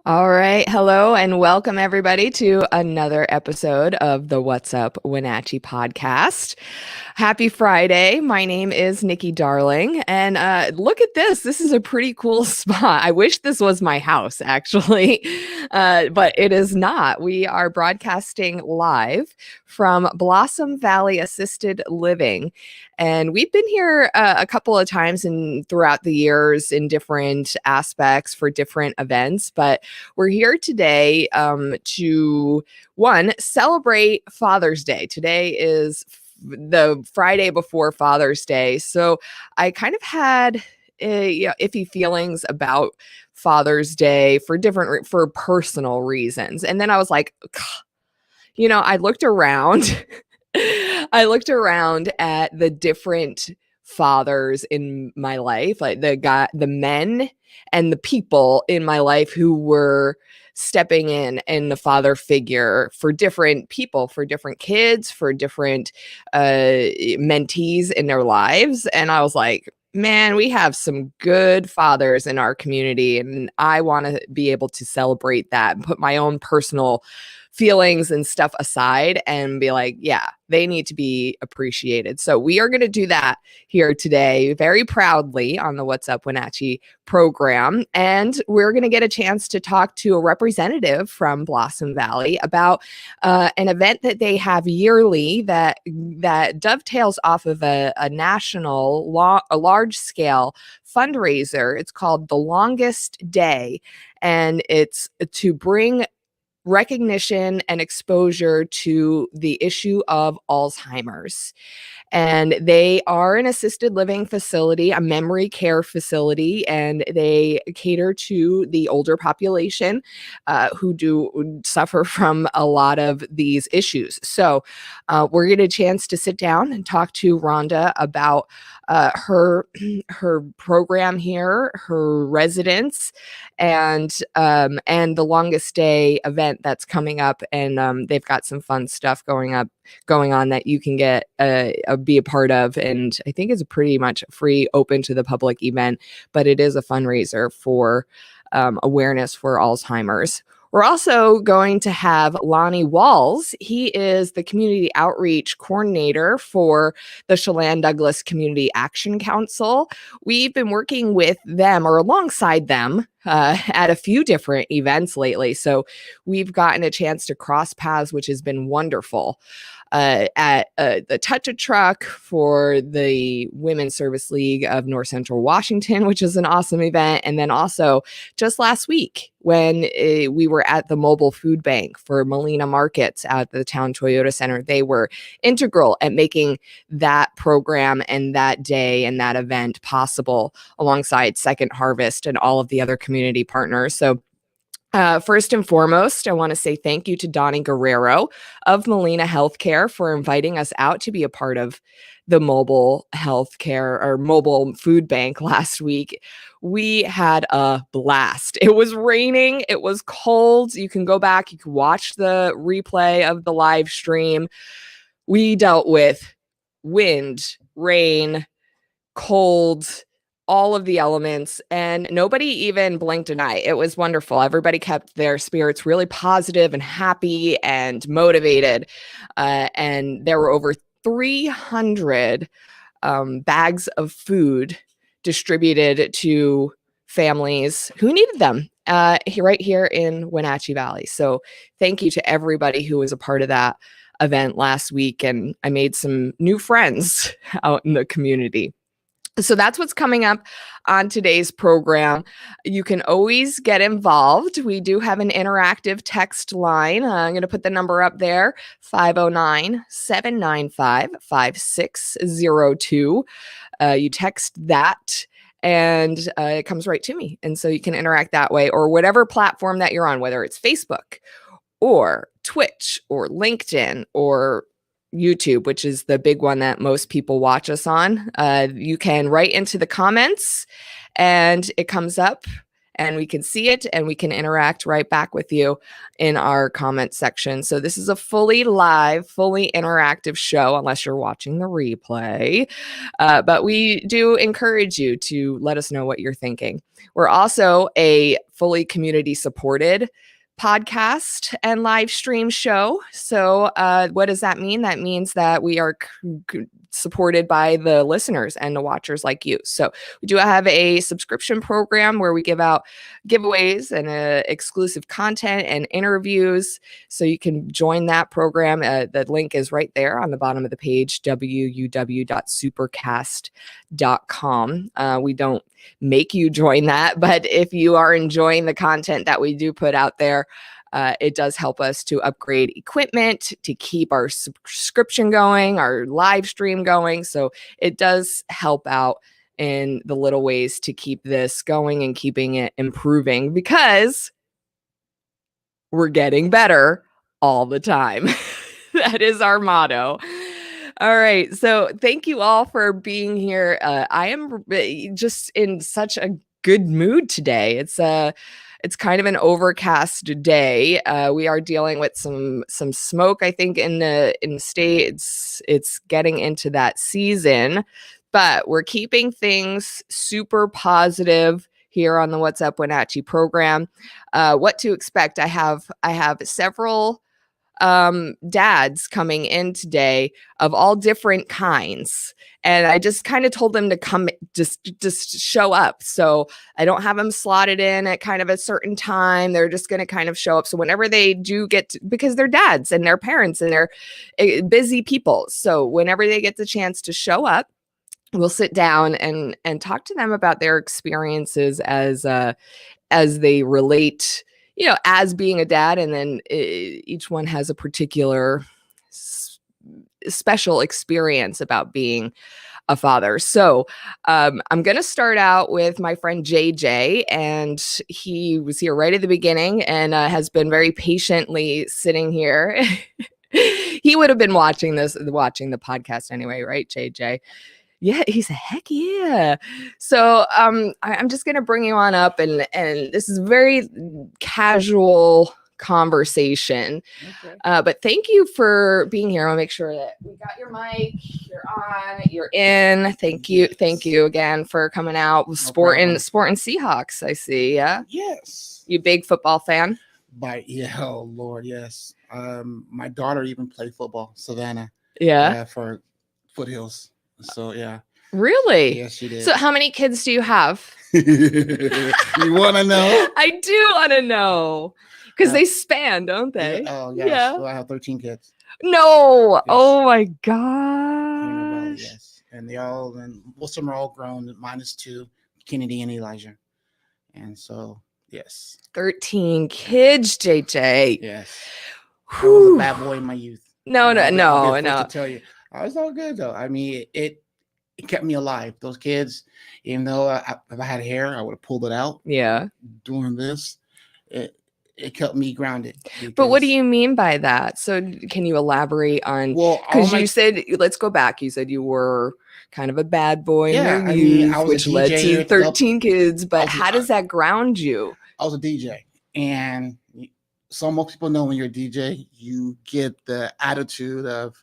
All right. Hello and welcome everybody to another episode of the What's Up Wenatchee podcast. Happy Friday. My name is Nikki Darling. And look at this. This is a pretty cool spot. I wish this was my house, actually, but it is not. We are broadcasting live from Blossom Valley Assisted Living. And we've been here a couple of times throughout the years in different aspects for different events. But we're here today to, one, celebrate Father's Day. Today is the Friday before Father's Day. So I kind of had iffy feelings about Father's Day for personal reasons. And then I was like, I looked around. I looked around at the different fathers in my life, like the men and the people in my life who were stepping in the father figure for different people, for different kids, for different mentees in their lives. And I was like, man, we have some good fathers in our community, and I want to be able to celebrate that and put my own personal feelings and stuff aside and be like, yeah, they need to be appreciated. So we are going to do that here today very proudly on the What's Up Wenatchee program. And we're going to get a chance to talk to a representative from Blossom Valley about an event that they have yearly that dovetails off of a national, a large scale fundraiser. It's called The Longest Day, and it's to bring recognition and exposure to the issue of Alzheimer's. And they are an assisted living facility, a memory care facility, and they cater to the older population who do suffer from a lot of these issues. So we're going to get a chance to sit down and talk to Rhonda about her program here, her residents, and the Longest Day event that's coming up. And they've got some fun stuff going on that you can get be a part of. And I think it's a pretty much free, open to the public event, but it is a fundraiser for awareness for Alzheimer's. We're also going to have Lonnie Walls. He is the community outreach coordinator for the Chelan-Douglas Community Action Council. We've been working with them or alongside them at a few different events lately. So we've gotten a chance to cross paths, which has been wonderful. At the Touch a Truck for the Women's Service League of North Central Washington, which is an awesome event. And then also just last week when we were at the mobile food bank for Molina Markets at the Town Toyota Center, they were integral at making that program and that day and that event possible alongside Second Harvest and all of the other community partners. So first and foremost, I want to say thank you to Donnie Guerrero of Molina Healthcare for inviting us out to be a part of the mobile healthcare or mobile food bank last week. We had a blast. It was raining. It was cold. You can go back. You can watch the replay of the live stream. We dealt with wind, rain, cold, all of the elements, and nobody even blinked an eye. It was wonderful. Everybody kept their spirits really positive and happy and motivated. And there were over 300 bags of food distributed to families who needed them right here in Wenatchee Valley. So thank you to everybody who was a part of that event last week. And I made some new friends out in the community. So that's what's coming up on today's program. You can always get involved. We do have an interactive text line. I'm going to put the number up there, 509-795-5602. You text that and it comes right to me. And so you can interact that way, or whatever platform that you're on, whether it's Facebook or Twitch or LinkedIn or YouTube, which is the big one that most people watch us on. You can write into the comments and it comes up and we can see it and we can interact right back with you in our comment section. So this is a fully live, fully interactive show, unless you're watching the replay. But we do encourage you to let us know what you're thinking. We're also a fully community supported podcast and live stream show. So what does that mean? That means that we are supported by the listeners and the watchers like you. So we do have a subscription program where we give out giveaways and exclusive content and interviews. So you can join that program. The link is right there on the bottom of the page, www.supercast.com. We don't make you join that, but if you are enjoying the content that we do put out there, it does help us to upgrade equipment, to keep our subscription going, our live stream going. So it does help out in the little ways to keep this going and keeping it improving, because we're getting better all the time. That is our motto. All right. So thank you all for being here. I am just in such a good mood today. It's kind of an overcast day. We are dealing with some smoke, I think, in the state. It's getting into that season, but we're keeping things super positive here on the What's Up Wenatchee program. What to expect? I have several dads coming in today of all different kinds, and I just kind of told them to come, just show up. So I don't have them slotted in at kind of a certain time. They're just going to kind of show up. So whenever they do get to, because they're dads and they're parents and they're busy people, so whenever they get the chance to show up, we'll sit down and talk to them about their experiences as they relate, as being a dad. And then each one has a particular special experience about being a father. So I'm going to start out with my friend JJ, and he was here right at the beginning and has been very patiently sitting here. He would have been watching the podcast anyway, right, JJ? Yeah, he said, heck yeah. So I'm just going to bring you on up, and this is very casual conversation. Okay. But thank you for being here. I'll make sure that we got your mic, you're on, you're in. Thank you. Yes. Thank you again for coming out. Sporting Seahawks, I see. Yeah. Yes. You big football fan? Oh Lord, yes. My daughter even played football, Savannah. Yeah. For Foothills. So yeah. Really? Yes, she did. So how many kids do you have? You want to know? I do want to know, because they span, don't they? Yeah. Oh yes. Yeah. Well, I have 13 kids. No. Yes. Oh my gosh. Yes. And most of them are all grown, minus 2, Kennedy and Elijah. And so yes. 13 kids, JJ. Yes. I was a bad boy in my youth. No. To tell you. I was all good though. I mean, it kept me alive. Those kids, even though if I had hair, I would have pulled it out. Yeah. Doing this, it kept me grounded. But what do you mean by that? So can you elaborate on? Well, because you said, let's go back. You said you were kind of a bad boy in your youth, which led to 13 kids. But how does that ground you? I was a DJ, and most people know when you're a DJ, you get the attitude of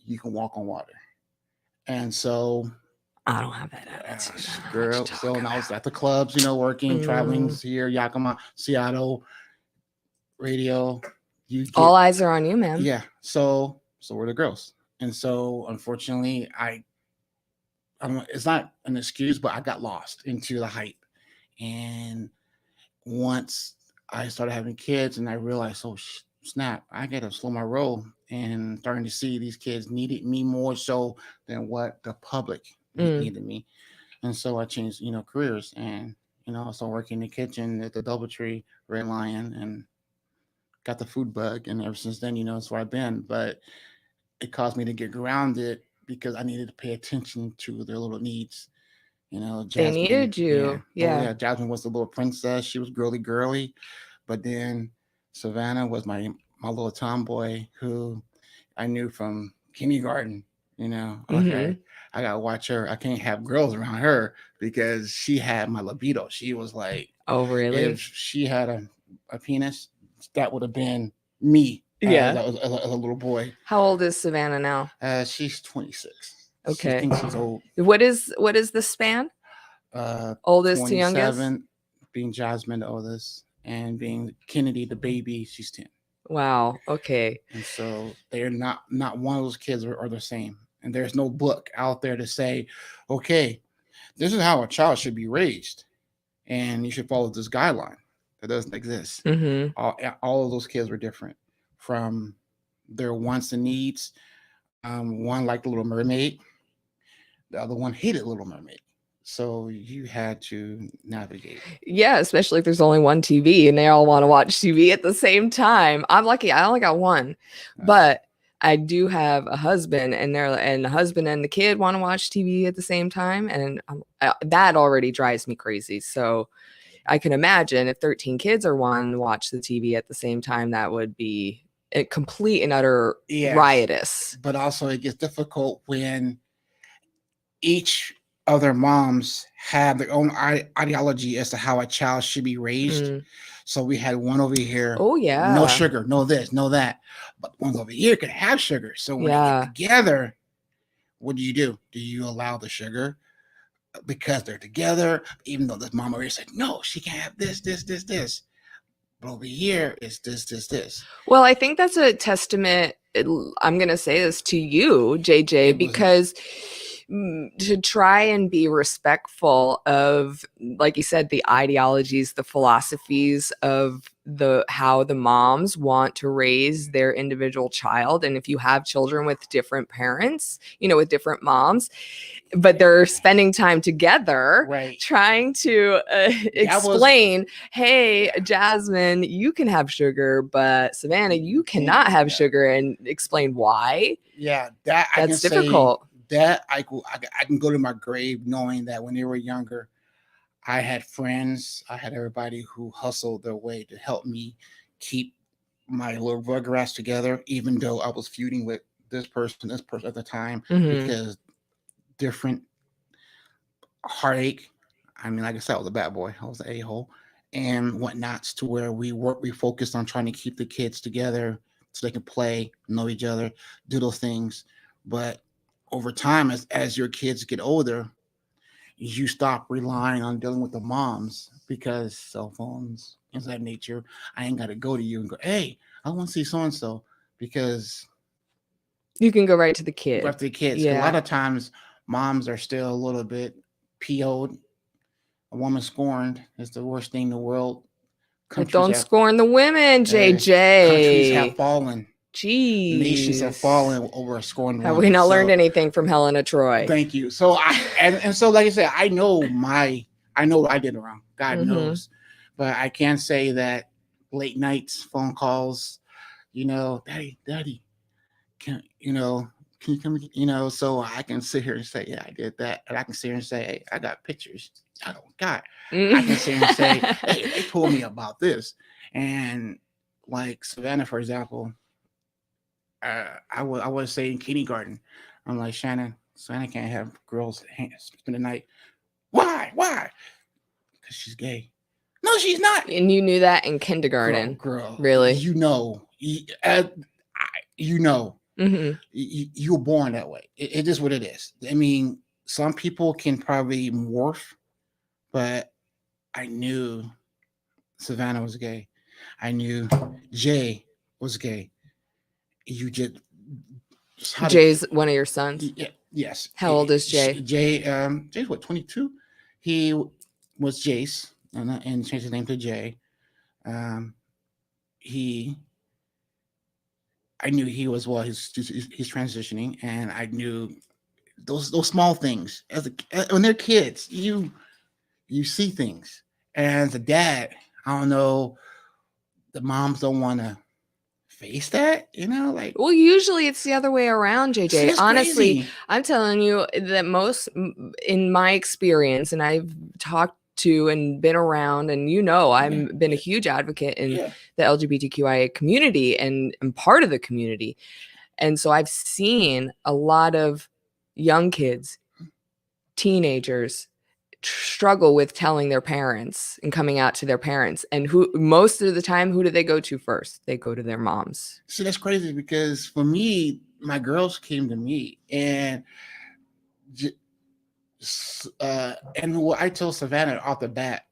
you can walk on water. And so I don't have that attitude. Girl. So when I was at the clubs, working, traveling here, Yakima, Seattle, radio. All eyes are on you, man. Yeah. So were the girls. And so unfortunately, I don't know, it's not an excuse, but I got lost into the hype. And once I started having kids and I realized, snap, I got to slow my roll, and starting to see these kids needed me more so than what the public needed me. And so I changed, careers, and, I started working in the kitchen at the DoubleTree, Red Lion, and got the food bug. And ever since then, it's where I've been. But it caused me to get grounded because I needed to pay attention to their little needs. Jasmine, they needed you. Yeah. Jasmine was the little princess. She was girly. But then Savannah was my little tomboy who I knew from kindergarten. Okay, I gotta watch her. I can't have girls around her because she had my libido. She was like, Oh, really? if she had a penis, that would have been me Yeah. as a little boy. How old is Savannah now? She's 26. She Okay. thinks she's old. What is the span? Oldest to youngest? 27, being Jasmine the oldest, and being Kennedy the baby, she's 10. Wow. Okay. And so they're not one of those kids are the same. And there's no book out there to say, okay, this is how a child should be raised, and you should follow this guideline. That doesn't exist. All of those kids were different from their wants and needs. One liked the Little Mermaid, the other one hated Little Mermaid. So you had to navigate. Yeah, especially if there's only one TV and they all want to watch TV at the same time. I'm lucky. I only got one, but I do have a husband, and the husband and the kid want to watch TV at the same time, and that already drives me crazy. So I can imagine if 13 kids are wanting to watch the TV at the same time, that would be a complete and utter riotous. But also, it gets difficult when each other moms have their own ideology as to how a child should be raised. So we had one over here. Oh yeah. No sugar, no this, no that. But one over here can have sugar. So when they get together, what do? Do you allow the sugar because they're together? Even though this mom over here said, no, she can't have this. But over here is this. Well, I think that's a testament. I'm going to say this to you, JJ, because to try and be respectful of, like you said, the ideologies, the philosophies of how the moms want to raise their individual child. And if you have children with different parents, with different moms, but they're spending time together, trying to explain, hey, Jasmine, you can have sugar, but Savannah, you cannot have sugar, and explain why. Yeah, that's difficult. That I can go to my grave knowing that when they were younger, I had friends, I had everybody who hustled their way to help me keep my little rugrats together, even though I was feuding with this person at the time, because different heartache. I mean, like I said, I was a bad boy. I was an a-hole and whatnots, to where we focused on trying to keep the kids together so they can play, know each other, do those things. But over time, as your kids get older, you stop relying on dealing with the moms because cell phones, things of that nature. I ain't got to go to you and go, hey, I want to see so-and-so, because you can go right to the kid. Right to the kids. Yeah. A lot of times, moms are still a little bit PO'd. A woman scorned is the worst thing in the world. Don't scorn the women, JJ. Countries have fallen. Jeez. Nations have fallen over a scorned woman. Have we not learned anything from Helena Troy? Thank you. So so like I said, I know what I did wrong. God knows. But I can say that late nights, phone calls, daddy, can you come, so I can sit here and say, yeah, I did that. And I can sit here and say, hey, I got pictures. I can sit here and say, hey, they told me about this. And like Savannah, for example, I would say in kindergarten, I'm like, Savannah can't have girls spend the night. Why? Because she's gay. No, she's not. And you knew that in kindergarten. Girl, really? You were born that way. It is what it is. I mean, some people can probably morph, but I knew Savannah was gay. I knew Jay was gay. Jay's one of your sons? Yeah, yes. How old is Jay? Jay's what, 22? He was Jace and changed his name to Jay. I knew he was, he's transitioning, and I knew those small things. When they're kids, you see things. And as a dad, I don't know, the moms don't want to face that, well, usually it's the other way around, JJ. Honestly, crazy. I'm telling you that most, in my experience, and I've talked to and been around, and I've been a huge advocate in the LGBTQIA community, and I'm part of the community. And so I've seen a lot of young kids, teenagers struggle with telling their parents and coming out to their parents. And who most of the time, who do they go to first? They go to their moms. See, that's crazy because for me, my girls came to me, and what I told Savannah off the bat,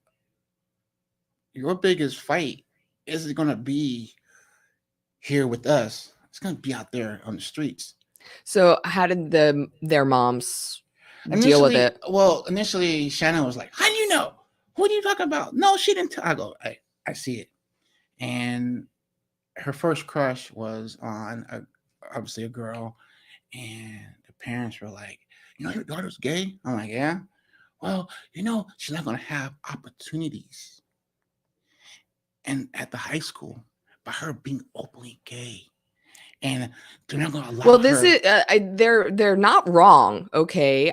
your biggest fight isn't going to be here with us. It's going to be out there on the streets. So how did their moms deal with it? Well, initially Shannon was like, "How do you know? What are you talking about?" No, she didn't tell. I go, I see it. And her first crush was on obviously a girl, and the parents were like, "Your daughter's gay?" I'm like, "Yeah." Well, she's not going to have opportunities and at the high school by her being openly gay. And they're not going to allow her. Well, this is they're not wrong, okay?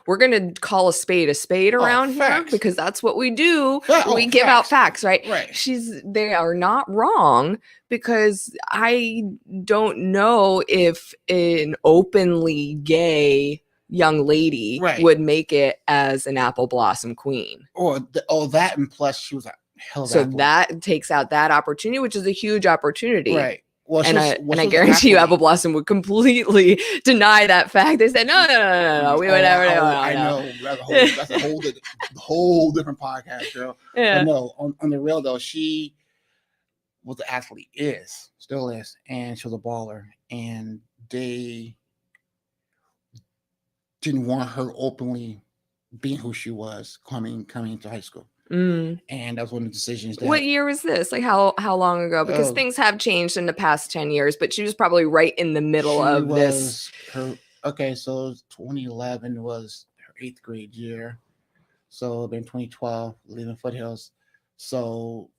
We're gonna call a spade around here because that's what we do. We give out facts, right? Right. They are not wrong, because I don't know if an openly gay young lady would make it as an apple blossom queen. Or that, and plus she was a hell of so that takes out that opportunity, which is a huge opportunity, right? Well, and I guarantee you, Apple Blossom would completely deny that fact. They said, no, we would never. I know. That's a whole different podcast, girl. Yeah. But no, on the real though, she was an athlete, still is, and she was a baller, and they didn't want her openly being who she was coming to high school. And that was one of the decisions. What year was this? Like how long ago? Because things have changed in the past 10 years, but she was probably right in the middle of this. Okay, so 2011 was her 8th grade year. So then 2012, leaving Foothills. So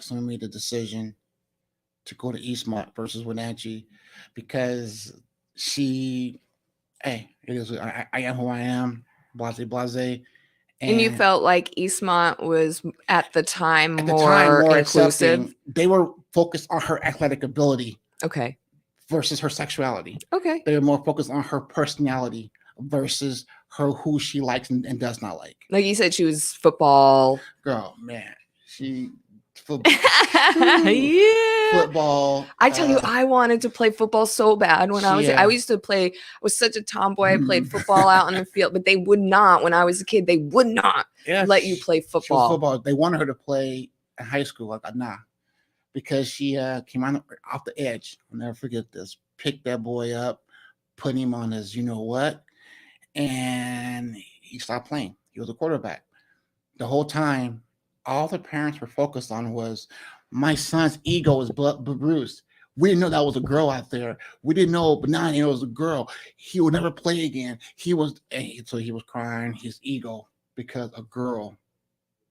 we made the decision to go to Eastmont versus Wenatchee, because it is. I am who I am. Blase. And you felt like Eastmont was at the time more inclusive. Accepting. They were focused on her athletic ability. Okay. Versus her sexuality. Okay. They were more focused on her personality versus who she likes and does not like. Like you said, she was football. Girl, man, football. Yeah. Football. I tell you, I wanted to play football so bad when I used to play. I was such a tomboy. I played football out on the field, but they would not, when I was a kid, they would not let you play football. They wanted her to play in high school. Like, nah, because she came off the edge. I'll never forget this. Picked that boy up, put him on his, and he stopped playing. He was a quarterback. The whole time, all the parents were focused on was, my son's ego is bruised. We didn't know that was a girl out there. We didn't know, but now it was a girl. He would never play again. So he was crying, his ego, because a girl.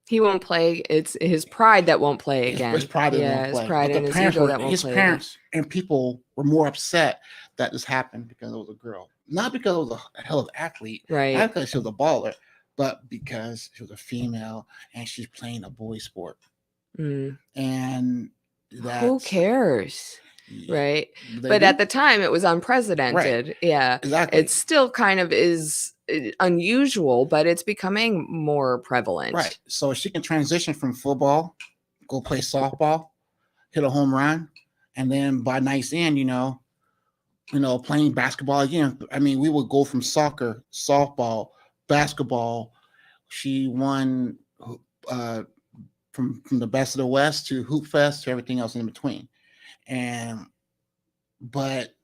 He won't play. It's his pride that won't play again. His pride that won't play. His pride and his ego that won't play. His parents and people were more upset that this happened because it was a girl. Not because it was a hell of an athlete. Right. Not because she was a baller, but because she was a female and she's playing a boy sport. And who cares? Right. But at the time it was unprecedented. Right. Yeah. Exactly. It still kind of is unusual, but it's becoming more prevalent. Right. So she can transition from football, go play softball, hit a home run, and then by night's end, playing basketball again. I mean, we would go from soccer, softball, basketball. She won from the best of the West to Hoop Fest to everything else in between. But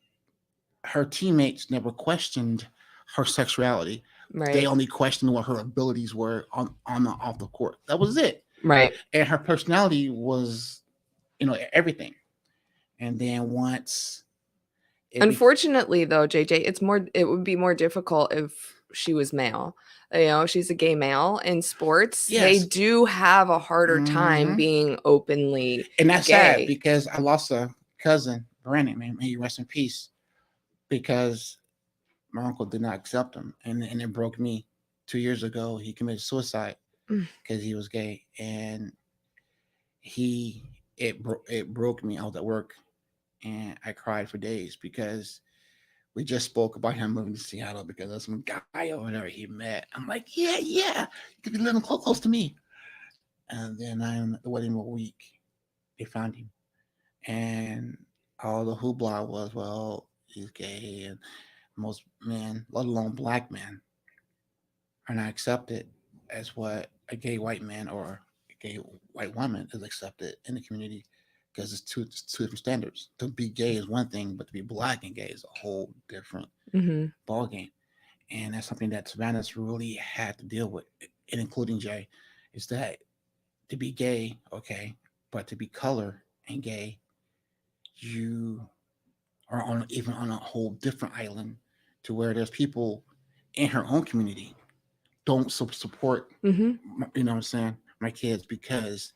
her teammates never questioned her sexuality. Right. They only questioned what her abilities were on off the court. That was it. Right. And her personality was, everything. And then once. Unfortunately, though, JJ, it would be more difficult if she was male. She's a gay male in sports. Yes. They do have a harder time being openly and that's gay. Sad because I lost a cousin, Brandon, may he rest in peace, because my uncle did not accept him, and it broke me. 2 years ago, he committed suicide because he was gay, and it broke me. I was at work, and I cried for days because we just spoke about him moving to Seattle because of some guy over there he met. I'm like, yeah, you could be living close to me. And then I'm at the wedding a week. They found him, and all the hoopla was, well, he's gay, and most men, let alone black men, are not accepted as what a gay white man or a gay white woman is accepted in the community because it's two different standards. To be gay is one thing, but to be black and gay is a whole different Mm-hmm. ball game. And that's something that Savannah's really had to deal with, and including Jay, is that to be gay, okay, but to be color and gay, you are on even on a whole different island to where there's people in her own community don't support, Mm-hmm. you know what I'm saying, my kids because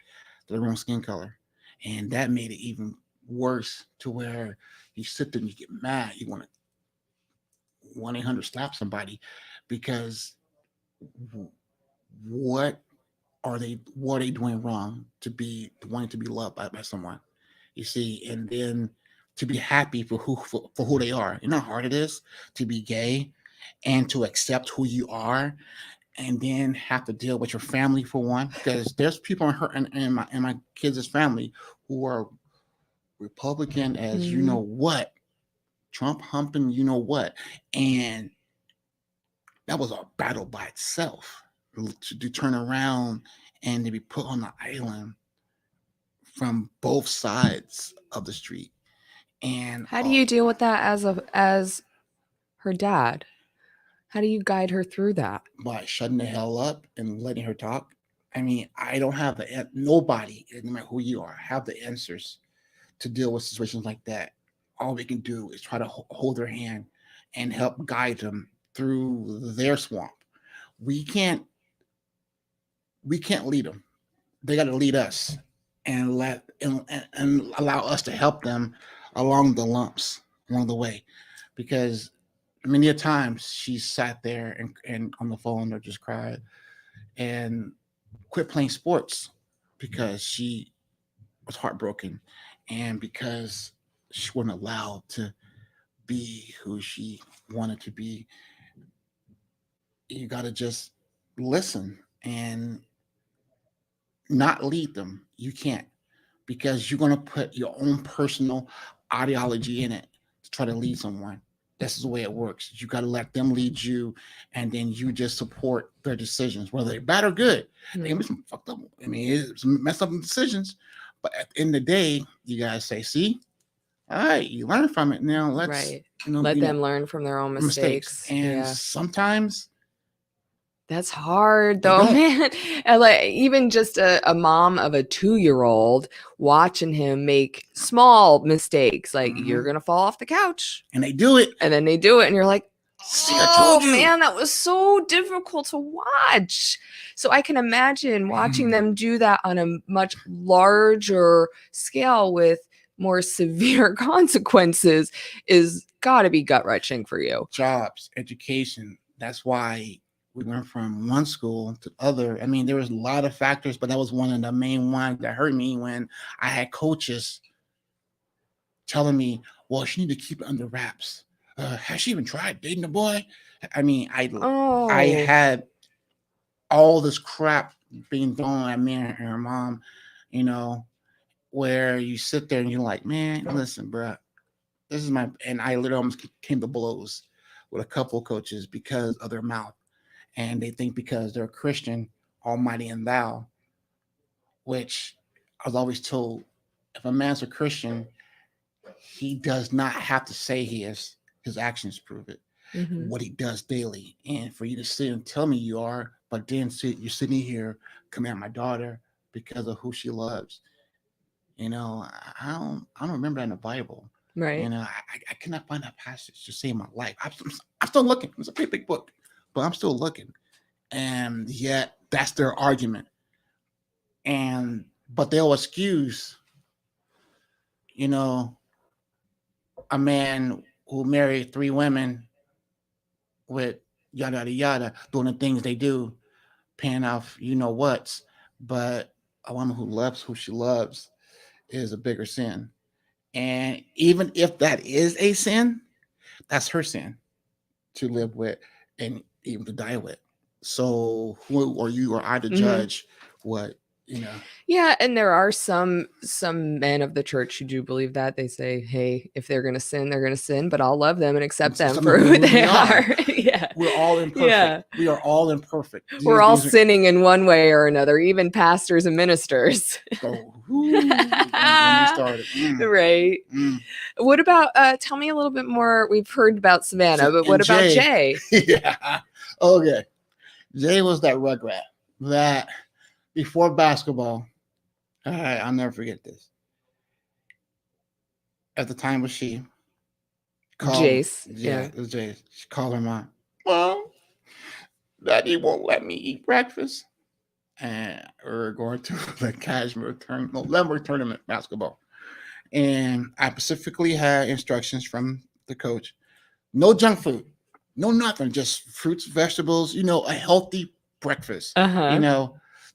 of their own skin color. And that made it even worse to where you sit there and you get mad. You want to 1-800 slap somebody because what what are they doing wrong to be wanting to be loved by someone? You see, and then to be happy for who they are. You know how hard it is to be gay and to accept who you are, and then have to deal with your family for one, because there's people in her and my kids' family who are Republican as you Mm-hmm. know what, Trump humping you know what, and that was a battle by itself to turn around and to be put on the island from both sides of the street. And How do you deal with that as her dad? How do you guide her through that? by shutting the hell up and letting her talk. I mean, I don't have nobody, no matter who you are, have the answers to deal with situations like that. All we can do is try to hold their hand and help guide them through their swamp. We can't we can't lead them. They got to lead us and and allow us to help them along the lumps along the way, because many a times she sat there and on the phone or just cried and quit playing sports because she was heartbroken and because she wasn't allowed to be who she wanted to be. You got to just listen and not lead them. You can't, because you're going to put your own personal ideology in it to try to lead someone. This is the way it works. You got to let them lead you, and then you just support their decisions, whether they're bad or good. They can be some fucked up. I mean, it's some messed up decisions, but at the end of the day, you guys say, "See, all right, you learn from it. Now let's, Right. Let them learn from their own mistakes." mistakes. And Yeah. sometimes That's hard they though, don't, man. And like even just a mom of a 2-year-old watching him make small mistakes, like you're gonna fall off the couch, and they do it. and then they do it, and you're like, See, I oh told you. man, that was so difficult to watch. So I can imagine watching them do that on a much larger scale with more severe consequences is got to be gut wrenching for you. Jobs, education. That's why we went from one school to other. I mean, there was a lot of factors, but that was one of the main ones that hurt me when I had coaches telling me, "Well, she need to keep it under wraps. Has she even tried dating a boy?" I mean, I Oh, had all this crap being thrown at me and her mom, you know, where you sit there and you're like, "Man, listen, bro, this is my," and I literally almost came to blows with a couple of coaches because of their mouth. And they think because they're Christian, almighty and thou, which I was always told, if a man's a Christian, he does not have to say he is. His actions prove it. mm-hmm. What he does daily. And for you to sit and tell me you are, but then you're sitting here command my daughter because of who she loves. You know, I don't remember that in the Bible. Right. You know, I cannot find that passage to save my life. I'm still looking. It's a pretty big book, but I'm still looking. And yet that's their argument. And but they'll excuse, you know, a man who married 3 women with yada yada yada doing the things they do, paying off you know what's, but a woman who loves who she loves is a bigger sin. And even if that is a sin, that's her sin to live with and even to die with. So who are you or I to judge what, Yeah, and there are some men of the church who do believe that. They say, hey, if they're going to sin, they're going to sin, but I'll love them and accept them for who they are. Yeah. We're all imperfect. Yeah. We are all imperfect. We're all sinning in one way or another, even pastors and ministers. Don't get me started. Right. What about, tell me a little bit more. We've heard about Savannah, but what about Jay? Yeah. Okay. Jay was that rugrat that before basketball, I'll never forget this. At the time was she called Jace. Yeah, it was Jace. She called her mom. Mom, Daddy won't let me eat breakfast. And we're going to the Kashmir tournament basketball. And I specifically had instructions from the coach. No junk food. No nothing. Just fruits, vegetables, a healthy breakfast.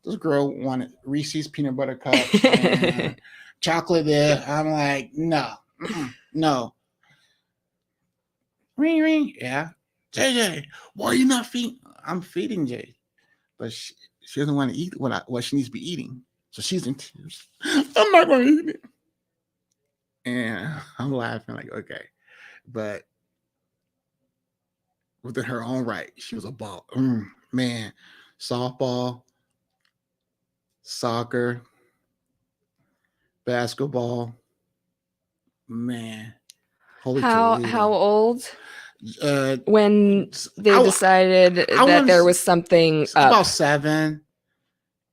This girl wanted Reese's peanut butter cups and chocolate there. I'm like, no. Ring, ring. Yeah. JJ, why are you not feeding? I'm feeding Jay. But she doesn't want to eat what she needs to be eating. So she's in tears. I'm not going to eat it. And I'm laughing like, okay. But within her own right, she was a ball. Man, softball, soccer, basketball. Man. How old? When they decided that there was something about 7,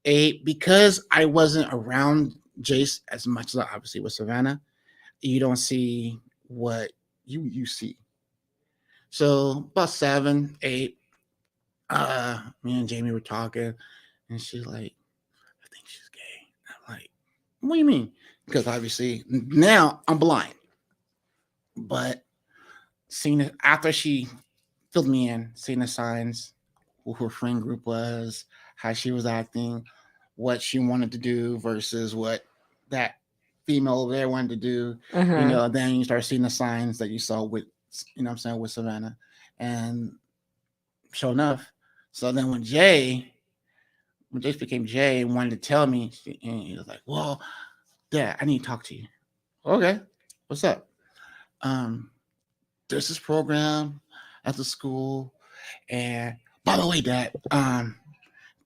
8, because I wasn't around Jace as much as I obviously with Savannah. You don't see what you see. So about 7, 8, me and Jamie were talking, and she's like, I think she's gay. I'm like, what do you mean? Because obviously now I'm blind. But seeing it after she filled me in, seeing the signs, who her friend group was, how she was acting, what she wanted to do versus what that female over there wanted to do. Then you start seeing the signs that you saw with, with Savannah. And sure enough, so then when Jace became Jay and wanted to tell me, and he was like, well, Dad, I need to talk to you. Okay, what's up? There's this program at the school, and by the way, Dad,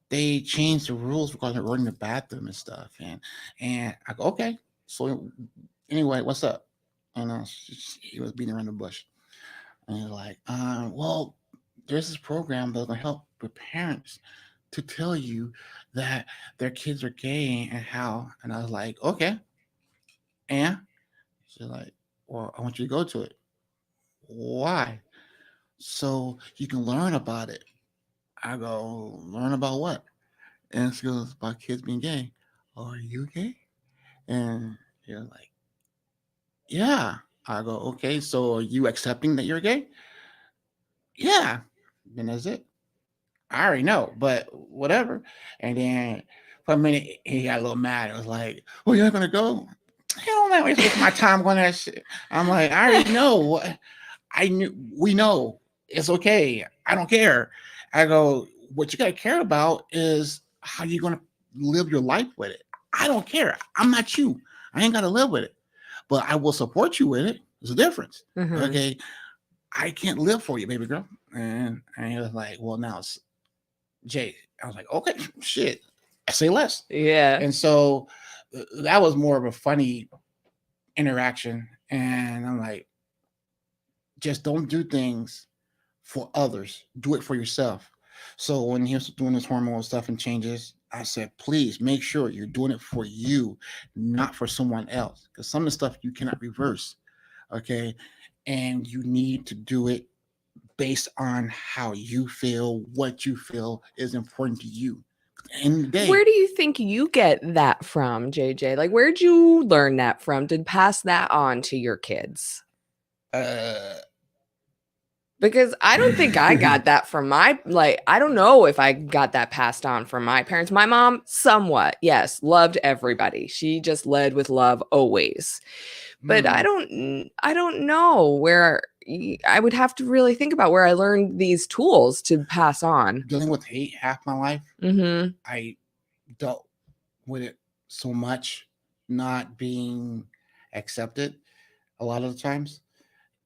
they changed the rules regarding running the bathroom and stuff. And I go, okay. So anyway, what's up? And he was beating around the bush. And he's like, well, there's this program that's gonna help with parents to tell you that their kids are gay and how. And I was like, okay. And she's like, well, I want you to go to it. Why? So you can learn about it. I go, learn about what? And she goes, about kids being gay. Oh, are you gay? And you're like, yeah. I go, okay, so are you accepting that you're gay? Yeah. Then that's it. I already know, but whatever. And then for a minute, he got a little mad. It was like, oh, you're not going to go? Hell no, it's my time going to that shit. I'm like, I already know. We know. It's okay. I don't care. I go, what you got to care about is how you're going to live your life with it. I don't care. I'm not you. I ain't got to live with it. But I will support you with it. There's a difference. Okay. I can't live for you, baby girl. And he was like, well, now it's Jay. I was like, okay, shit. I say less. Yeah. And so that was more of a funny interaction. And I'm like, just don't do things for others. Do it for yourself. So when he was doing this hormonal stuff and changes, I said, please make sure you're doing it for you, not for someone else. Because some of the stuff you cannot reverse. Okay. And you need to do it based on how you feel, what you feel is important to you. Where do you think you get that from, JJ? Like, where'd you learn that from to pass that on to your kids? Because I don't think I got that from I don't know if I got that passed on from my parents. My mom, somewhat, yes, loved everybody. She just led with love always. But I don't know where, I would have to really think about where I learned these tools to pass on. Dealing with hate half my life, Mm-hmm. I dealt with it so much, not being accepted a lot of the times.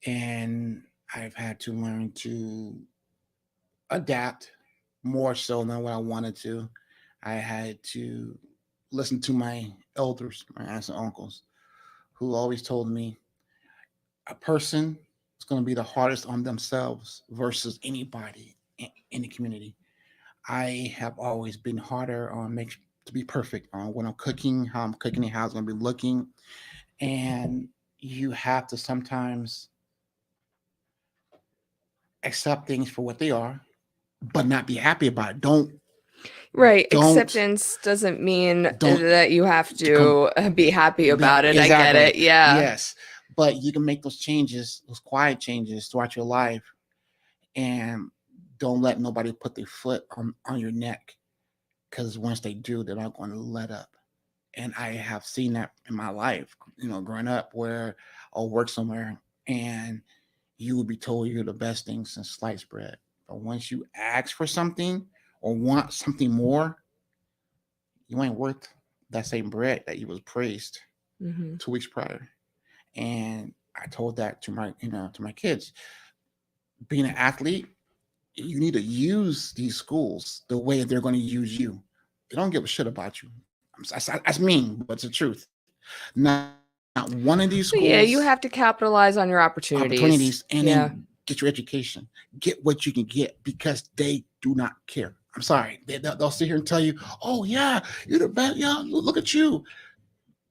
And I've had to learn to adapt more so than what I wanted to. I had to listen to my elders, my aunts and uncles, who always told me a person is going to be the hardest on themselves versus anybody in the community. I have always been harder on make to be perfect on when I'm cooking, how I'm cooking, and how it's going to be looking. And you have to sometimes accept things for what they are, but not be happy about it. Right. Don't Acceptance doesn't mean don't that you have to be happy about it. exactly. I get it. Yeah. Yes, but you can make those changes, those quiet changes throughout your life, and don't let nobody put their foot on your neck, because once they do, they're not going to let up. And I have seen that in my life, growing up, where I'll work somewhere and you will be told you're the best thing since sliced bread. But once you ask for something or want something more, you ain't worth that same bread that you was praised Mm-hmm. 2 weeks prior. And I told that to my kids. Being an athlete, you need to use these schools the way they're going to use you. They don't give a shit about you. That's mean, but it's the truth. Not one of these schools. Yeah, you have to capitalize on your opportunities. And then get your education. Get what you can get, because they do not care. I'm sorry. They'll sit here and tell you, oh, yeah, you're the best. Yeah, look at you.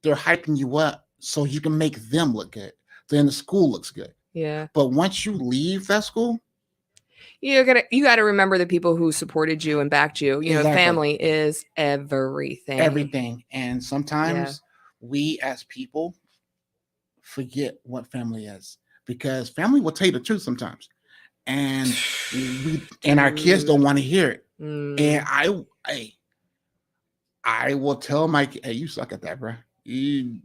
They're hyping you up so you can make them look good. Then the school looks good. Yeah. But once you leave that school, you gotta remember the people who supported you and backed you. Exactly. Family is everything. Everything. And sometimes we as people forget what family is, because family will tell you the truth sometimes. And our kids don't want to hear it. And I will tell my kid, hey, you suck at that, bro. You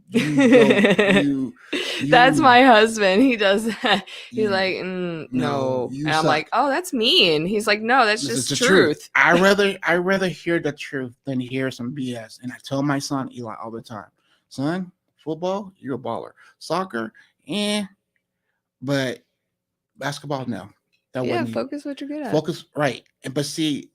That's my husband. He does that. He's like, no. And I'm like, oh, that's mean. He's like, no, that's just truth. I rather hear the truth than hear some BS. And I tell my son Eli all the time, son, football, you're a baller. Soccer, but basketball, no. Focus what you're good at. Focus, right. But see,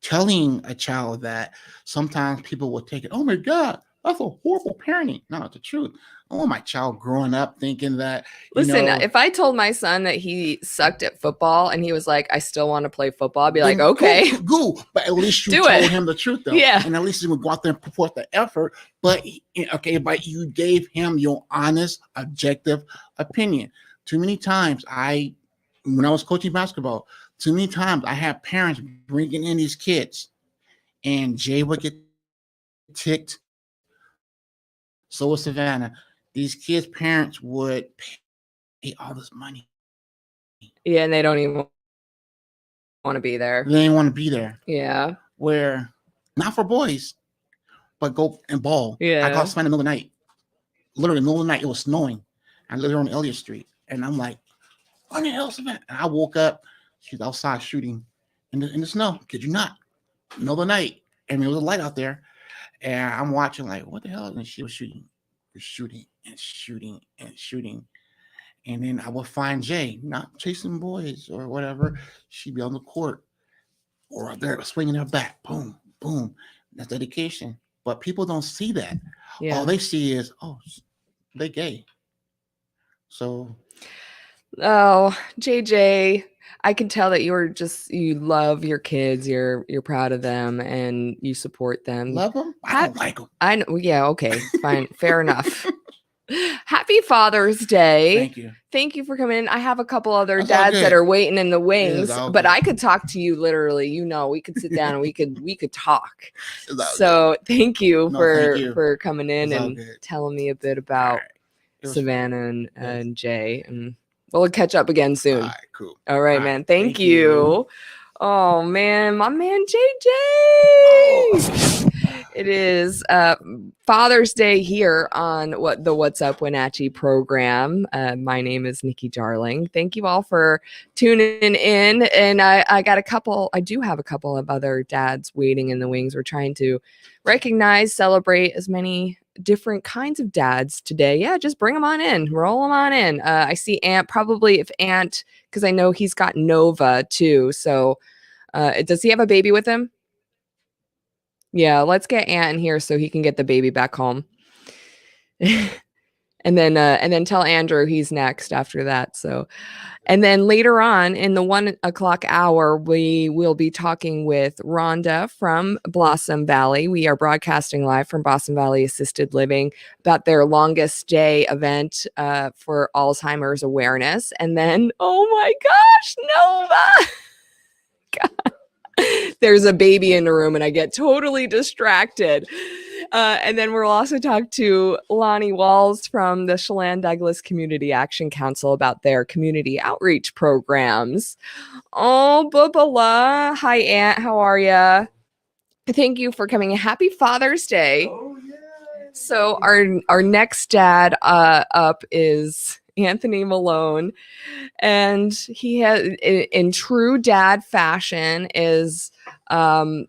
telling a child that, sometimes people will take it, oh my God, that's a horrible parenting. No, it's the truth. I want my child growing up thinking that. Listen, if I told my son that he sucked at football and he was like, I still want to play football, I'd be like, okay. Go. But at least you told him the truth, though. Yeah. And at least he would go out there and put the effort. But you gave him your honest, objective opinion. Too many times when I was coaching basketball, too many times I had parents bringing in these kids, and Jay would get ticked. So was Savannah. These kids' parents would pay all this money. Yeah, and they don't even want to be there. They didn't want to be there. Yeah. Where, not for boys, but go and ball. Yeah. I called Savannah in the middle of the night. Literally, in the middle of the night, it was snowing. I lived on Elliott Street. And I'm like, what the hell, Savannah? And I woke up. She's outside shooting in the snow. Kid you not. Middle of the night. And there was a light out there. And I'm watching like, what the hell? And she was shooting and shooting. And then I would find Jay, not chasing boys or whatever. She'd be on the court or out there swinging her bat. Boom, boom. That's dedication. But people don't see that. Yeah. All they see is, oh, they gay. So. Oh, JJ, I can tell that you love your kids. You're proud of them and you support them. Love them? I don't like them. I know. Yeah. Okay. Fine. Fair enough. Happy Father's Day. Thank you. Thank you for coming in. I have a couple other dads that are waiting in the wings, but I could talk to you literally. We could sit down and we could talk. So thank you for coming in and telling me a bit about Savannah and Jay, and we'll catch up again soon. All right, cool. All right, man. Thank you. Oh man, my man JJ. It is Father's Day here on the What's Up Wenatchee program. My name is Nikki Darling. Thank you all for tuning in. And I do have a couple of other dads waiting in the wings. We're trying to recognize, celebrate as many different kinds of dads today. Yeah, just bring them on in, roll them on in. I see Ant, because I know he's got Nova too. So does he have a baby with him? Yeah, let's get Ant in here so he can get the baby back home. and then tell Andrew he's next after that. So, and then later on in the 1 o'clock hour, we will be talking with Rhonda from Blossom Valley. We are broadcasting live from Blossom Valley Assisted Living about their longest day event for Alzheimer's awareness. And then, oh my gosh, Nova! God. There's a baby in the room and I get totally distracted. And then we'll also talk to Lonnie Walls from the Chelan-Douglas Community Action Council about their community outreach programs. Oh, Bubala. Hi, Aunt. How are you? Thank you for coming. Happy Father's Day. Oh, yeah. So our next dad up is Anthony Malone. And he has, in true dad fashion, is on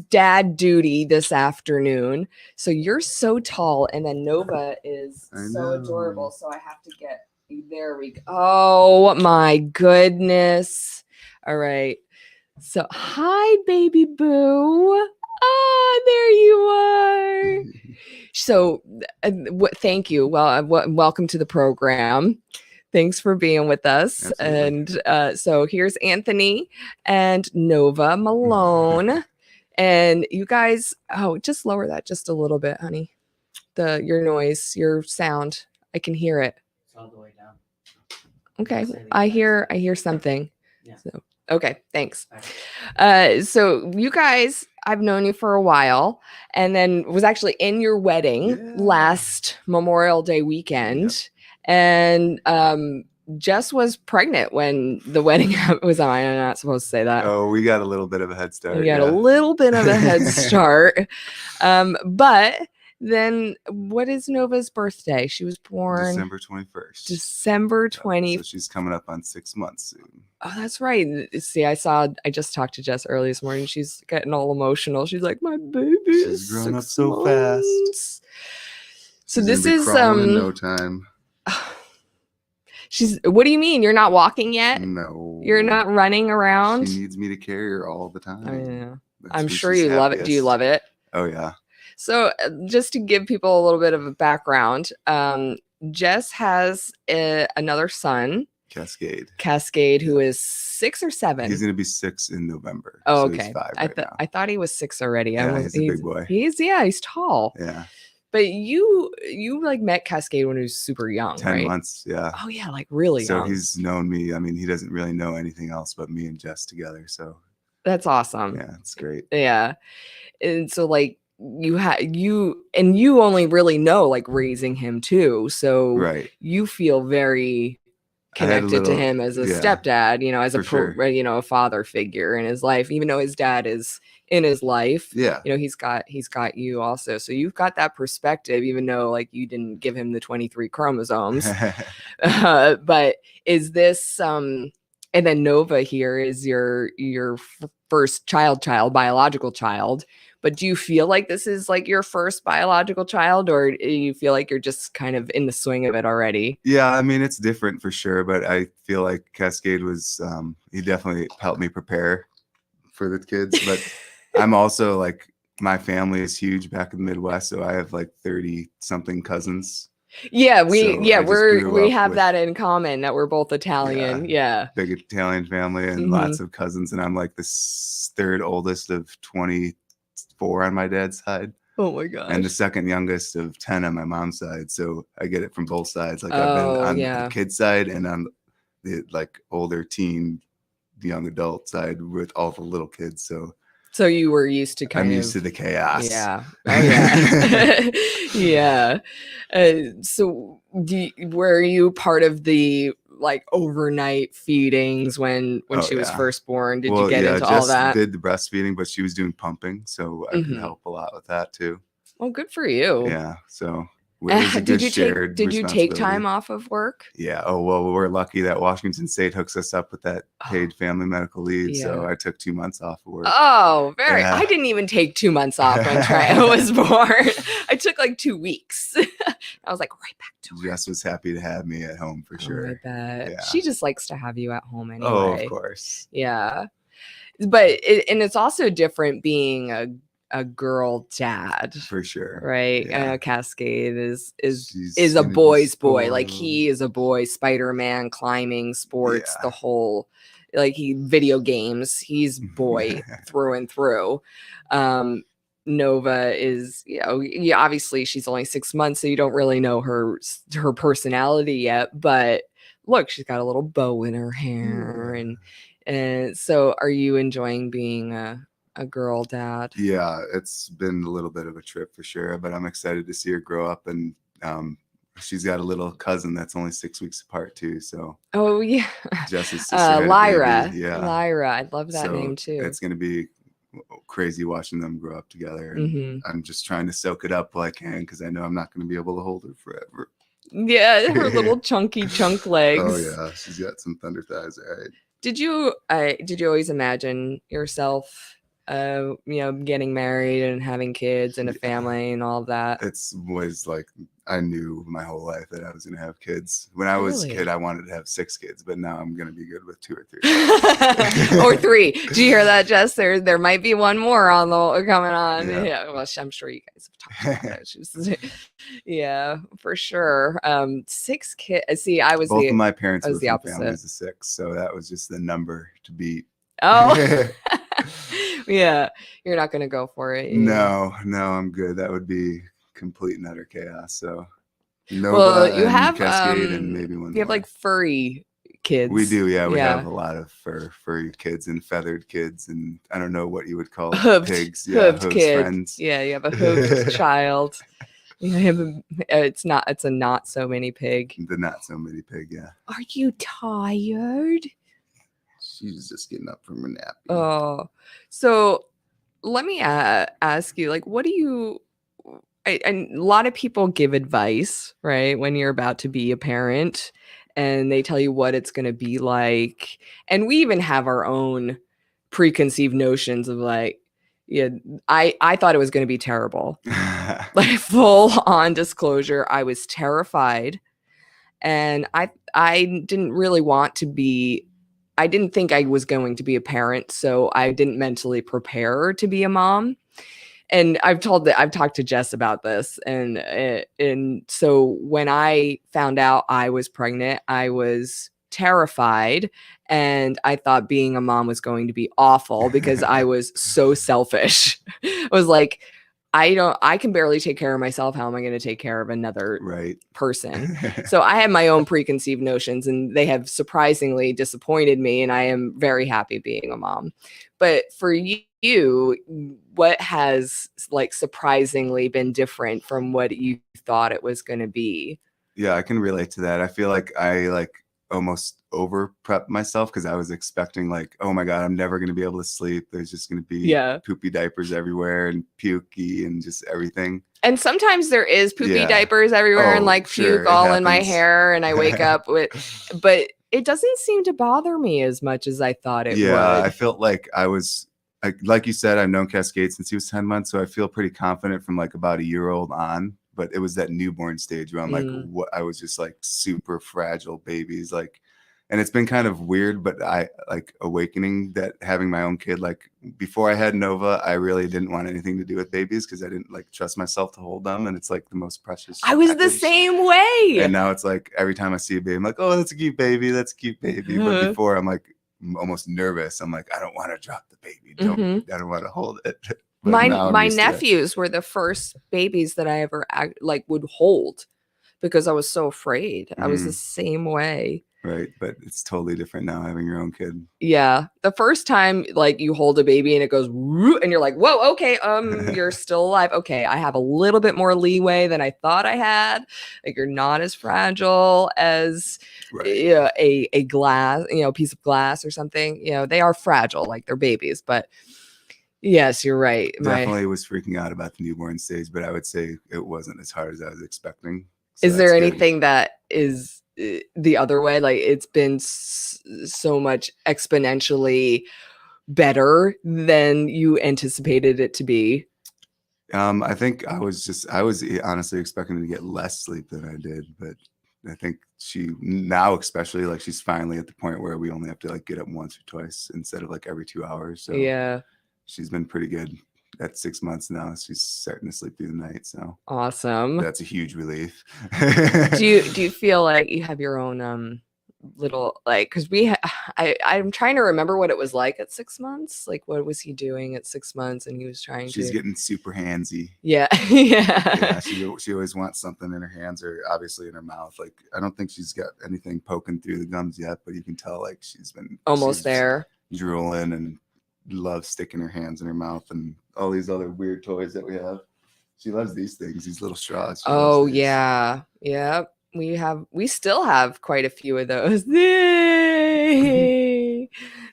dad duty this afternoon. So you're so tall, and then Nova is so adorable. So I have to get, there we go. Oh my goodness. All right. So hi, baby boo. Ah, there you are. So thank you. Well, welcome to the program. Thanks for being with us. Absolutely. And so here's Anthony and Nova Malone. And you guys, just lower that just a little bit, honey. Your noise, your sound. I can hear it. It's all the way down. Okay. I hear something. Yeah. So okay, thanks. So you guys, I've known you for a while, and then was actually in your wedding last Memorial Day weekend. Yep. And Jess was pregnant when the wedding was on. I'm not supposed to say that. Oh, we got a little bit of a head start. We got a little bit of a head start. But then what is Nova's birthday? She was born December 21st. December 20th. So she's coming up on 6 months soon. Oh, that's right. See, I just talked to Jess early this morning. She's getting all emotional. She's like, my baby is grown up so fast. So this is in no time. What do you mean? You're not walking yet? No. You're not running around? She needs me to carry her all the time. I know. I'm sure you love it. Do you love it? Oh, yeah. So just to give people a little bit of a background, Jess has another son. Cascade, who is 6 or 7. He's going to be 6 in November. Oh, so okay. He's 5 I thought he was 6 already. Yeah, he's a big boy. He's tall. Yeah. But you like met Cascade when he was super young, 10 right? months, yeah. Oh yeah, like really young. So he's known me. I mean, he doesn't really know anything else but me and Jess together. So that's awesome. Yeah, it's great. Yeah. And so like you only really know like raising him too. So right. You feel very connected to him as a stepdad, as a father figure in his life, even though his dad is in his life. Yeah. He's got you also. So you've got that perspective, even though like you didn't give him the 23 chromosomes. But is this and then Nova here is your first biological child. But do you feel like this is like your first biological child, or do you feel like you're just kind of in the swing of it already? Yeah, I mean, it's different for sure, but I feel like Cascade was, he definitely helped me prepare for the kids. But I'm also like, my family is huge back in the Midwest, so I have like 30 something cousins. Yeah, we have that in common, that we're both Italian. Yeah. Big Italian family and lots of cousins, and I'm like the third oldest of 24 on my dad's side. Oh my gosh. And the second youngest of 10 on my mom's side. So I get it from both sides. Like I've been on the kid side and on the like older teen, young adult side with all the little kids. So you were used to I'm used to the chaos. Yeah. Oh, yeah. Yeah. So were you part of the like overnight feedings when Oh, she was yeah. first born? Did Well, you get yeah, into all Jess that? did the breastfeeding, but she was doing pumping, so I could Mhm. help a lot with that too. Well, good for you. Yeah, so it was a good shared Did you take responsibility. time off of work? Yeah. Oh, well, we're lucky that Washington State hooks us up with that Oh, paid family medical leave. So yeah. I took 2 months off of work. Oh, very. Yeah. I didn't even take 2 months off when Trya was born. I took like 2 weeks. I was like, right back to work. Jess was happy to have me at home for Oh, I sure. bet. Yeah. She just likes to have you at home anyway. Oh, of course. Yeah. But it's also different being a girl dad, For sure. right? Yeah. Cascade is She's a gonna be boy's boy. Like spoiled. he is a boy. Spider-Man, climbing, sports, Yeah. the whole video games. He's boy through and through. Nova is, obviously she's only 6 months, so you don't really know her personality yet. But look, she's got a little bow in her hair, and so are you enjoying being a girl dad? Yeah, it's been a little bit of a trip for sure, but I'm excited to see her grow up. And she's got a little cousin that's only 6 weeks apart too. So Oh yeah, Jess's sister had a Lyra. baby. Yeah, Lyra, I love that so name too. it's gonna be crazy watching them grow up together. And Mhm. I'm just trying to soak it up while I can because I know I'm not gonna be able to hold her forever. Yeah, her little chunky chunk legs. Oh yeah, she's got some thunder thighs, all right. Did you always imagine yourself getting married and having kids and a Yeah. family and all of that? It's was like I knew my whole life that I was gonna have kids. When I was a Really? kid, I wanted to have 6 kids, but now I'm gonna be good with 2 or 3. Or 3. Do you hear that, Jess? There might be one more on the coming on. Yeah. Yeah, well, I'm sure you guys have talked about it. Yeah, for sure. 6 kids. See, I was Both of my parents I was were the from opposite. families of 6, so that was just the number to beat. Oh, yeah. You're not gonna go for it. No, I'm good. That would be complete and utter chaos. So Nova Well, you and have Cascade and maybe one you have more. like furry kids. We do, yeah. We have a lot of furry kids and feathered kids, and I don't know what you would call pigs. Yeah, hooved kid. friends. Yeah, you have a hooved child. You have it's a not so many pig. The not so many pig, yeah. Are you tired? She's just getting up from her nap. Oh, so let me ask you, like, what do you? And a lot of people give advice, right, when you're about to be a parent, and they tell you what it's going to be like, and we even have our own preconceived notions of like, yeah, I thought it was going to be terrible. Like full on disclosure, I was terrified, and I didn't really want to be. I didn't think I was going to be a parent, so I didn't mentally prepare to be a mom. And I've talked to Jess about this, and so when I found out I was pregnant, I was terrified, and I thought being a mom was going to be awful because I was so selfish. I was like, I can barely take care of myself. How am I going to take care of another person? So I had my own preconceived notions, and they have surprisingly disappointed me, and I am very happy being a mom. But for you, what has like surprisingly been different from what you thought it was going to be? Yeah, I can relate to that. I feel like I almost over prepped myself because I was expecting like, oh my God, I'm never going to be able to sleep. There's just going to be poopy diapers everywhere and pukey and just everything. And sometimes there is poopy diapers everywhere and like puke all in my hair, and I wake up with, but it doesn't seem to bother me as much as I thought it would. Yeah, I felt like I was, like you said, I've known Cascade since he was 10 months. So I feel pretty confident from like about a year-old on. But it was that newborn stage where I'm like, what? I was just like super fragile babies. Like, and it's been kind of weird, but I like awakening that having my own kid. Like before I had Nova, I really didn't want anything to do with babies because I didn't like trust myself to hold them. And it's like the most precious. I was the same way. And now it's like every time I see a baby, I'm like, oh, that's a cute baby. That's a cute baby. But before I'm like almost nervous. I'm like, I don't want to drop the baby. I don't want to hold it. My nephews were the first babies that I ever would hold because I was so afraid. I was the same way. Right. But it's totally different now having your own kid. Yeah. The first time like you hold a baby and it goes woo, and you're like, whoa, okay, you're still alive. Okay, I have a little bit more leeway than I thought I had. Like you're not as fragile as a glass, piece of glass or something. They are fragile, like they're babies, but yes, you're right. Definitely was freaking out about the newborn stage, but I would say it wasn't as hard as I was expecting. So is there good. anything that is the other way? Like it's been so much exponentially better than you anticipated it to be? I think I was honestly expecting to get less sleep than I did, but I think she now, especially like she's finally at the point where we only have to like get up once or twice instead of like every 2 hours. So yeah, she's been pretty good at 6 months now. She's starting to sleep through the night. So awesome. That's a huge relief. do you feel like you have your own little, like, because I'm trying to remember what it was like at 6 months. Like what was he doing at 6 months? And he was trying She's getting super handsy. Yeah. Yeah, she always wants something in her hands or obviously in her mouth. Like I don't think she's got anything poking through the gums yet, but you can tell like she's almost there, drooling and loves sticking her hands in her mouth and all these other weird toys that we have. She loves these things, these little straws. Oh yeah. We still have quite a few of those.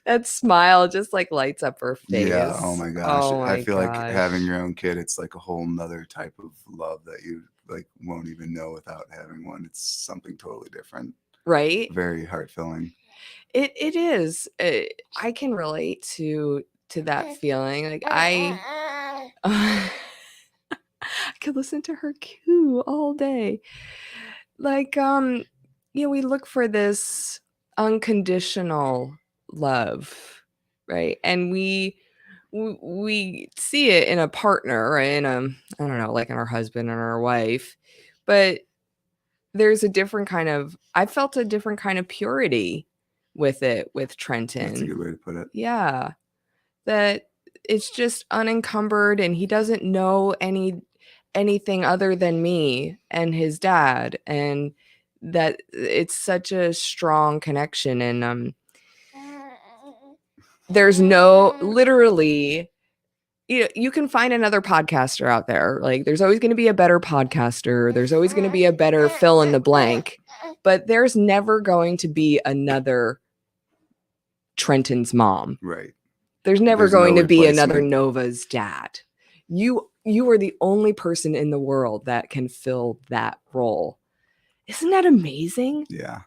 That smile just like lights up her face. Yeah. Oh my gosh. I feel gosh. like having your own kid, it's like a whole nother type of love that you like won't even know without having one. It's something totally different. Right? Very heart-filling. It is. I can relate to that feeling. Like I could listen to her coo all day. Like we look for this unconditional love, right? And we see it in a partner, right? In I don't know, like in our husband and our wife, but there's I felt a different kind of purity with it with Trenton. That's a good way to put it. Yeah. That it's just unencumbered and he doesn't know anything other than me and his dad, and that it's such a strong connection. And there's no literally, you can find another podcaster out there. Like there's always going to be a better podcaster. There's always going to be a better fill in the blank, but there's never going to be another Trenton's mom. Right. There's never going to be another Nova's dad. You are the only person in the world that can fill that role. Isn't that amazing? Yeah.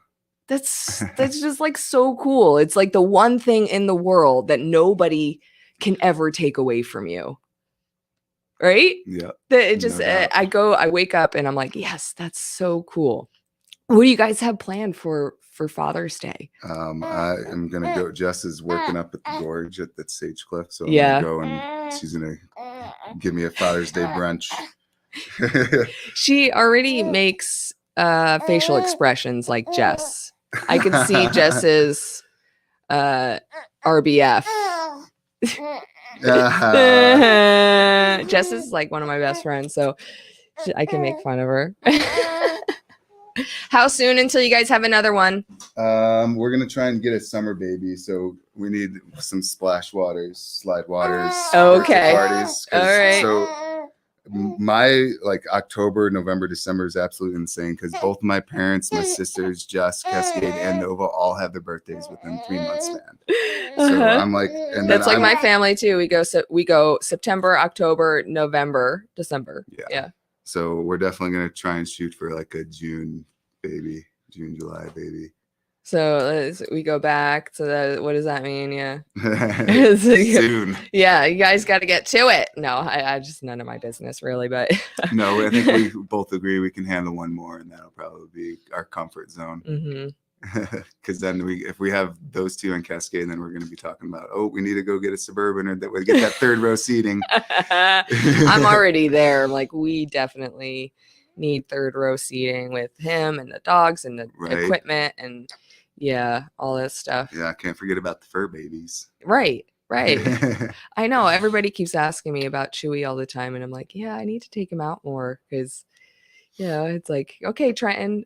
That's just like so cool. It's like the one thing in the world that nobody can ever take away from you. Right? Yeah. It just I wake up and I'm like, yes, that's so cool. What do you guys have planned for Father's Day? I am gonna go. Jess is working up at the gorge at Sage Cliff, so I'm gonna go and she's gonna give me a Father's Day brunch. She already makes facial expressions like Jess. I can see Jess's RBF. Jess is like one of my best friends, so I can make fun of her. How soon until you guys have another one? We're gonna try and get a summer baby, so we need some splash waters, slide waters. Okay. Parties. All right. So my October, November, December is absolutely insane because both my parents, my sisters, Jess, Cascade, and Nova all have their birthdays within 3 months span. So I'm like, and that's like my family too. We go September, October, November, December. Yeah. So we're definitely gonna try and shoot for like a June, July baby. So we go back to that. What does that mean? Yeah. Soon. Yeah, you guys got to get to it. No, I just none of my business really, but no, I think we both agree we can handle one more, and that'll probably be our comfort zone. Mm-hmm. Because then if we have those two in Cascade, then we're going to be talking about, we need to go get a Suburban or that we get that third row seating. I'm already there. I'm like, we definitely need third row seating with him and the dogs and the equipment and all that stuff. Yeah, I can't forget about the fur babies. Right. I know everybody keeps asking me about Chewy all the time, and I'm like, yeah, I need to take him out more because it's like, okay, Trenton.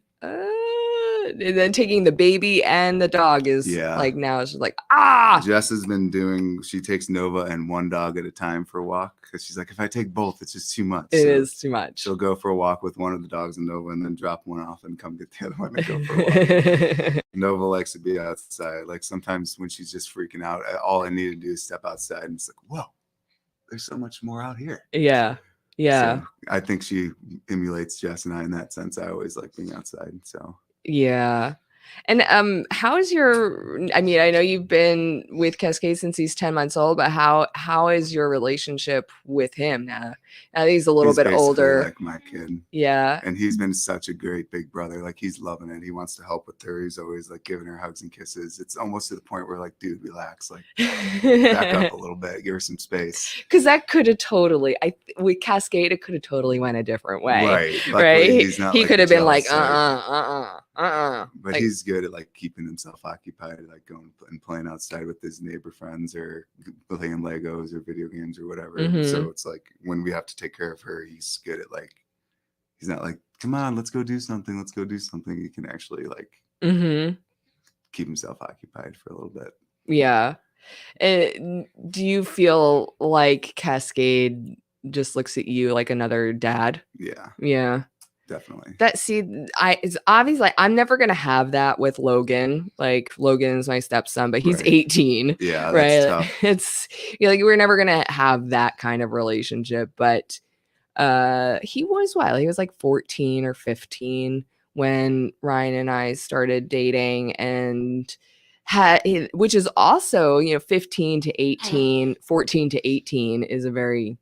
And then taking the baby and the dog is Yeah. like, now it's just like, ah. Jess has been she takes Nova and one dog at a time for a walk because she's like, if I take both, it's just too much. It is too much. She'll go for a walk with one of the dogs and Nova and then drop one off and come get the other one and go for a walk. Nova likes to be outside. Like sometimes when she's just freaking out, all I need to do is step outside and it's like, whoa, there's so much more out here. Yeah. Yeah. So I think she emulates Jess and I in that sense. I always like being outside. So yeah. And how's your, I mean, I know you've been with Cascade since he's 10 months old, but how is your relationship with him now? Now that he's a little bit basically older. like my kid. Yeah. And he's been such a great big brother. Like he's loving it. He wants to help with her. He's always like giving her hugs and kisses. It's almost to the point where like, dude, relax, like back up a little bit, give her some space. Because that could have totally, with Cascade, it could have totally went a different way. Right. Right. He's not, he like, could have been like, jealous, But like, he's good at like keeping himself occupied, like going and playing outside with his neighbor friends or playing Legos or video games or whatever. So it's like when we have to take care of her, he's good at like, he's not like, come on, let's go do something. Let's go do something. He can actually like keep himself occupied for a little bit. Yeah. Do you feel like Cascade just looks at you like another dad? Yeah. Yeah. Definitely. It's obviously I'm never gonna have that with Logan. Like Logan is my stepson, but he's Right. 18. Yeah, right. that's tough. It's like we're never gonna have that kind of relationship. But he was He was like 14 or 15 when Ryan and I started dating, and which is also 15 to 18, 14 to 18 is a very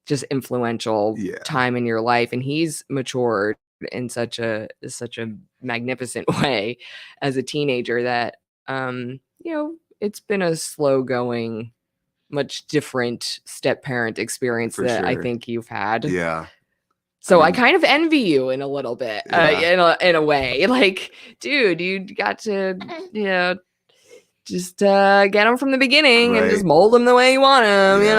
just influential time in your life, and he's matured in such a magnificent way as a teenager that it's been a slow going, much different step parent experience For that I sure. think you've had. Yeah. So I kind of envy you in a little bit, in a way. Like, dude, you got to just get them from the beginning and just mold them the way you want them, It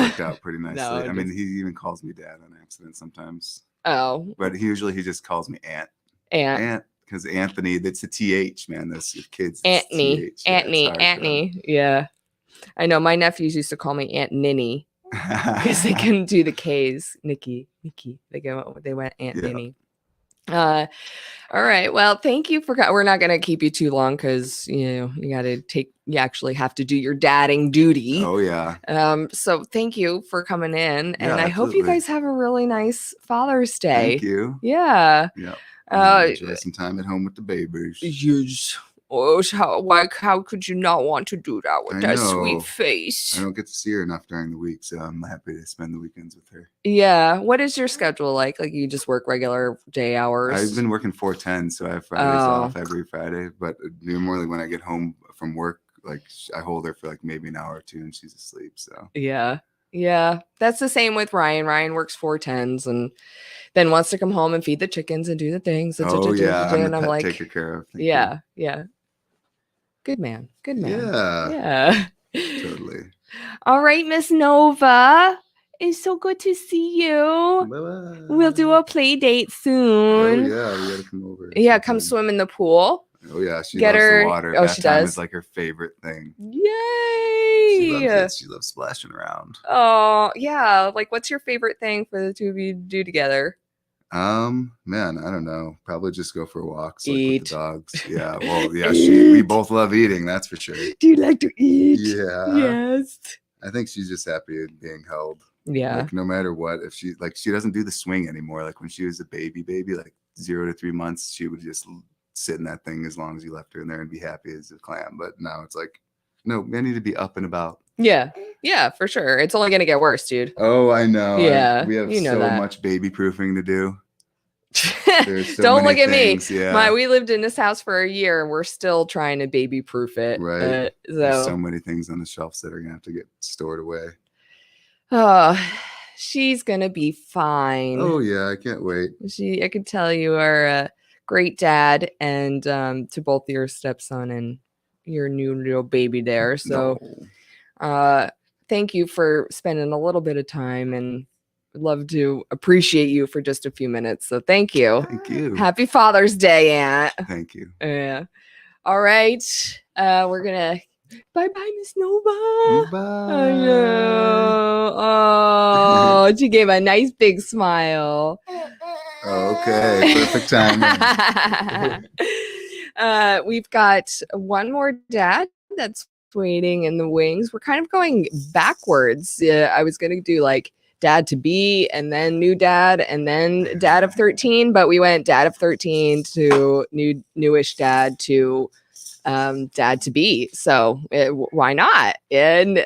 worked out pretty nicely. No, I mean, he even calls me dad on accident sometimes. Oh. But he just calls me Aunt. Because Anthony, that's a TH, man. That's your kids. Antony. Yeah. I know my nephews used to call me Aunt Ninny because they couldn't do the K's. Nikki. They went Aunt Ninny. All right. Well, thank you we're not going to keep you too long because, you actually have to do your dadding duty. Oh, yeah. So thank you for coming in. Yeah, and I hope you guys have a really nice Father's Day. Thank you. Yeah. Yeah. Enjoy some time at home with the babies. Yes. Oh, how could you not want to do that with that sweet face? I don't get to see her enough during the week, so I'm happy to spend the weekends with her. Yeah. What is your schedule like? Like you just work regular day hours? I've been working 4/10, so I have Fridays off every Friday. But normally when I get home from work, like I hold her for like maybe an hour or two and she's asleep. So yeah, that's the same with Ryan. Ryan works 4/10s and then wants to come home and feed the chickens and do the things. I'm I'm like, taker care of. Yeah. Good man. Yeah. Totally. All right, Miss Nova. It's so good to see you. Bye-bye. We'll do a play date soon. Oh yeah, we gotta come over. Yeah, come swim in the pool. Oh yeah, she Get loves her. the water. Oh, that she time does. is like her favorite thing. Yay! She loves splashing around. Oh yeah, like what's your favorite thing for the two of you to do together? Man, I don't know. Probably just go for walks, like Eat. with the dogs. Yeah, well, yeah, we both love eating, that's for sure. Do you like to eat? Yeah. Yes. I think she's just happy being held. Yeah. Like no matter what, if she doesn't do the swing anymore. Like when she was a baby, like 0 to 3 months, she would just sit in that thing as long as you left her in there and be happy as a clam. But now it's like, no, I need to be up and about. Yeah, for sure. It's only gonna get worse, dude. Oh, I know. Yeah, we have so much baby proofing to do. Don't look at me. Yeah. We lived in this house for a year and we're still trying to baby proof it. Right. There's so many things on the shelves that are gonna have to get stored away. Oh, she's gonna be fine. Oh yeah, I can't wait. I could tell you are a great dad, and to both your stepson and your new little baby there. So thank you for spending a little bit of time and love to appreciate you for just a few minutes. So thank you. Thank you. Happy Father's Day, Aunt. Thank you. Yeah. All right. We're gonna bye, Miss Nova. Bye. I know. Oh, she gave a nice big smile. Okay, perfect timing. We've got one more dad that's waiting in the wings. We're kind of going backwards. I was going to do like dad to be and then new dad and then dad of 13, but we went dad of 13 to newish dad to dad to be. So why not? And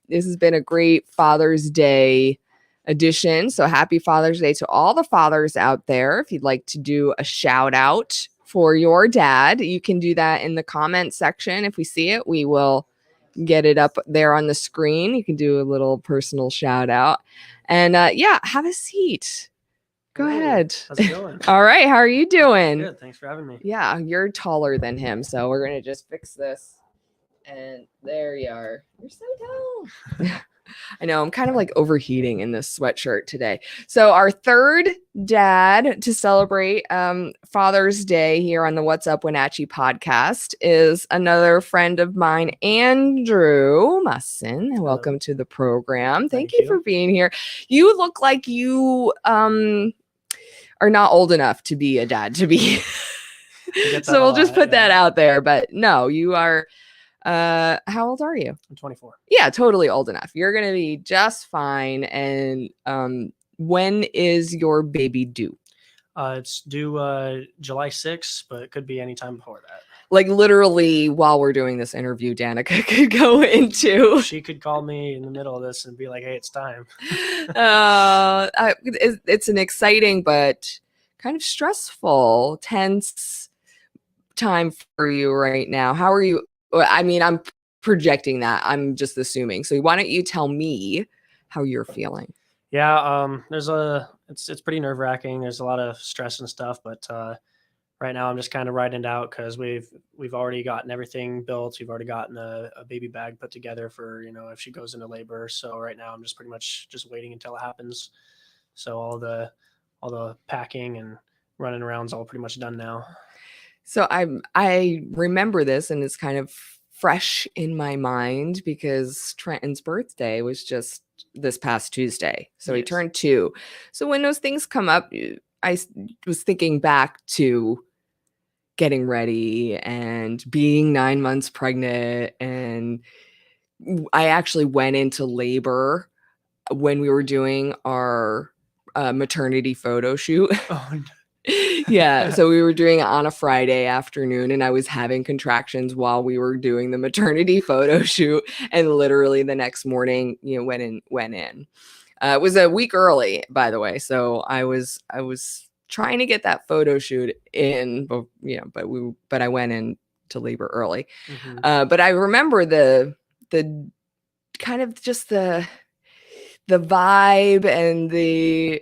this has been a great Father's Day edition. So happy Father's Day to all the fathers out there. If you'd like to do a shout out for your dad, you can do that in the comment section. If we see it, we will get it up there on the screen. You can do a little personal shout out. And yeah, have a seat. Go ahead. How's it going? All right. How are you doing? Good. Thanks for having me. Yeah, you're taller than him. So we're going to just fix this. And there you are. You're so tall. I know I'm kind of like overheating in this sweatshirt today. So our third dad to celebrate Father's Day here on the What's Up Wenatchee podcast is another friend of mine, Andrew Musson. Welcome to the program. Thank you for being here. You look like you are not old enough to be a dad to be. So we'll just put that out there. But no, you are. How old are you? I'm 24. Yeah, totally old enough. You're gonna be just fine. And when is your baby due? It's due July 6th, but it could be any time before that. Like literally while we're doing this interview, Danica could go into. She could call me in the middle of this and be like, "Hey, it's time." It's an exciting but kind of stressful, tense time for you right now. How are you? I mean, I'm projecting that. I'm just assuming. So why don't you tell me how you're feeling? Yeah, it's pretty nerve-wracking. There's a lot of stress and stuff, but right now I'm just kind of riding it out because we've already gotten everything built. We've already gotten a baby bag put together for, if she goes into labor. So right now I'm just pretty much just waiting until it happens. So all the packing and running around is all pretty much done now. So I remember this, and it's kind of fresh in my mind because Trenton's birthday was just this past Tuesday. So he turned 2. So when those things come up, I was thinking back to getting ready and being 9 months pregnant. And I actually went into labor when we were doing our maternity photo shoot. Oh, no. Yeah, so we were doing it on a Friday afternoon, and I was having contractions while we were doing the maternity photo shoot, and literally the next morning, went in. It was a week early, by the way, so I was trying to get that photo shoot in, but I went into labor early. Mm-hmm. But I remember the kind of just the vibe and the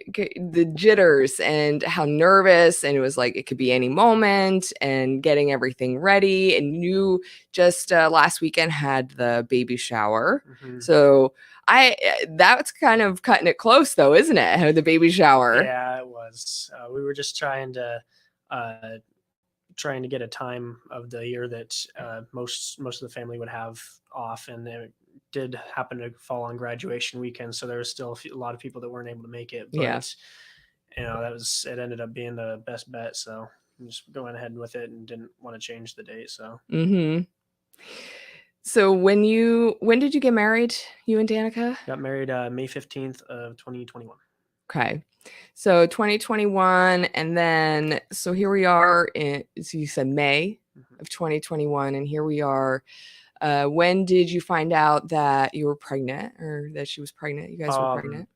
jitters and how nervous, and it was like it could be any moment, and getting everything ready. And you just last weekend had the baby shower. Mm-hmm. So that's kind of cutting it close though, isn't it? The baby shower. Yeah, it was. We were just trying to get a time of the year that most of the family would have off, and it did happen to fall on graduation weekend, so there was still a lot of people that weren't able to make it. But it ended up being the best bet, so I'm just going ahead with it and didn't want to change the date. So So when did you get married, you and Danica? Got married May 15th of 2021. Okay. So 2021, and then so here we are so you said May of 2021, and here we are. When did you find out that you were pregnant, or that she was pregnant? You guys were pregnant?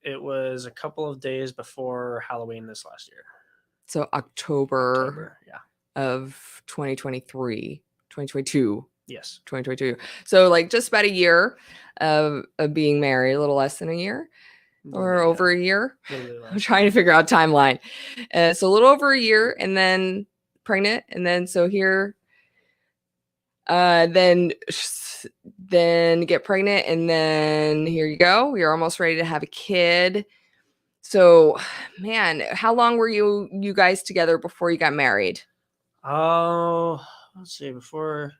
It was a couple of days before Halloween this last year. So October yeah. Of 2022. Yes. 2022. So like just about a year of being married, a little less than a year. Or over a year. I'm trying to figure out timeline. So a little over a year, and then pregnant, and then so here. Then then get pregnant, and then here you go. You're almost ready to have a kid. So, man, how long were you guys together before you got married? Oh, let's see. Before,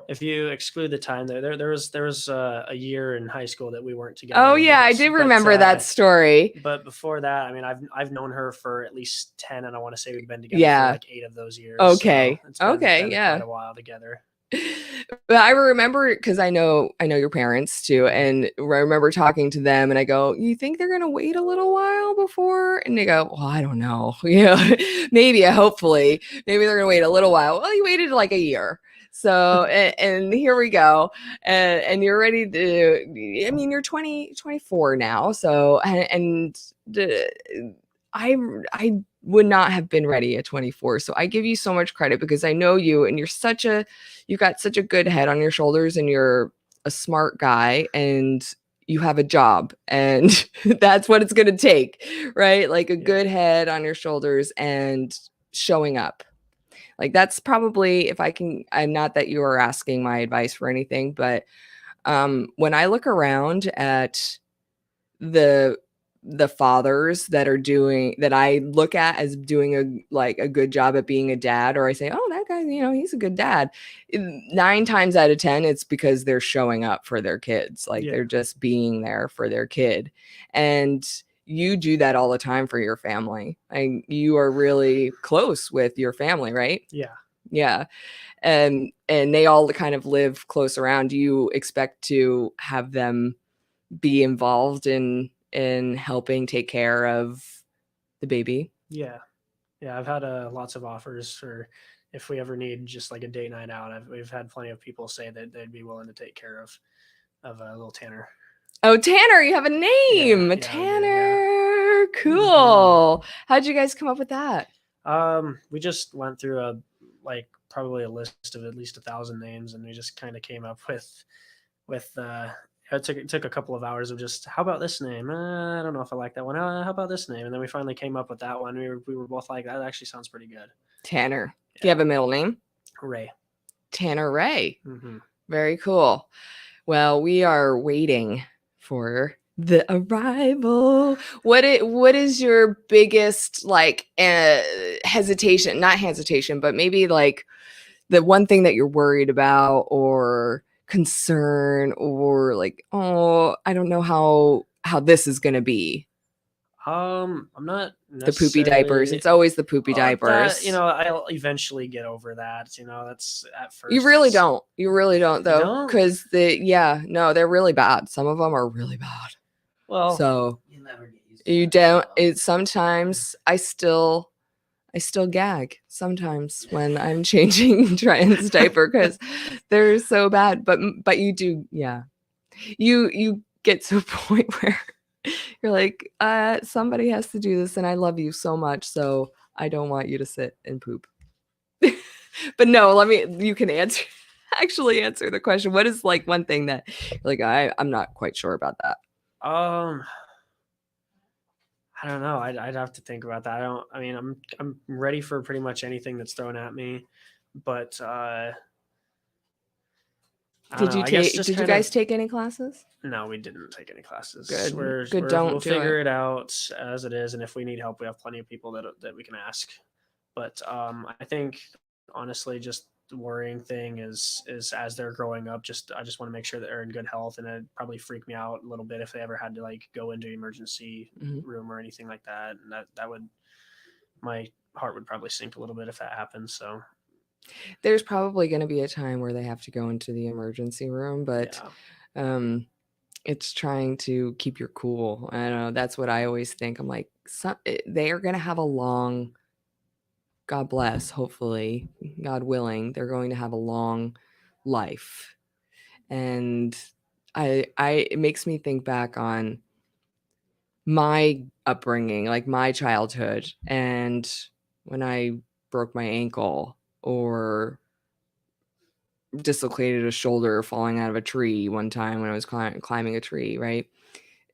if you exclude the time there was a year in high school that we weren't together. Oh yeah, I do remember that story. But before that, I mean, I've known her for at least 10, and I want to say we've been together for like 8 of those years. Okay. So it's been yeah. quite a while together. But I remember, because I know your parents too, and I remember talking to them, and I go, "You think they're gonna wait a little while before?" And they go, "Well, I don't know. Maybe, hopefully, maybe they're gonna wait a little while." Well, you waited like a year, so and here we go, and you're ready to. I mean, you're 24 now, so I would not have been ready at 24. So I give you so much credit, because I know you, and you've got such a good head on your shoulders, and you're a smart guy, and you have a job, and that's what it's going to take, right? Like a good head on your shoulders and showing up. Like that's probably, if I can, I'm not that you are asking my advice for anything, but when I look around at the fathers that I look at as doing a good job at being a dad, or I say, oh, that guy, he's a good dad. 9 times out of 10, it's because they're showing up for their kids. Like they're just being there for their kid. And you do that all the time for your family. And you are really close with your family, right? Yeah. Yeah. And they all kind of live close around. Do you expect to have them be involved in helping take care of the baby? Yeah. I've had lots of offers for if we ever need just like a date night out. We've had plenty of people say that they'd be willing to take care of little Tanner. Oh, Tanner, you have a name. Yeah, Tanner. Cool. How'd you guys come up with that? We just went through probably a list of at least 1,000 names, and we just kind of came up with it took a couple of hours of just, how about this name? I don't know if I like that one. How about this name? And then we finally came up with that one. We were both like, that actually sounds pretty good. Tanner. Yeah. Do you have a middle name? Ray. Tanner Ray. Mm-hmm. Very cool. Well, we are waiting for the arrival. What is your biggest hesitation? Not hesitation, but maybe like the one thing that you're worried about, or concern, or like, oh, I don't know how this is going to be? I'm not the poopy diapers. It's always the poopy diapers. I'll eventually get over that. That's at first. You really don't though, because they're really bad. Some of them are really bad. Well, so you never get used to you don't. It sometimes I still gag sometimes when I'm changing Triton's diaper, because they're so bad. But you do, you get to a point where you're like, somebody has to do this, and I love you so much, so I don't want you to sit and poop. But no, you can actually answer the question. What is like one thing that like I'm not quite sure about that? I don't know. I'd have to think about that. I'm ready for pretty much anything that's thrown at me, but did you guys take any classes? No, we didn't take any classes. Good. We'll figure it out as it is, and if we need help, we have plenty of people that we can ask. But I think honestly, just the worrying thing is as they're growing up, I just want to make sure that they're in good health, and it'd probably freak me out a little bit if they ever had to like go into emergency room or anything like that, and that would, my heart would probably sink a little bit if that happens. So there's probably going to be a time where they have to go into the emergency room, but it's trying to keep your cool. I don't know. That's what I always think. I'm like, they are going to have a long, God bless, hopefully, God willing, they're going to have a long life. And it makes me think back on my upbringing, like my childhood, and when I broke my ankle or dislocated a shoulder falling out of a tree one time when I was climbing a tree, right?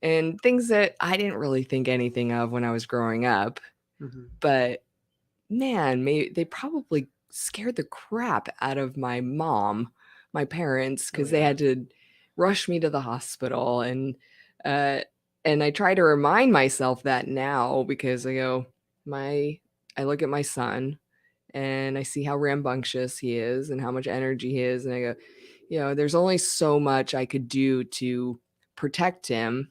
And things that I didn't really think anything of when I was growing up. But man, they probably scared the crap out of my mom my parents because Oh, they yeah. had to rush me to the hospital. And I try to remind myself that now because I look at my son and I see how rambunctious he is and how much energy he is. And I go, there's only so much I could do to protect him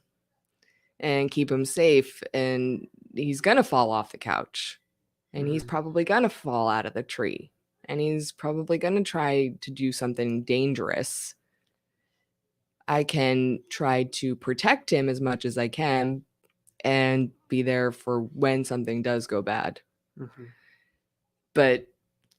and keep him safe. And he's going to fall off the couch and he's Mhm. probably going to fall out of the tree and he's probably going to try to do something dangerous. I can try to protect him as much as I can and be there for when something does go bad. Mhm. But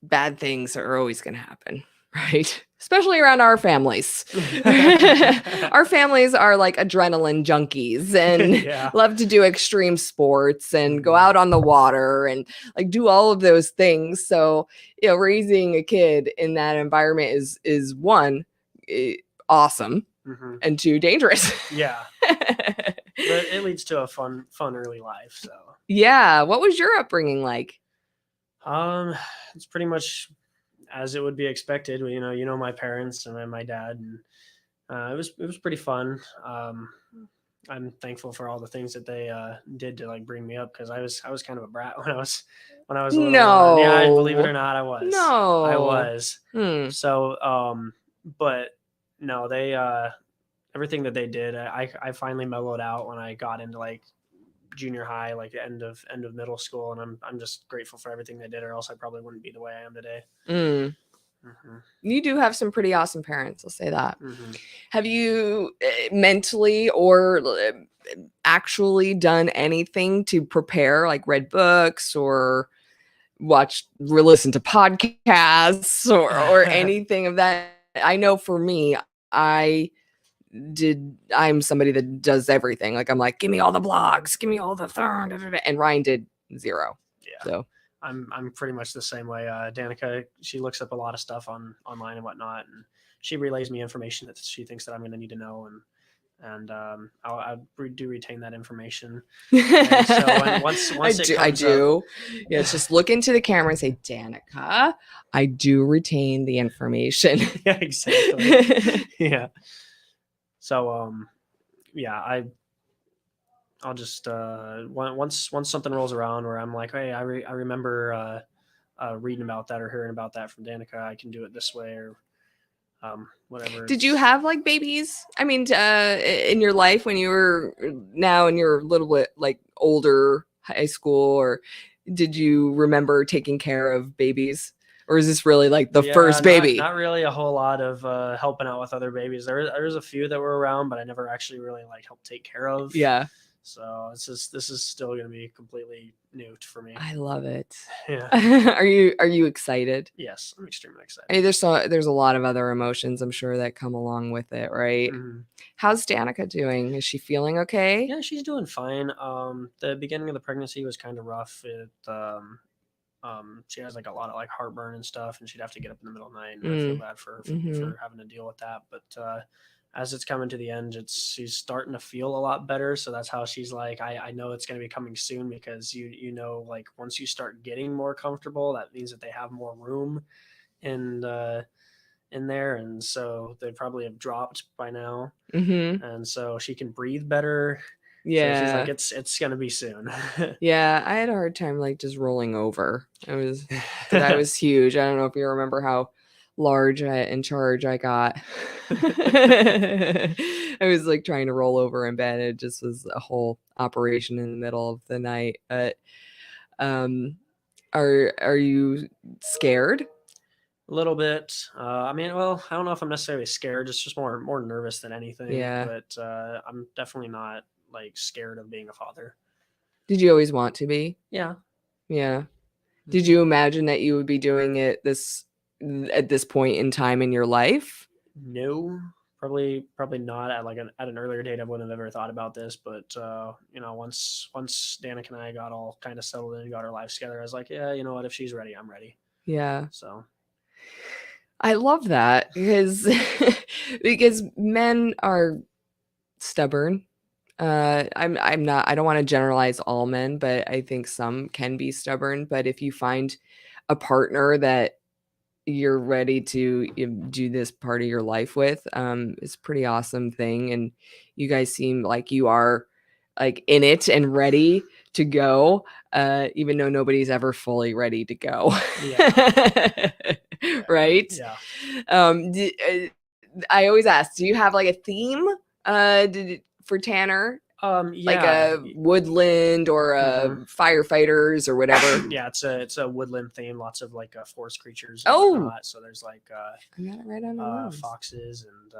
bad things are always going to happen, right? Especially around our families. Our families are like adrenaline junkies and Yeah. love to do extreme sports and go Mhm. out on the water and like do all of those things. So, raising a kid in that environment is one, awesome, Mhm. and two, dangerous. Yeah. But it leads to a fun early life. So Yeah. What was your upbringing like? it's pretty much as it would be expected. My parents and then my dad, and it was pretty fun. I'm thankful for all the things that they did to like bring me up because I was kind of a brat when I was a little one. Yeah, believe it or not, I was. I No. was. Hmm. So but no, they everything that they did, I finally mellowed out when I got into like junior high, like end of middle school, and I'm just grateful for everything they did, or else I probably wouldn't be the way I am today. Mm. Mm-hmm. You do have some pretty awesome parents. I'll say that. Mm-hmm. Have you mentally or actually done anything to prepare, like read books or listen to podcasts or anything of that? I know for me, I'm somebody that does everything. Like I'm like, give me all the blogs, give me all the and Ryan did zero. Yeah. So I'm pretty much the same way. Danica, she looks up a lot of stuff online and whatnot, and she relays me information that she thinks that I'm going to need to know, and I do retain that information. And so once I do. Yeah, it's just look into the camera and say, Danica, I do retain the information. Yeah, exactly. Yeah. So yeah, I'll just once something rolls around where I'm like, hey, I remember reading about that or hearing about that from Danica, I can do it this way or whatever. Did you have like babies? I mean, in your life when you were now and you're a little bit like older, high school, or did you remember taking care of babies? Or is this really like the first baby? Not really a whole lot of helping out with other babies. There was a few that were around, but I never actually really like helped take care of. Yeah. So this is still going to be completely new for me. I love it. Yeah. Are you excited? Yes, I'm extremely excited. I mean, there's a lot of other emotions I'm sure that come along with it, right? Mm-hmm. How's Danica doing? Is she feeling okay? Yeah, she's doing fine. The beginning of the pregnancy was kind of rough. She has like a lot of like heartburn and stuff, and she'd have to get up in the middle of the night, and I feel bad for her for having to deal with that. But as it's coming to the end, she's starting to feel a lot better. So that's how she's like, I know it's going to be coming soon because you know, like once you start getting more comfortable, that means that they have more room in there, and so they probably have dropped by now, and so she can breathe better. Yeah. So she's like, it's gonna be soon. Yeah, I had a hard time like just rolling over. I was huge. I don't know if you remember how large in charge I got. I was like trying to roll over in bed. It just was a whole operation in the middle of the night. But are you scared? A little bit. I mean, well, I don't know if I'm necessarily scared. It's just more nervous than anything. Yeah. But I'm definitely not like scared of being a father. Did you always want to be? Yeah. Yeah. Did you imagine that you would be doing it at this point in time in your life? No, probably not at at an earlier date. I wouldn't have ever thought about this, but once Danica and I got all kind of settled in and got our lives together, I was like, yeah, you know what? If she's ready, I'm ready. Yeah. So I love that because men are stubborn. I don't want to generalize all men, but I think some can be stubborn. But if you find a partner that you're ready to do this part of your life with. It's a pretty awesome thing. And you guys seem like you are like in it and ready to go, even though nobody's ever fully ready to go. Yeah. Right? Yeah. I always ask, do you have like a theme for Tanner? Like Yeah. a woodland or a firefighters or whatever? Yeah, it's a woodland theme. Lots of like forest creatures. Oh. And whatnot. So there's like I got it right on my nose. foxes and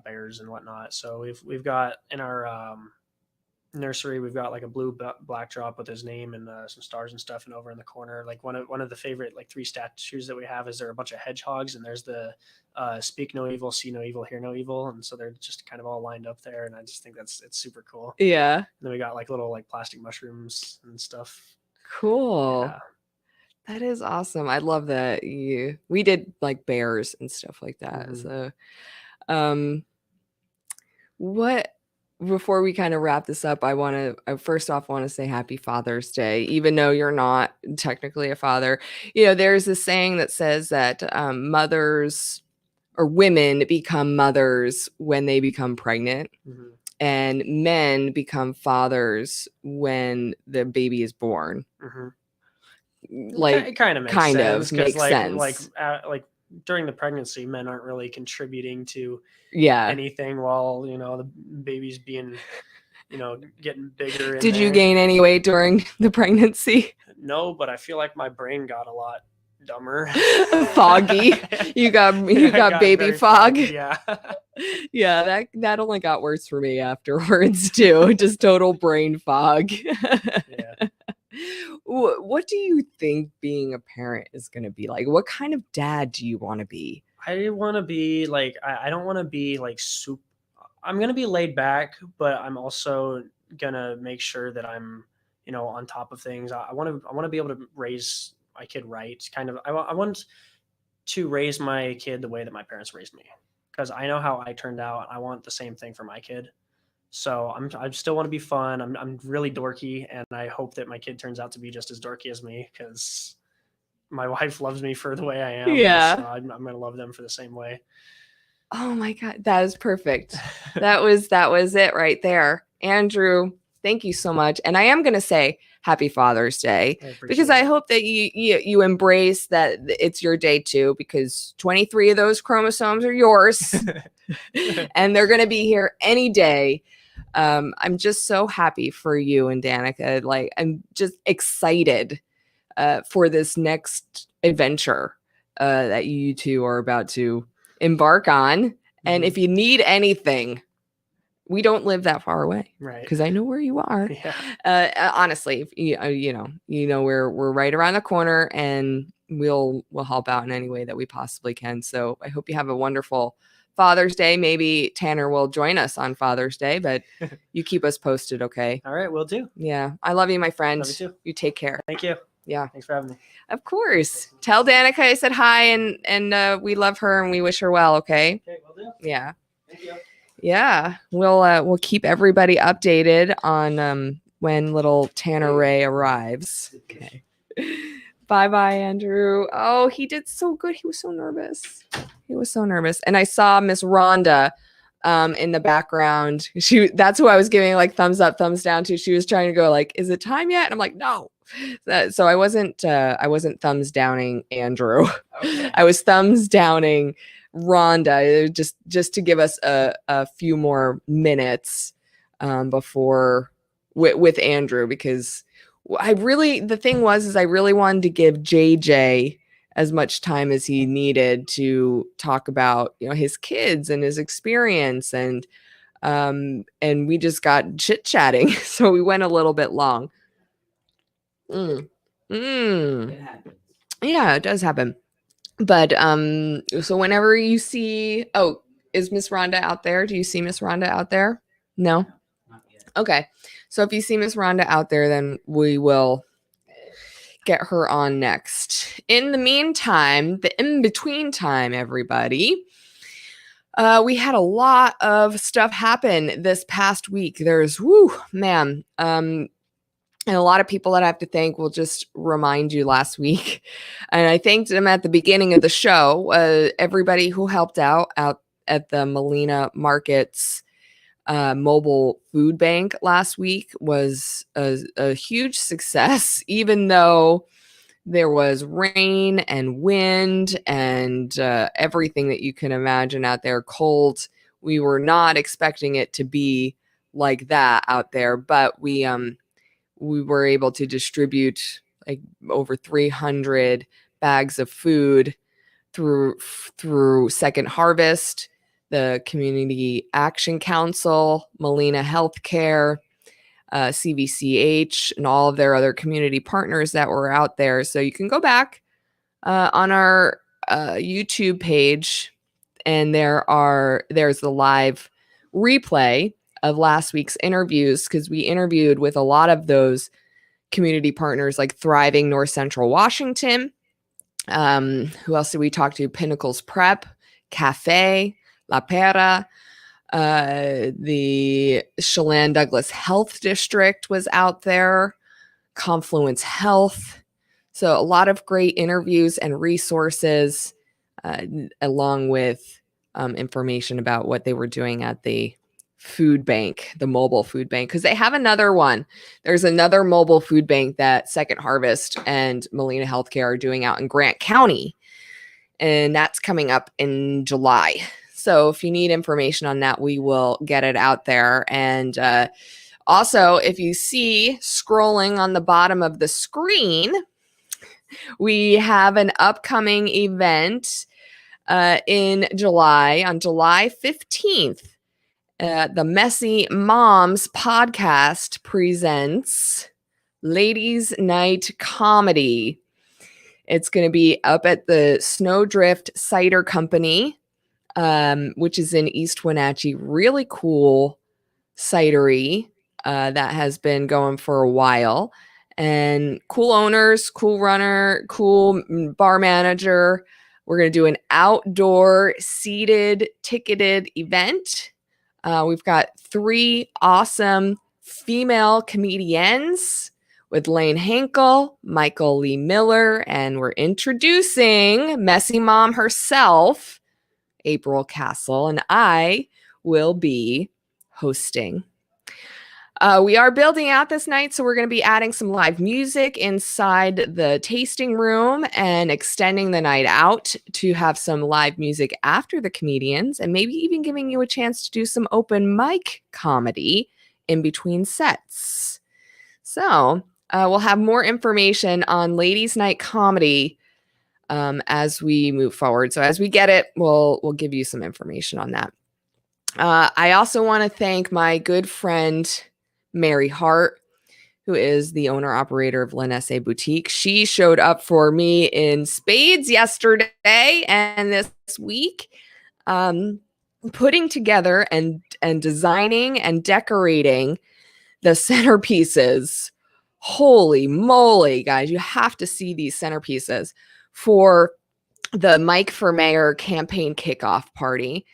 bears and whatnot. So we've got in our nursery, we've got like a blue backdrop with his name and some stars and stuff, and over in the corner, like one of the favorite like 3 statues that we have is there are a bunch of hedgehogs, and there's the speak no evil, see no evil, hear no evil, and so they're just kind of all lined up there, and I just think it's super cool. Yeah. And then we got like little like plastic mushrooms and stuff. Cool. Yeah. That is awesome. I love that we did like bears and stuff like that. Mhm. So what before we kind of wrap this up, I first off want to say happy Father's Day, even though you're not technically a father. There's this saying that says that mothers or women become mothers when they become pregnant, Mhm. and men become fathers when the baby is born. Mhm. Like It kind of makes kind sense, of makes 'cause, sense. like during the pregnancy, men aren't really contributing to Yeah. anything while the baby's being getting bigger. In Did you there. gain any weight during the pregnancy? No, but I feel like my brain got a lot dumber. Foggy. You got I got baby very fog. foggy, yeah. Yeah, that only got worse for me afterwards too. Just total brain fog. Yeah. What do you think being a parent is going to be like? What kind of dad do you want to be? I want to be like I don't want to be like super. I'm going to be laid back, but I'm also going to make sure that I'm on top of things. I want to be able to raise my kid right. Kind of I want to raise my kid the way that my parents raised me, because I know how I turned out. I want the same thing for my kid. So I still want to be fun. I'm really dorky, and I hope that my kid turns out to be just as dorky as me, because my wife loves me for the way I am. Yeah. So I'm going to love them for the same way. Oh my God, that is perfect. That was it right there. Andrew, thank you so much. And I am going to say happy Father's Day, because I hope that you embrace that it's your day too, because 23 of those chromosomes are yours and they're going to be here any day. I'm just so happy for you and Danica. Like, I'm just excited for this next adventure that you two are about to embark on. And if you need anything, we don't live that far away, right? Because I know where you are. Yeah. Honestly, we're right around the corner, and we'll help out in any way that we possibly can. So I hope you have a wonderful Father's Day. Maybe Tanner will join us on Father's Day, but you keep us posted, okay? All right, will do. Yeah, I love you, my friend. Love you too. You take care. Thank you. Yeah, thanks for having me. Of course. Tell Danica I said hi, and we love her and we wish her well. Okay. Okay, will do. Yeah. Thank you. Yeah. We'll keep everybody updated on when little Tanner Ray arrives. Okay. Bye, Andrew. Oh, he did so good. He was so nervous. And I saw Miss Rhonda in the background. That's who I was giving like thumbs up, thumbs down to. She was trying to go like, is it time yet? And I'm like, no. So I wasn't thumbs downing Andrew. Okay. I was thumbs downing Rhonda just to give us a few more minutes before with Andrew, because the thing was I really wanted to give JJ as much time as he needed to talk about his kids and his experience, and we just got chit-chatting, so we went a little bit long. It happens. Yeah, it does happen. But so whenever you see, is Miss Rhonda out there? Do you see Miss Rhonda out there? No? Not yet. Okay. So if you see Miss Rhonda out there, then we will get her on next. In the meantime, the in-between time, everybody, we had a lot of stuff happen this past week. There's, And a lot of people that I have to thank will just remind you last week. And I thanked them at the beginning of the show. Everybody who helped out at the Molina Markets mobile food bank last week was a huge success, even though there was rain and wind and everything that you can imagine out there, cold. We were not expecting it to be like that out there, but we were able to distribute like over 300 bags of food through Second Harvest, the Community Action Council, Molina Healthcare, CVCH, and all of their other community partners that were out there. So you can go back on our YouTube page, and there's the live replay of last week's interviews, because we interviewed with a lot of those community partners like Thriving North Central Washington. Who else did we talk to? Pinnacles Prep, Cafe, La Pera, the Chelan-Douglas Health District was out there, Confluence Health. So a lot of great interviews and resources, along with information about what they were doing at the food bank, the mobile food bank, because they have another one. There's another mobile food bank that Second Harvest and Molina Healthcare are doing out in Grant County, and that's coming up in July. So if you need information on that, we will get it out there. And also, if you see scrolling on the bottom of the screen, we have an upcoming event in July, on July 15th. The Messy Moms podcast presents Ladies Night Comedy. It's going to be up at the Snowdrift Cider Company, which is in East Wenatchee. Really cool cidery that has been going for a while. And cool owners, cool runner, cool bar manager. We're going to do an outdoor seated ticketed event. We've got 3 awesome female comedians with Lane Henkel, Michael Lee Miller, and we're introducing Messy Mom herself, April Castle, and I will be hosting. We are building out this night, so we're going to be adding some live music inside the tasting room and extending the night out to have some live music after the comedians, and maybe even giving you a chance to do some open mic comedy in between sets. So we'll have more information on Ladies Night Comedy as we move forward. So as we get it, we'll give you some information on that. I also want to thank my good friend Mary Hart, who is the owner-operator of Lenesse Boutique. She showed up for me in spades yesterday and this week, putting together and designing and decorating the centerpieces. Holy moly, guys, you have to see these centerpieces for the Mike for Mayor campaign kickoff party.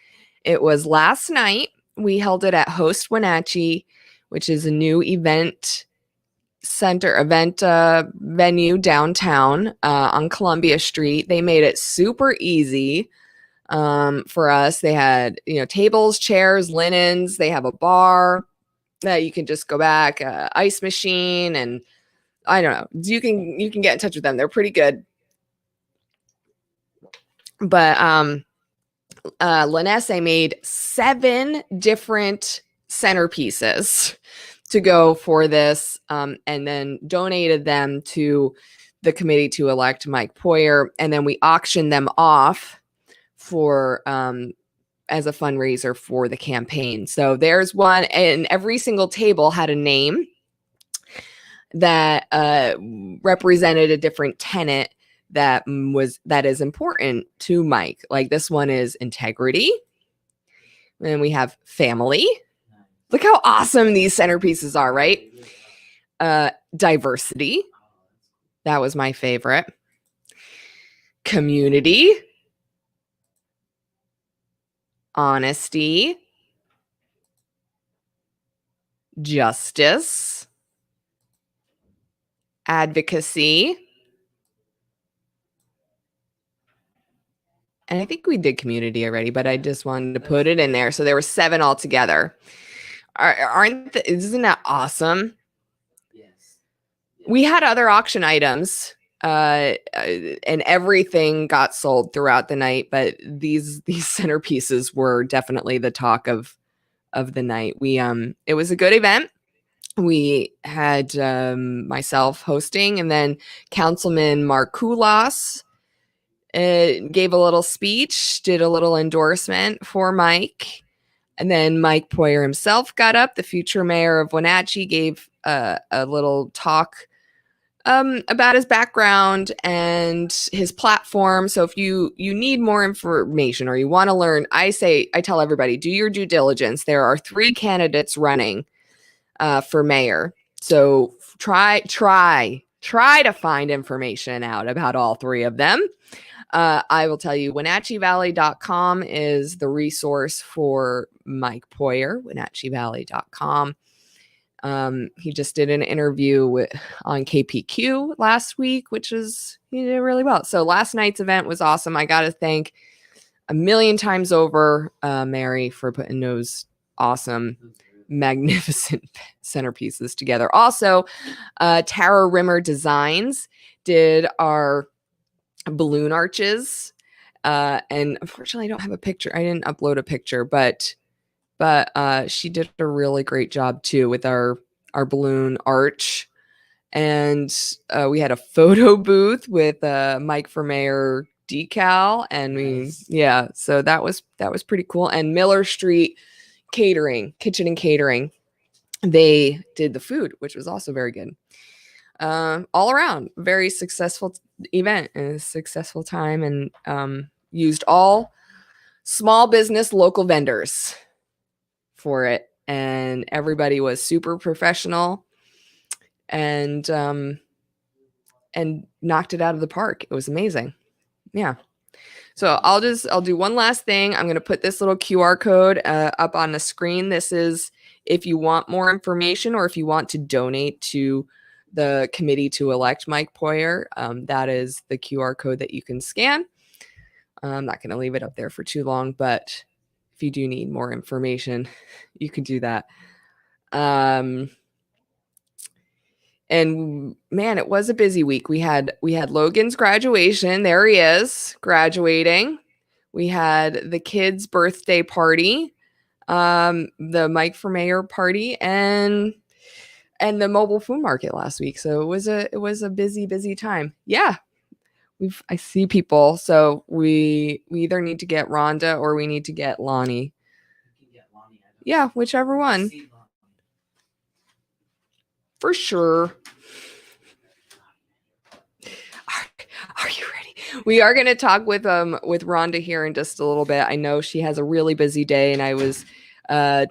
It was last night. We held it at Host Wenatchee, which is a new event venue downtown on Columbia Street. They made it super easy for us. They had, tables, chairs, linens. They have a bar that you can just go back, ice machine, and I don't know. You can get in touch with them. They're pretty good. But Lenesse made 7 different centerpieces to go for this, and then donated them to the committee to elect Mike Poyer, and then we auctioned them off for as a fundraiser for the campaign. So there's one, and every single table had a name that represented a different tenet that is important to Mike. Like this one is integrity, and we have family. Look how awesome these centerpieces are, right? Diversity. That was my favorite. Community. Honesty. Justice. advocacy. And I think we did community already, but I just wanted to put it in there. So there were 7 altogether. Isn't that awesome? Yes. We had other auction items, and everything got sold throughout the night, but these centerpieces were definitely the talk of the night. It was a good event. We had myself hosting, and then Councilman Markoulas gave a little speech, did a little endorsement for Mike. And then Mike Poyer himself got up, the future mayor of Wenatchee, gave a little talk about his background and his platform. So if you need more information or you want to learn, I tell everybody, do your due diligence. There are 3 candidates running for mayor. So try to find information out about all 3 of them. I will tell you, WenatcheeValley.com is the resource for Mike Poyer, WenatcheeValley.com. He just did an interview on KPQ last week, he did really well. So last night's event was awesome. I got to thank a million times over Mary for putting those awesome, magnificent centerpieces together. Also, Tara Rimmer Designs did our balloon arches, and unfortunately I don't have a picture. I didn't upload a picture, but she did a really great job too with our balloon arch. And we had a photo booth with Mike for Mayor decal, and Nice. so that was pretty cool. And Miller Street Kitchen and Catering, they did the food, which was also very good. All around, very successful event and a successful time, and used all small business local vendors for it, and everybody was super professional and knocked it out of the park. It was amazing. Yeah. So I'll do one last thing. I'm going to put this little QR code up on the screen. This is if you want more information or if you want to donate to the committee to elect Mike Poyer. That is the QR code that you can scan. I'm not going to leave it up there for too long, but if you do need more information, you can do that. And man, it was a busy week. We had Logan's graduation. There he is, graduating. We had the kids' birthday party, the Mike for Mayor party, and the mobile food market last week. So it was a busy time. Yeah. I see people. So we either need to get Rhonda or we need to get Lonnie. Yeah, whichever one. For sure. Are you ready? We are going to talk with Rhonda here in just a little bit. I know she has a really busy day, and I was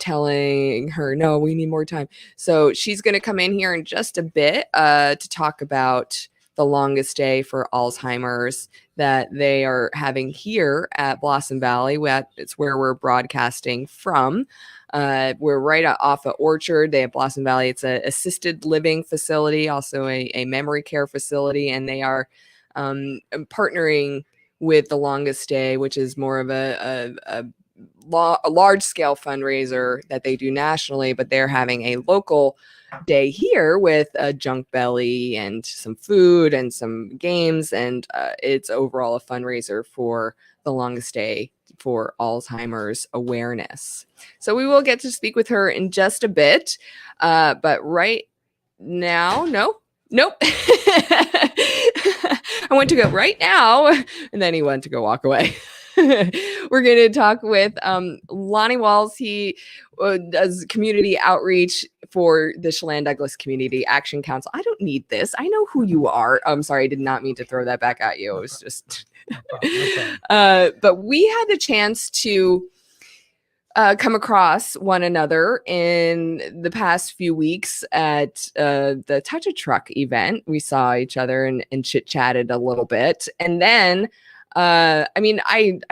telling her, no, we need more time. So she's going to come in here in just a bit to talk about the longest day for Alzheimer's that they are having here at Blossom Valley. It's where we're broadcasting from. We're right off of Orchard. They have Blossom Valley. It's an assisted living facility, also a memory care facility, and they are partnering with the Longest Day, which is more of a large scale fundraiser that they do nationally, but they're having a local day here with a junk belly and some food and some games, and it's overall a fundraiser for the Longest Day for Alzheimer's awareness. So we will get to speak with her in just a bit, but right now, nope. I went to go right now, and then he went to go walk away. We're going to talk with Lonnie Walls. He does community outreach for the Chelan-Douglas Community Action Council. I don't need this. I know who you are. I'm sorry. I did not mean to throw that back at you. It was just... No problem. But we had the chance to come across one another in the past few weeks at the Touch a Truck event. We saw each other and chit-chatted a little bit. And then, I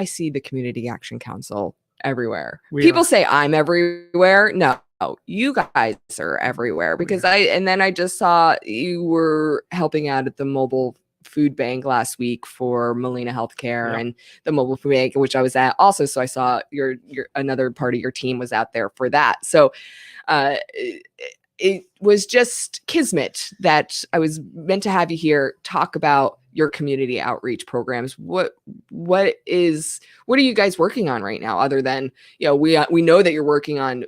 see the Community Action Council everywhere. People say I'm everywhere. No, you guys are everywhere, because I just saw you were helping out at the mobile food bank last week for Molina Healthcare and the mobile food bank, which I was at also. So I saw your another part of your team was out there for that. So it was just kismet that I was meant to have you here talk about your community outreach programs. What are you guys working on right now, other than, we know that you're working on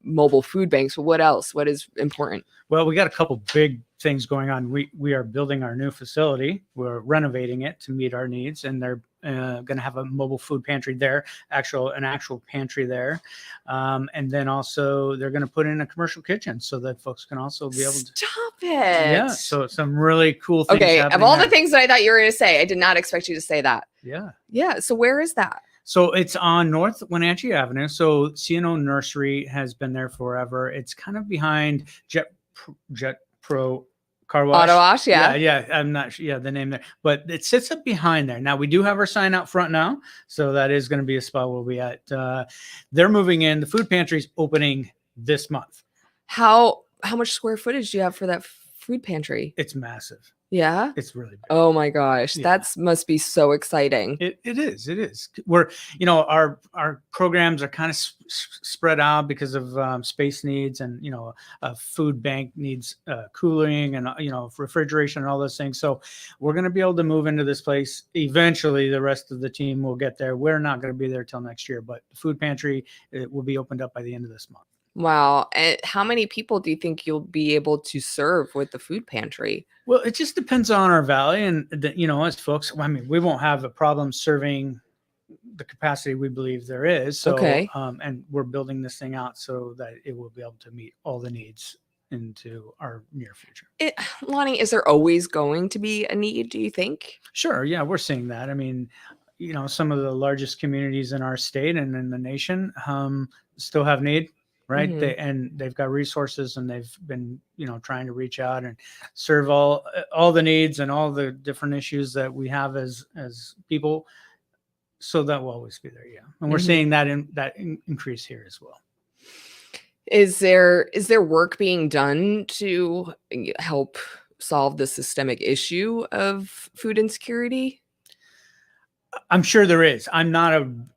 mobile food banks, but what else? What is important? Well, we got a couple big things going on. We are building our new facility. We're renovating it to meet our needs, and they're going to have a mobile food pantry there, an actual pantry there, and then also they're going to put in a commercial kitchen so that folks can also be able to stop it. Yeah, so some really cool things. Okay, of all the things that I thought you were going to say, I did not expect you to say that. Yeah. So where is that? So it's on North Wenatchee Avenue. So C&O Nursery has been there forever. It's kind of behind Jet Pro Car Wash. Auto Wash, yeah. I'm not sure. Yeah, the name there, but it sits up behind there. Now we do have our sign out front now, so that is going to be a spot we'll be at. They're moving in. The food pantry's opening this month. How much square footage do you have for that food pantry? It's massive. Yeah, it's really big. Oh my gosh, that must be so exciting. It is. We're, our programs are kind of spread out because of space needs, and a food bank needs cooling and refrigeration and all those things. So we're going to be able to move into this place eventually. The rest of the team will get there. We're not going to be there till next year, but the food pantry, it will be opened up by the end of this month. Wow. And how many people do you think you'll be able to serve with the food pantry? Well, it just depends on our valley, and as folks, we won't have a problem serving the capacity we believe there is. So, and we're building this thing out so that it will be able to meet all the needs into our near future. Lonnie, is there always going to be a need, do you think? Sure. Yeah, we're seeing that. Some of the largest communities in our state and in the nation still have need. Right. Mm-hmm. They've got resources, and they've been, trying to reach out and serve all the needs and all the different issues that we have as people. So that will always be there. Yeah. And we're seeing that increase here as well. Is there work being done to help solve the systemic issue of food insecurity? I'm sure there is. I'm not on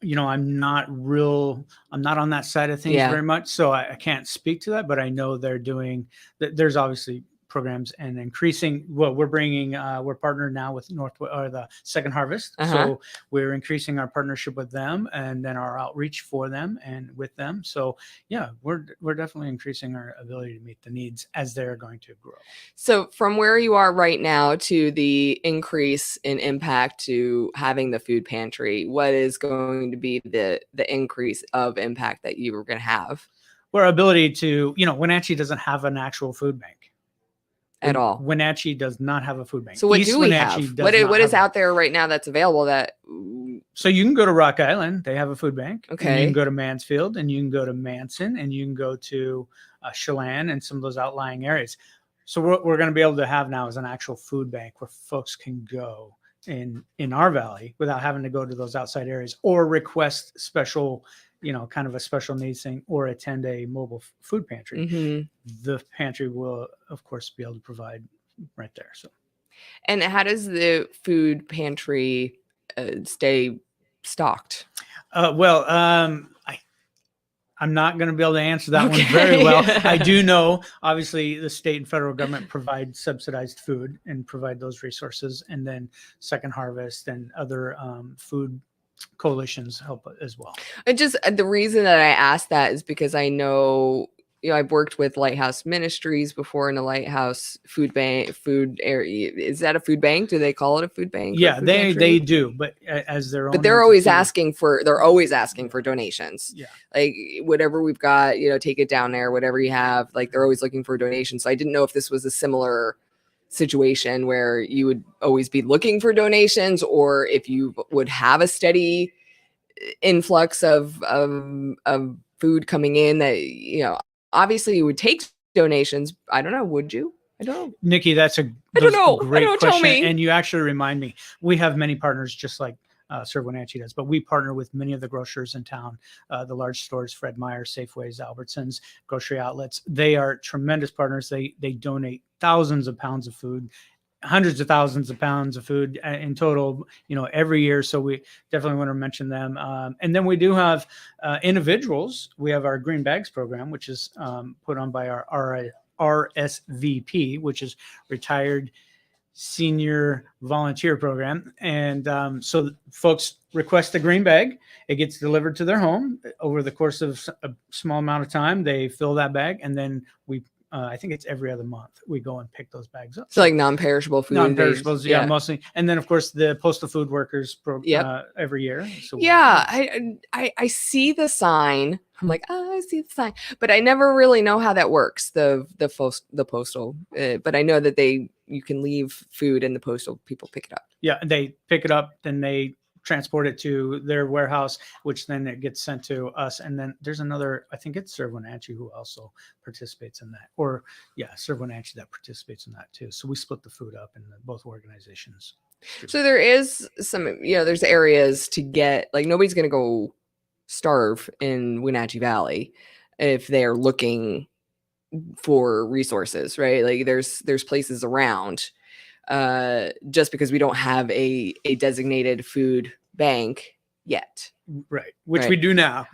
that side of things very much. So I can't speak to that, but I know they're doing that. There's obviously programs and increasing. Well, we're partnered now with the Second Harvest. So we're increasing our partnership with them, and then our outreach for them and with them. So yeah, we're definitely increasing our ability to meet the needs as they're going to grow. So from where you are right now to the increase in impact to having the food pantry, what is going to be the increase of impact that you were going to have? Well, our ability to, Wenatchee doesn't have an actual food bank. At all. Wenatchee does not have a food bank. So what do we have? What is out there right now that's available So you can go to Rock Island. They have a food bank. Okay. And you can go to Mansfield, and you can go to Manson, and you can go to Chelan and some of those outlying areas. So what we're going to be able to have now is an actual food bank where folks can go in our valley without having to go to those outside areas or request special, kind of a special needs thing, or attend a mobile food pantry. Mm-hmm. The pantry will, of course, be able to provide right there. So, and how does the food pantry stay stocked? I'm not going to be able to answer that one very well. I do know, obviously, the state and federal government provide subsidized food and provide those resources, and then Second Harvest and other food coalitions help as well. The reason that I asked that is because I know, I've worked with Lighthouse Ministries before in a Lighthouse food area. Is that a food bank? Do they call it a food bank? Yeah, they do, but as their own. But they're always asking for donations. Yeah, like whatever we've got, take it down there. Whatever you have, like they're always looking for donations. So I didn't know if this was a similar situation where you would always be looking for donations, or if you would have a steady influx of food coming in that, obviously you would take donations. I don't know. Would you? I don't know. Nikki, that's a great question. Tell me. And you actually remind me, we have many partners just like Serve Wenatchee does, but we partner with many of the grocers in town, the large stores, Fred Meyer, Safeways, Albertsons, grocery outlets. They are tremendous partners. They donate thousands of pounds of food, hundreds of thousands of pounds of food in total, every year. So we definitely want to mention them. And then we do have individuals. We have our Green Bags program, which is put on by our RSVP, which is Retired Senior Volunteer Program. And so folks request a green bag. It gets delivered to their home over the course of a small amount of time. They fill that bag, and then we I think it's every other month we go and pick those bags up. So like non-perishable food. Non-perishables, yeah, mostly. And then of course the postal food workers every year. So yeah, I see the sign. I'm like, oh, I see the sign, but I never really know how that works. The postal, but I know that you can leave food and the postal people pick it up. Yeah, they pick it up, then they transport it to their warehouse, which then it gets sent to us. And then there's another, I think it's Serve Wenatchee who also participates in that, or Serve Wenatchee that participates in that too. So we split the food up in both organizations. So there is some, there's areas to get, like, nobody's going to go starve in Wenatchee Valley if they're looking for resources, right? Like there's places around, just because we don't have a designated food bank yet. Right. Which we do now.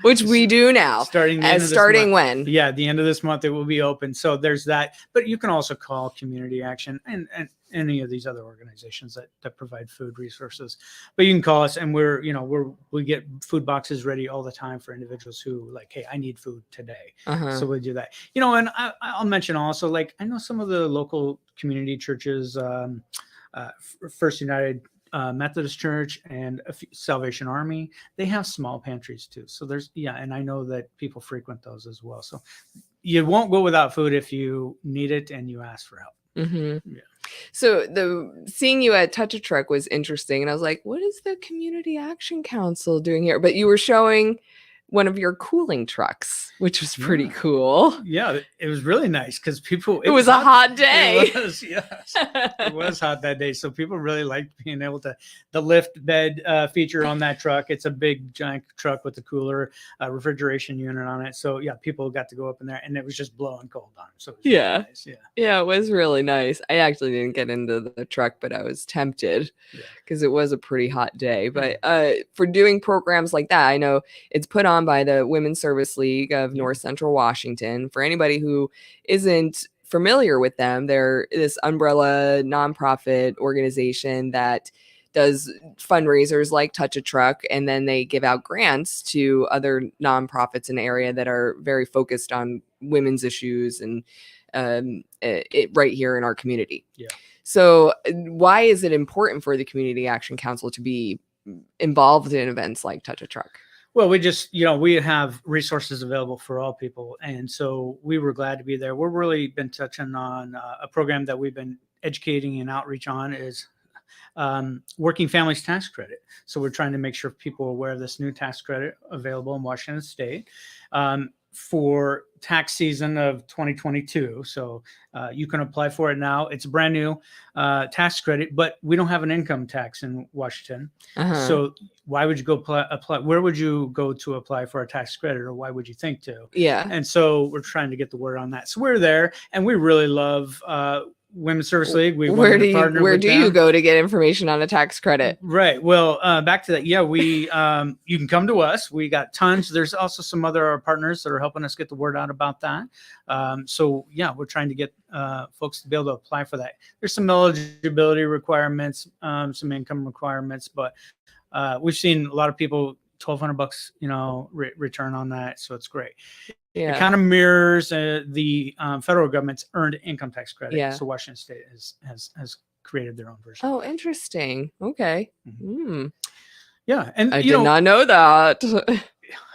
Starting when? Yeah, the end of this month it will be open. So there's that. But you can also call Community Action and any of these other organizations that provide food resources. But you can call us, and we get food boxes ready all the time for individuals who like, hey, I need food today. So we do that. And I'll mention also, like, I know some of the local community churches, First United Methodist Church and Salvation Army, they have small pantries too. So and I know that people frequent those as well. So you won't go without food if you need it and you ask for help. Yeah. So seeing you at Touch a Truck was interesting, and I was like, what is the Community Action Council doing here? But you were showing one of your cooling trucks, which was pretty cool. Yeah, it was really nice because people. It was a hot day. It was, yes. It was hot that day, so people really liked being able to. The lift bed feature on that truck. It's a big giant truck with a cooler, refrigeration unit on it. So people got to go up in there, and it was just blowing cold on them. So it was really nice. Yeah, it was really nice. I actually didn't get into the truck, but I was tempted because it was a pretty hot day. But for doing programs like that, I know it's put on by the Women's Service League of North Central Washington. For anybody who isn't familiar with them, they're this umbrella nonprofit organization that does fundraisers like Touch a Truck, and then they give out grants to other nonprofits in the area that are very focused on women's issues and right here in our community. Yeah. So why is it important for the Community Action Council to be involved in events like Touch a Truck? Well, we just, we have resources available for all people. And so we were glad to be there. We're really been touching on a program that we've been educating and outreach on is Working Families Tax Credit. So we're trying to make sure people are aware of this new tax credit available in Washington State for tax season of 2022. So you can apply for it now. It's a brand new tax credit, but we don't have an income tax in Washington. So why would you go apply? Where would you go to apply for a tax credit, or why would you think to? Yeah. And so we're trying to get the word on that. So we're there, and we really love Women's Service League. Where do you go to get information on a tax credit? Right. Well, back to that. Yeah, we you can come to us. We got tons. There's also some other partners that are helping us get the word out about that. So we're trying to get folks to be able to apply for that. There's some eligibility requirements, some income requirements, but we've seen a lot of people $1,200, return on that. So it's great. Yeah. It kind of mirrors the federal government's earned income tax credit. Yeah. So Washington State has created their own version. Oh, interesting. Okay. Yeah, and I did not know that.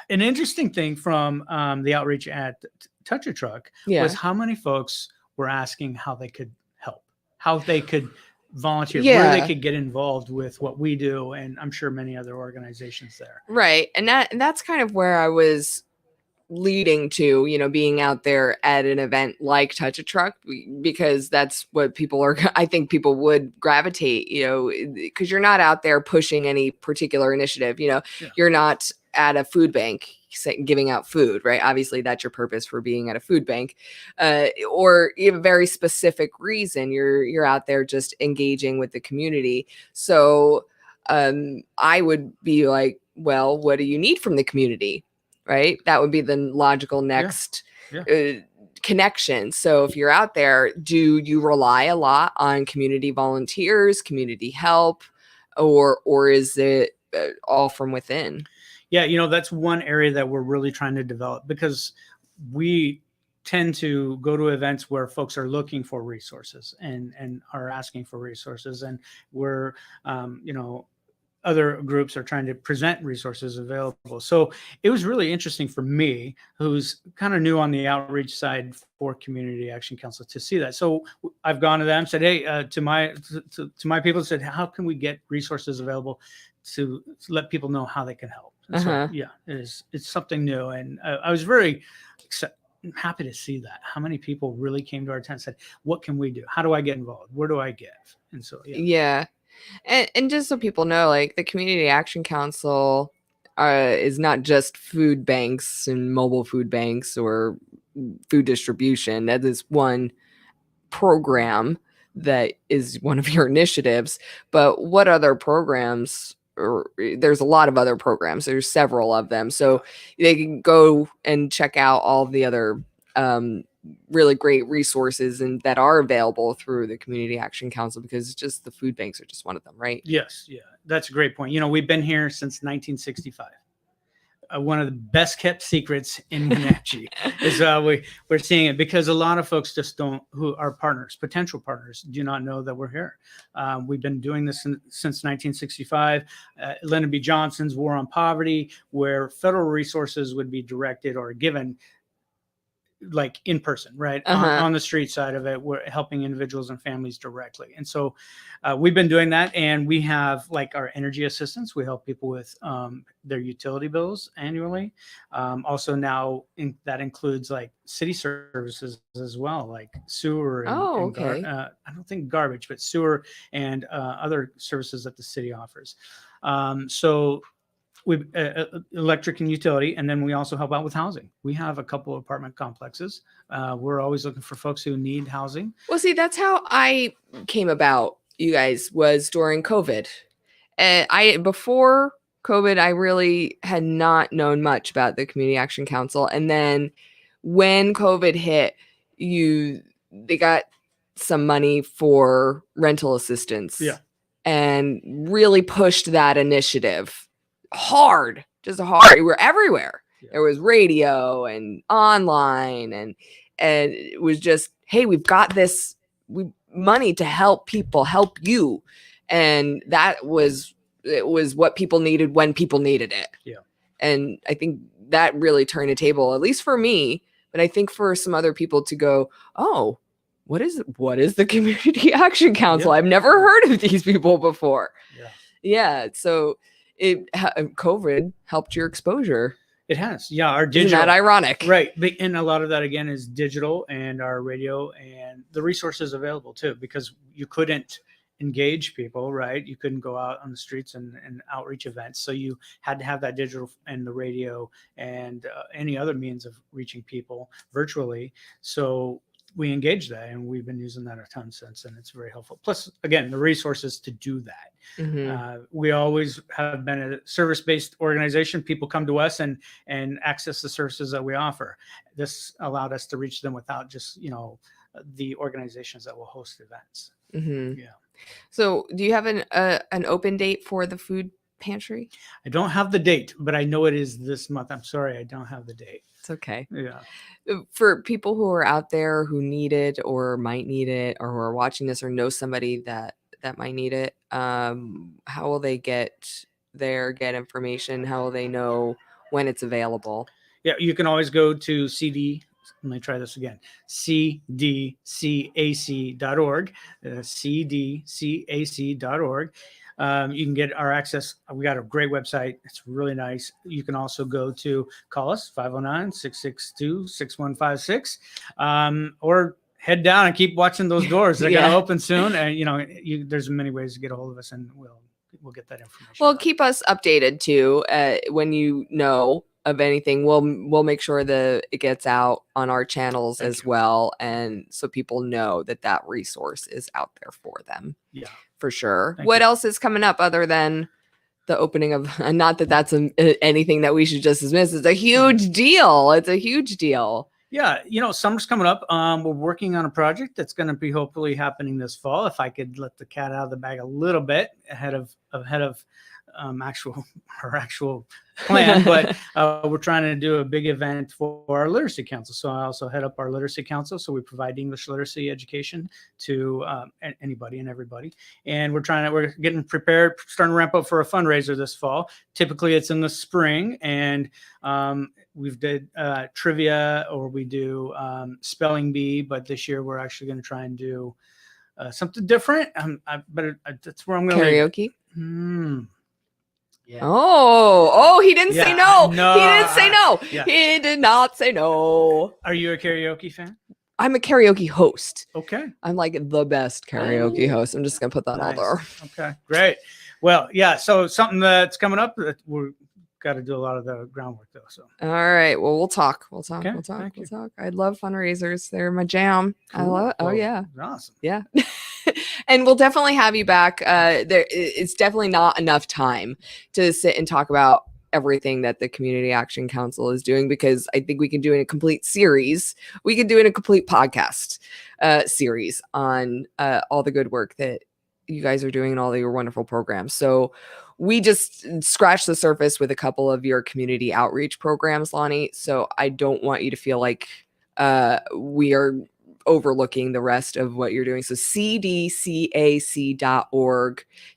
An interesting thing from the outreach at Touch a Truck was how many folks were asking how they could help, how they could volunteer, where they could get involved with what we do, and I'm sure many other organizations there. Right, and that's kind of where I was leading to, being out there at an event like Touch a Truck, because that's what people are, I think people would gravitate, because you're not out there pushing any particular initiative, you're not at a food bank giving out food, right? Obviously that's your purpose for being at a food bank, or you have a very specific reason. You're out there just engaging with the community. So I would be like, well, what do you need from the community? Right? That would be the logical next connection. So if you're out there, do you rely a lot on community volunteers, community help, or is it all from within? Yeah, that's one area that we're really trying to develop, because we tend to go to events where folks are looking for resources and are asking for resources, and we're other groups are trying to present resources available. So it was really interesting for me, who's kind of new on the outreach side for Community Action Council, to see that. So I've gone to them, said, hey, to my people, said, how can we get resources available to let people know how they can help? And so, yeah, it's something new. And I was very happy to see that. How many people really came to our tent and said, what can we do? How do I get involved? Where do I give? And so, yeah. And just so people know, like, the Community Action Council is not just food banks and mobile food banks or food distribution. That is one program that is one of your initiatives. But what other programs? There's a lot of other programs. There's several of them. So they can go and check out all the other really great resources and that are available through the Community Action Council, because just the food banks are just one of them, right? Yes. Yeah. That's a great point. We've been here since 1965. One of the best kept secrets in Wenatchee is we're seeing it, because a lot of folks just don't, who are partners, potential partners, do not know that we're here. We've been doing this since 1965. Lyndon B. Johnson's War on Poverty, where federal resources would be directed or given, like in person, right? On the street side of it, we're helping individuals and families directly. And so we've been doing that, and we have like our energy assistance. We help people with their utility bills annually. Also now that includes like city services as well, like sewer and, okay. I don't think garbage, but sewer and other services that the city offers. So we electric and utility, and then we also help out with housing. We have a couple of apartment complexes. We're always looking for folks who need housing. Well, see, that's how I came about you guys, was during COVID. Before COVID, I really had not known much about the Community Action Council. And then when COVID hit, they got some money for rental assistance. Yeah. And really pushed that initiative hard, just hard. We were everywhere. Yeah. There was radio and online, and it was just, hey, we've got this money to help people, help you. And it was what people needed when people needed it. Yeah. And I think that really turned the table, at least for me, but I think for some other people to go, oh, what is the Community Action Council? Yeah. I've never heard of these people before. Yeah. So COVID helped your exposure. It has. Yeah. Our digital. Isn't that ironic? Right. And a lot of that, again, is digital and our radio and the resources available too, because you couldn't engage people, right? You couldn't go out on the streets and outreach events. So you had to have that digital and the radio and any other means of reaching people virtually. So we engage that, and we've been using that a ton since, and it's very helpful. Plus, again, the resources to do that. Mm-hmm. We always have been a service-based organization. People come to us and access the services that we offer. This allowed us to reach them without just, the organizations that will host events. Mm-hmm. Yeah. So do you have an open date for the food pantry? I don't have the date, but I know it is this month. I'm sorry, I don't have the date. It's okay. Yeah. For people who are out there who need it or might need it, or who are watching this or know somebody that might need it, how will they get information? How will they know when it's available? Yeah, you can always go to CD. Let me try this again. cdcac.org, cdcac.org. You can get our access. We got a great website. It's really nice. You can also call us 509-662-6156, or head down and keep watching those doors. They're going to open soon. And, there's many ways to get a hold of us, and we'll get that information. Well, keep us updated too. When you know of anything, we'll make sure that it gets out on our channels as well. And so people know that resource is out there for them. Yeah, for sure. Thank What you. else is coming up other than the opening of, and not that that's anything that we should just dismiss. It's a huge deal. It's a huge deal. Yeah, summer's coming up. We're working on a project that's going to be hopefully happening this fall. If I could let the cat out of the bag a little bit ahead of actual plan, but we're trying to do a big event for our literacy council. So I also head up our literacy council. So we provide English literacy education to anybody and everybody. And we're getting prepared, starting to ramp up for a fundraiser this fall. Typically it's in the spring, and we've did trivia, or we do spelling bee, but this year we're actually going to try and do something different. That's where I'm going to Karaoke. Yeah. Oh, he didn't say no. No, he didn't say no. Yeah. He did not say no. Are you a karaoke fan? I'm a karaoke host. Okay. I'm like the best karaoke host. I'm just going to put that out there. Okay, great. Well, yeah. So something that's coming up, that we're got to do a lot of the groundwork though. So. All right. Well, we'll talk. Okay, We'll talk. thank you. I love fundraisers. They're my jam. I Cool. love it. Oh Well, yeah. Awesome. Yeah. And we'll definitely have you back. It's definitely not enough time to sit and talk about everything that the Community Action Council is doing, because I think we can do in a complete series. We could do in a complete podcast series on all the good work that you guys are doing and all of your wonderful programs. So we just scratched the surface with a couple of your community outreach programs, Lonnie. So I don't want you to feel like we are overlooking the rest of what you're doing. So cdcac.org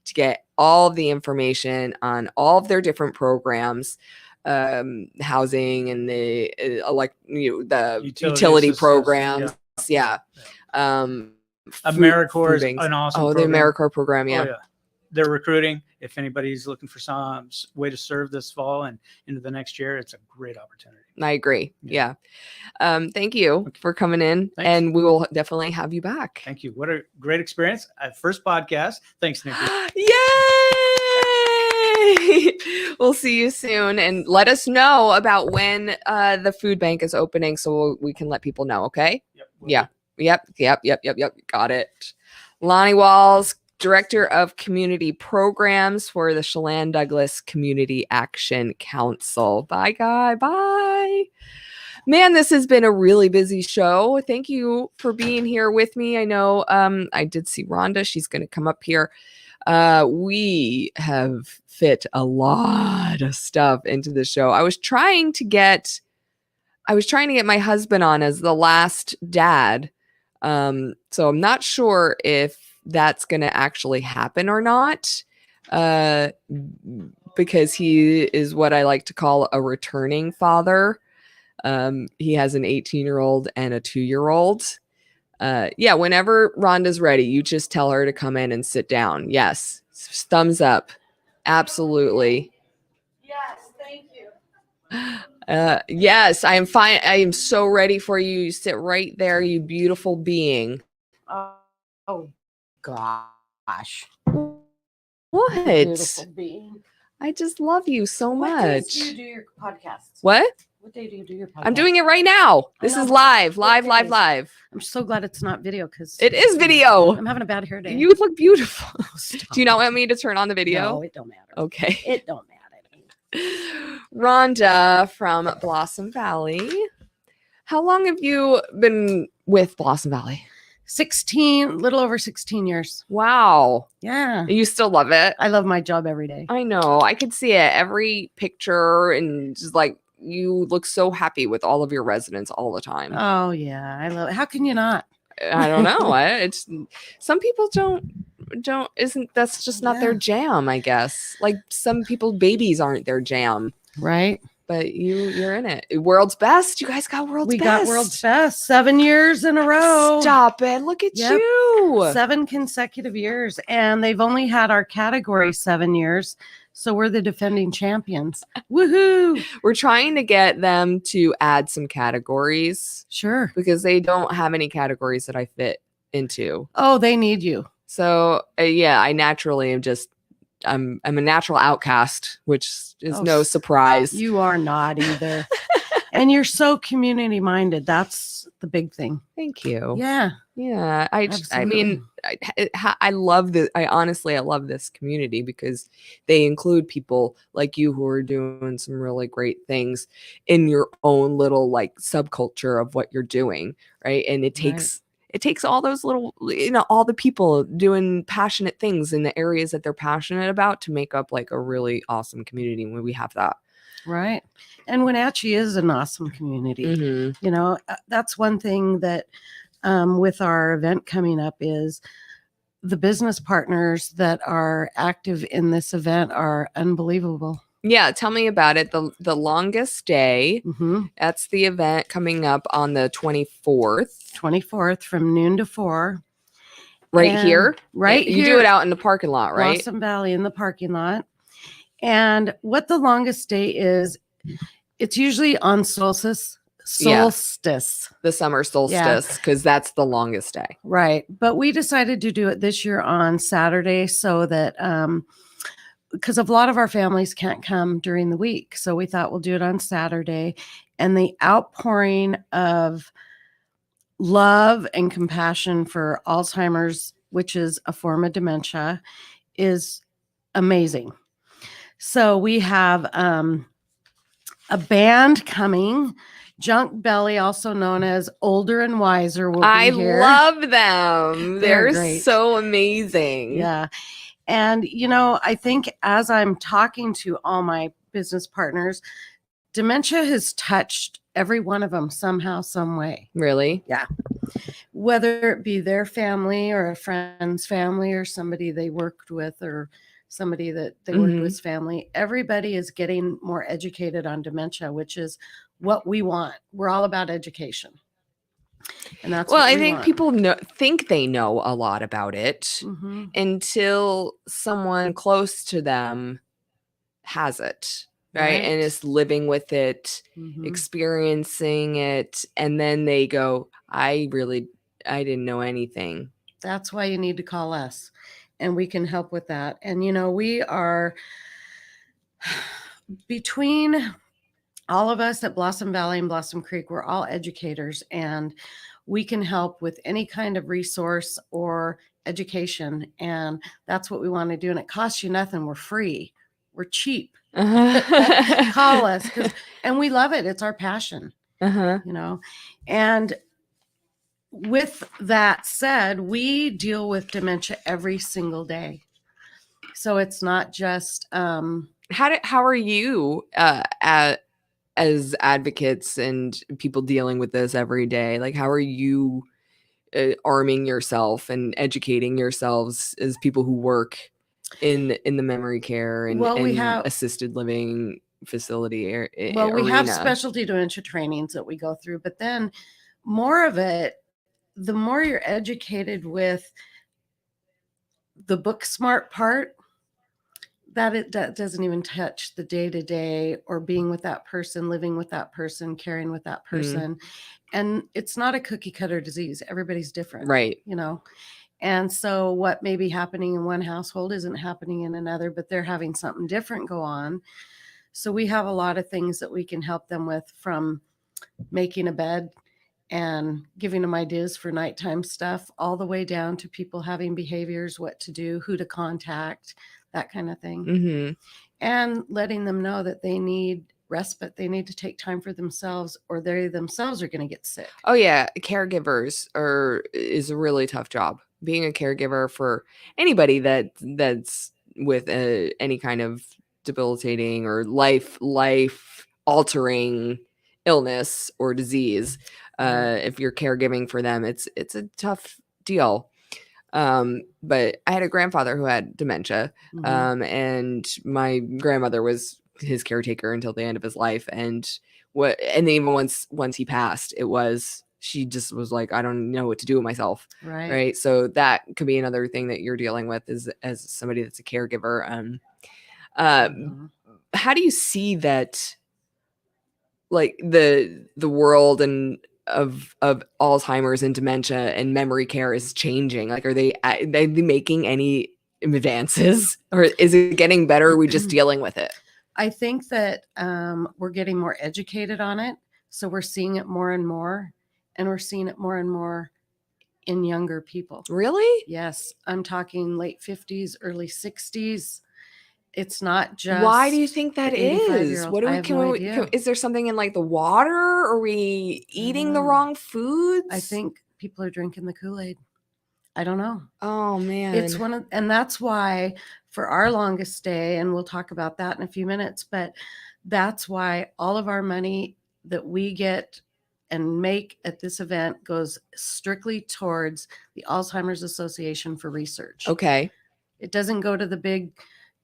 to get all of the information on all of their different programs, housing and the the utility programs. Yeah. AmeriCorps is an awesome program. The AmeriCorps program. Yeah. Oh, yeah. They're recruiting. If anybody's looking for some way to serve this fall and into the next year, it's a great opportunity. I agree. Yeah. Thank you for coming in. Thanks. And we will definitely have you back. Thank you. What a great experience. First podcast. Thanks, Nikki. Yay! We'll see you soon. And let us know about when the food bank is opening so we can let people know. Okay. Yep. Yep. Got it. Lonnie Walls, Director of Community Programs for the Chelan-Douglas Community Action Council. Bye, guy. Bye. Man, this has been a really busy show. Thank you for being here with me. I know I did see Rhonda. She's going to come up here. We have fit a lot of stuff into the show. I was trying to get my husband on as the last dad. So I'm not sure if that's going to actually happen or not, because he is what I like to call a returning father. He has an 18-year-old and a 2-year-old. Yeah, whenever Rhonda's ready, you just tell her to come in and sit down. Yes. Thumbs up. Absolutely. Yes, thank you. Yes, I am fine. I am so ready for you. You sit right there, you beautiful being. Oh gosh. What? Beautiful being. I just love you so What days do much. you do your podcasts? What? What day do you do your podcast? I'm doing it right now. This know, is but live. what days? I'm so glad it's not video because It is video. I'm having a bad hair day. You look beautiful. Oh, stop. Do you not want me to turn on the video? No, it don't matter. Okay. It don't matter. Rhonda from Blossom Valley. How long have you been with Blossom Valley? 16, little over 16 years. Wow. Yeah. You still love it? I love my job every day. I know. I could see it. Every picture, and just like you look so happy with all of your residents all the time. Oh yeah. I love it. How can you not? I don't know. It's some people that's just not their Yeah. jam, I guess. Like some people, babies aren't their jam. Right? but you're in it. World's best. You guys got world's We best. got world's best 7 years in a row. Stop it. Look at Yep. you. 7 consecutive years. And they've only had our category 7 years. So we're the defending champions. Woohoo. We're trying to get them to add some categories Sure. because they don't have any categories that I fit into. Oh, they need you. So yeah, I naturally am just I'm a natural outcast, which is no surprise. You are not either. And you're so community minded. That's the big thing. Thank you. Yeah. Yeah. I mean, I love this. I love this community because they include people like you who are doing some really great things in your own little like subculture of what you're doing. Right. And it takes all those little, all the people doing passionate things in the areas that they're passionate about to make up like a really awesome community when we have that. Right. And Wenatchee is an awesome community. Mm-hmm. That's one thing that with our event coming up is the business partners that are active in this event are unbelievable. Yeah, tell me about it. The longest day. Mm-hmm. That's the event coming up on the 24th. 24th from noon to 4. Right And here? Right You here. do it out in the parking lot, right? Blossom Valley in the parking lot. And what the longest day is, it's usually on solstice. Yeah. The summer solstice, because that's the longest day. Right. But we decided to do it this year on Saturday so that because a lot of our families can't come during the week. So we thought we'll do it on Saturday. And the outpouring of love and compassion for Alzheimer's, which is a form of dementia, is amazing. So we have a band coming. Junk Belly, also known as Older and Wiser, will be here. I love them. They're They're great. so amazing. Yeah. And, I think as I'm talking to all my business partners, dementia has touched every one of them somehow, some way. Really? Yeah. Whether it be their family or a friend's family or somebody they worked with or somebody that they worked with's family, everybody is getting more educated on dementia, which is what we want. We're all about education. And that's what I we think want. people think they know a lot about it until someone close to them has it, right? And is living with it, experiencing it, and then they go, I didn't know anything. That's why you need to call us, and we can help with that. And we are between all of us at Blossom Valley and Blossom Creek, we're all educators, and we can help with any kind of resource or education. And that's what we want to do. And it costs you nothing. We're free. We're cheap. Call us. And we love it. It's our passion, And with that said, we deal with dementia every single day. So it's not just, how are you as advocates and people dealing with this every day? Like, how are you arming yourself and educating yourselves as people who work in the memory care and, we have assisted living facility we have specialty dementia trainings that we go through, but then more of it, the more you're educated with the book smart part, that doesn't even touch the day-to-day or being with that person, living with that person, caring with that person. And it's not a cookie cutter disease. Everybody's different. Right. And so what may be happening in one household isn't happening in another, but they're having something different go on. So we have a lot of things that we can help them with, from making a bed and giving them ideas for nighttime stuff, all the way down to people having behaviors, what to do, who to contact, that kind of thing. And letting them know that they need respite. They need to take time for themselves, or they themselves are going to get sick. Oh yeah. Caregivers is a really tough job. Being a caregiver for anybody that's with any kind of debilitating or life altering illness or disease. If you're caregiving for them, it's a tough deal. But I had a grandfather who had dementia, and my grandmother was his caretaker until the end of his life. And then even once he passed, she just was like, I don't know what to do with myself. Right. So that could be another thing that you're dealing with as somebody that's a caregiver. How do you see that, like the world and of Alzheimer's and dementia and memory care is changing? Like, are they making any advances, or is it getting better? Or are we just dealing with it? I think that we're getting more educated on it. So we're seeing it more and more, and we're seeing it more and more in younger people. Really? Yes. I'm talking late 50s, early 60s. It's not just. Why do you think that is? What do we is there something in like the water? Are we eating the wrong foods? I think people are drinking the Kool-Aid. I don't know. Oh man. It's and that's why for our longest stay, and we'll talk about that in a few minutes, but that's why all of our money that we get and make at this event goes strictly towards the Alzheimer's Association for research. Okay. It doesn't go to the big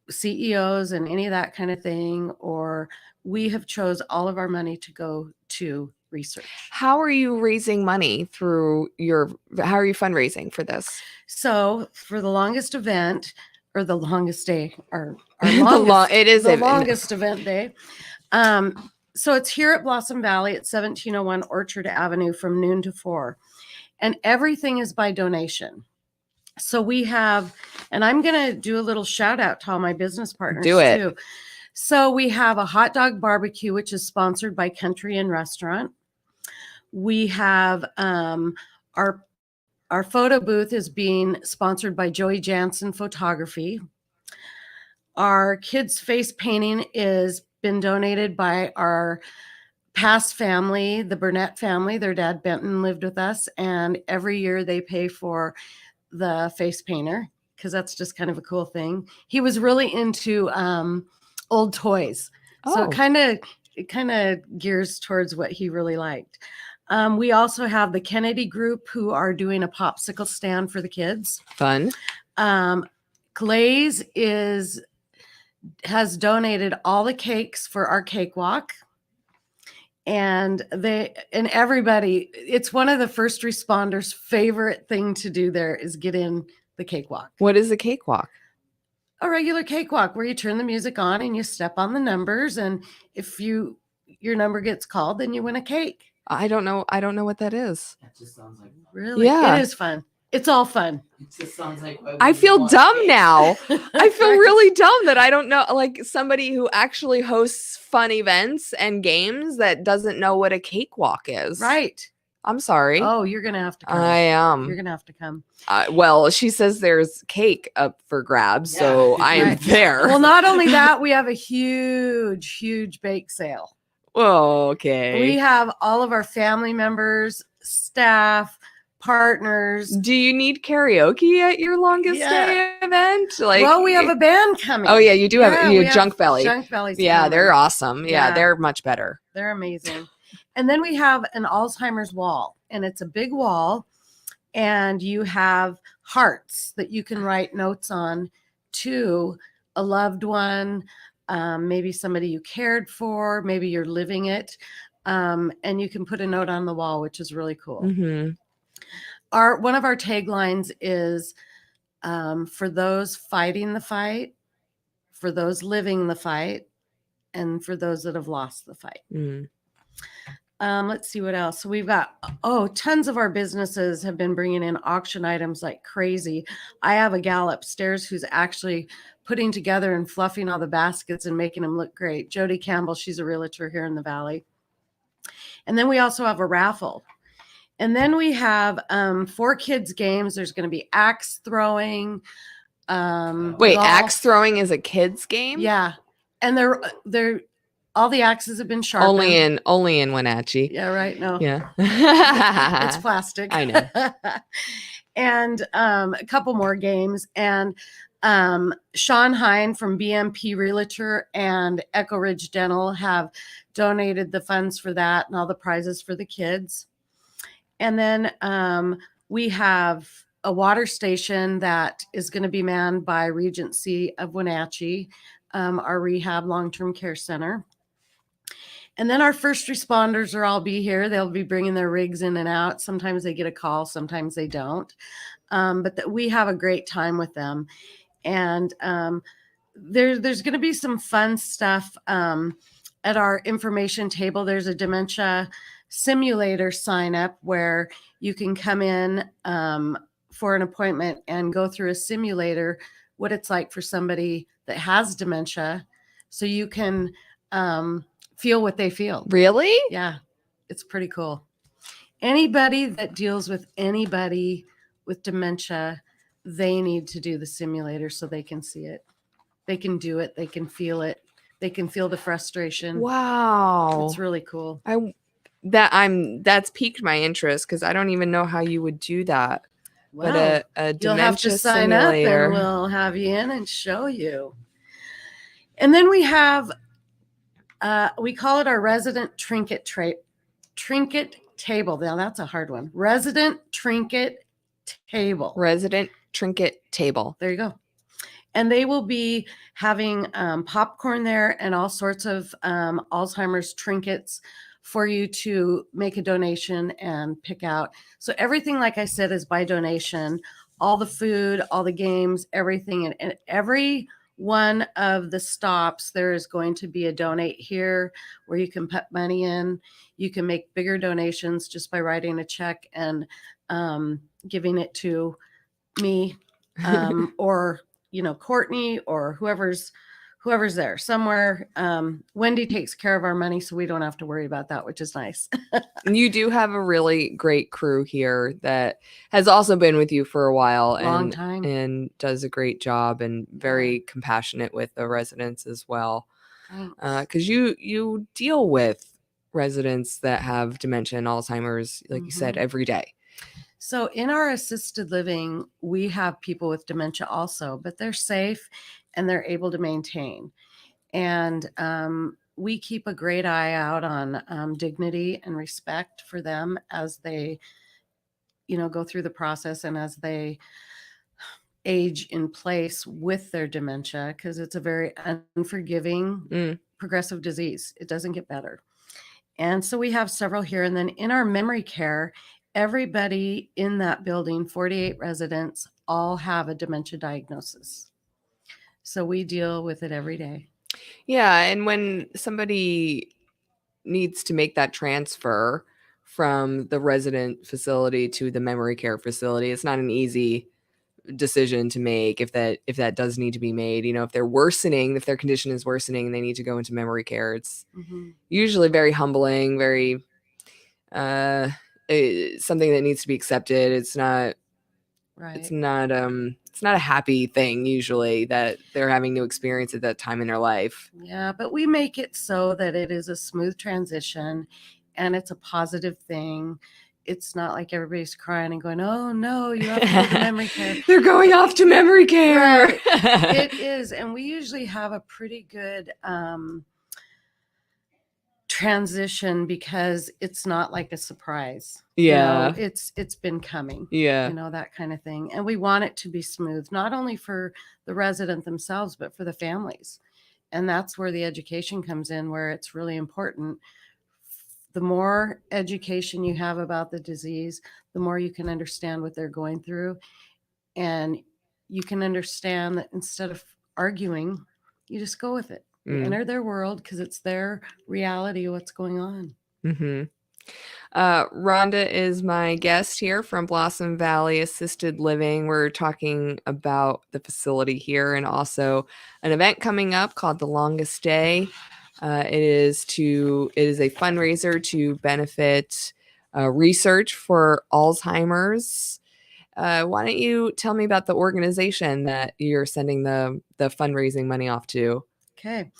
CEOs and any of that kind of thing, or we have chose all of our money to go to research. How are you raising money how are you fundraising for this? So for the longest event, or the longest day, our longest event day. So it's here at Blossom Valley at 1701 Orchard Avenue from noon to 4. And everything is by donation. So we have, and I'm going to do a little shout out to all my business partners too. So we have a hot dog barbecue, which is sponsored by Country Inn Restaurant. We have our photo booth is being sponsored by Joey Jansen Photography. Our kids' face painting is been donated by our past family, the Burnett family. Their dad Benton lived with us, and every year they pay for the face painter because that's just kind of a cool thing. He was really into old toys, so it kind of gears towards what he really liked. We also have the Kennedy Group who are doing a popsicle stand for the kids. Fun. Glaze has donated all the cakes for our cakewalk. And everybody, it's one of the first responders' favorite thing to do there is get in the cakewalk. What is a cakewalk? A regular cakewalk where you turn the music on and you step on the numbers. And if your number gets called, then you win a cake. I don't know what that is. That just sounds like fun. Really? Yeah. It is fun. It's all fun. It just sounds like I feel dumb now. I feel really dumb that I don't know, like somebody who actually hosts fun events and games that doesn't know what a cakewalk is. Right. I'm sorry. Oh, you're going to have to come. I am. You're going to have to come. Well, she says there's cake up for grabs, so I am there. Well, not only that, we have a huge bake sale. Oh, okay. We have all of our family members, staff, partners. Do you need karaoke at your longest day event? Well, we have a band coming. Oh yeah, you do have Junk Belly. Junk Belly's yeah, coming. they're awesome. Yeah, they're much better. They're amazing. And then we have an Alzheimer's wall, and it's a big wall, and you have hearts that you can write notes on to a loved one, maybe somebody you cared for, maybe you're living it, and you can put a note on the wall, which is really cool. Mm-hmm. One of our taglines is for those fighting the fight, for those living the fight, and for those that have lost the fight. Mm. Let's see what else. So we've got, tons of our businesses have been bringing in auction items like crazy. I have a gal upstairs who's actually putting together and fluffing all the baskets and making them look great. Jody Campbell, she's a realtor here in the Valley. And then we also have a raffle. And then we have 4 kids games. There's going to be axe throwing. Wait, axe throwing is a kids game? Yeah. And they're all the axes have been sharpened. Only in Wenatchee. Yeah, right. No. Yeah. It's plastic. I know. And a couple more games. And Sean Hine from BMP Realtor and Echo Ridge Dental have donated the funds for that and all the prizes for the kids. And then we have a water station that is going to be manned by Regency of Wenatchee. our rehab long-term care center. And then our first responders will all be here. They'll be bringing their rigs in and out. Sometimes they get a call, sometimes they don't. But we have a great time with them. And there's going to be some fun stuff at our information table. There's a dementia simulator sign up where you can come in for an appointment and go through a simulator, what it's like for somebody that has dementia, so you can feel what they feel. Really? Yeah, it's pretty cool. Anybody that deals with anybody with dementia, they need to do the simulator so they can see it. They can do it. They can feel it. They can feel the frustration. Wow. It's really cool. That's piqued my interest because I don't even know how you would do that. Well, But a you'll have dementia to sign simulator. up and we'll have you in and show you. And then we have, we call it our resident trinket table. Now that's a hard one. Resident trinket table. Resident trinket table. There you go. And they will be having popcorn there and all sorts of Alzheimer's trinkets for you to make a donation and pick out. So everything, like I said, is by donation. All the food, all the games, everything. And every one of the stops, there is going to be a donate here where you can put money in. You can make bigger donations just by writing a check and giving it to me or Courtney or whoever's there somewhere. Wendy takes care of our money, so we don't have to worry about that, which is nice. You do have a really great crew here that has also been with you for a while Long time. and does a great job and very compassionate with the residents as well. Because you deal with residents that have dementia and Alzheimer's, like you said, every day. So in our assisted living, we have people with dementia also, but they're safe and they're able to maintain. And we keep a great eye out on dignity and respect for them as they, go through the process and as they age in place with their dementia, because it's a very unforgiving, progressive disease. It doesn't get better. And so we have several here. And then in our memory care, everybody in that building, 48 residents, all have a dementia diagnosis. So we deal with it every day. Yeah. And when somebody needs to make that transfer from the resident facility to the memory care facility, it's not an easy decision to make if that does need to be made. If if their condition is worsening and they need to go into memory care, it's usually very humbling, very something that needs to be accepted. It's not Right. it's not a happy thing usually that they're having to experience at that time in their life. Yeah, but we make it so that it is a smooth transition and it's a positive thing. It's not like everybody's crying and going, oh no, you have to go to memory care. They're going off to memory care. Right. It is. And we usually have a pretty good transition because it's not like a surprise. Yeah. It's been coming. Yeah. That kind of thing. And we want it to be smooth, not only for the resident themselves, but for the families. And that's where the education comes in, where it's really important. The more education you have about the disease, the more you can understand what they're going through. And you can understand that instead of arguing, you just go with it. You enter their world because it's their reality of what's going on. Rhonda is my guest here from Blossom Valley Assisted Living. We're talking about the facility here and also an event coming up called The Longest Day. It is a fundraiser to benefit research for Alzheimer's. Why don't you tell me about the organization that you're sending the fundraising money off to? Okay.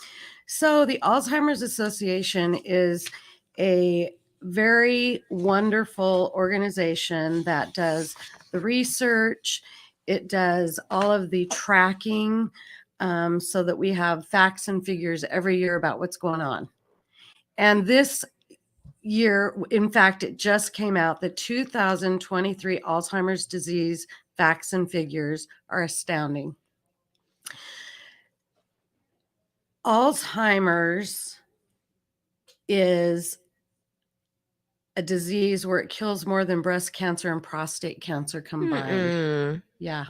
So the Alzheimer's Association is a very wonderful organization that does the research. It does all of the tracking so that we have facts and figures every year about what's going on. And this year, in fact, it just came out, the 2023 Alzheimer's disease facts and figures are astounding. Alzheimer's is a disease where it kills more than breast cancer and prostate cancer combined. Mm-mm. Yeah.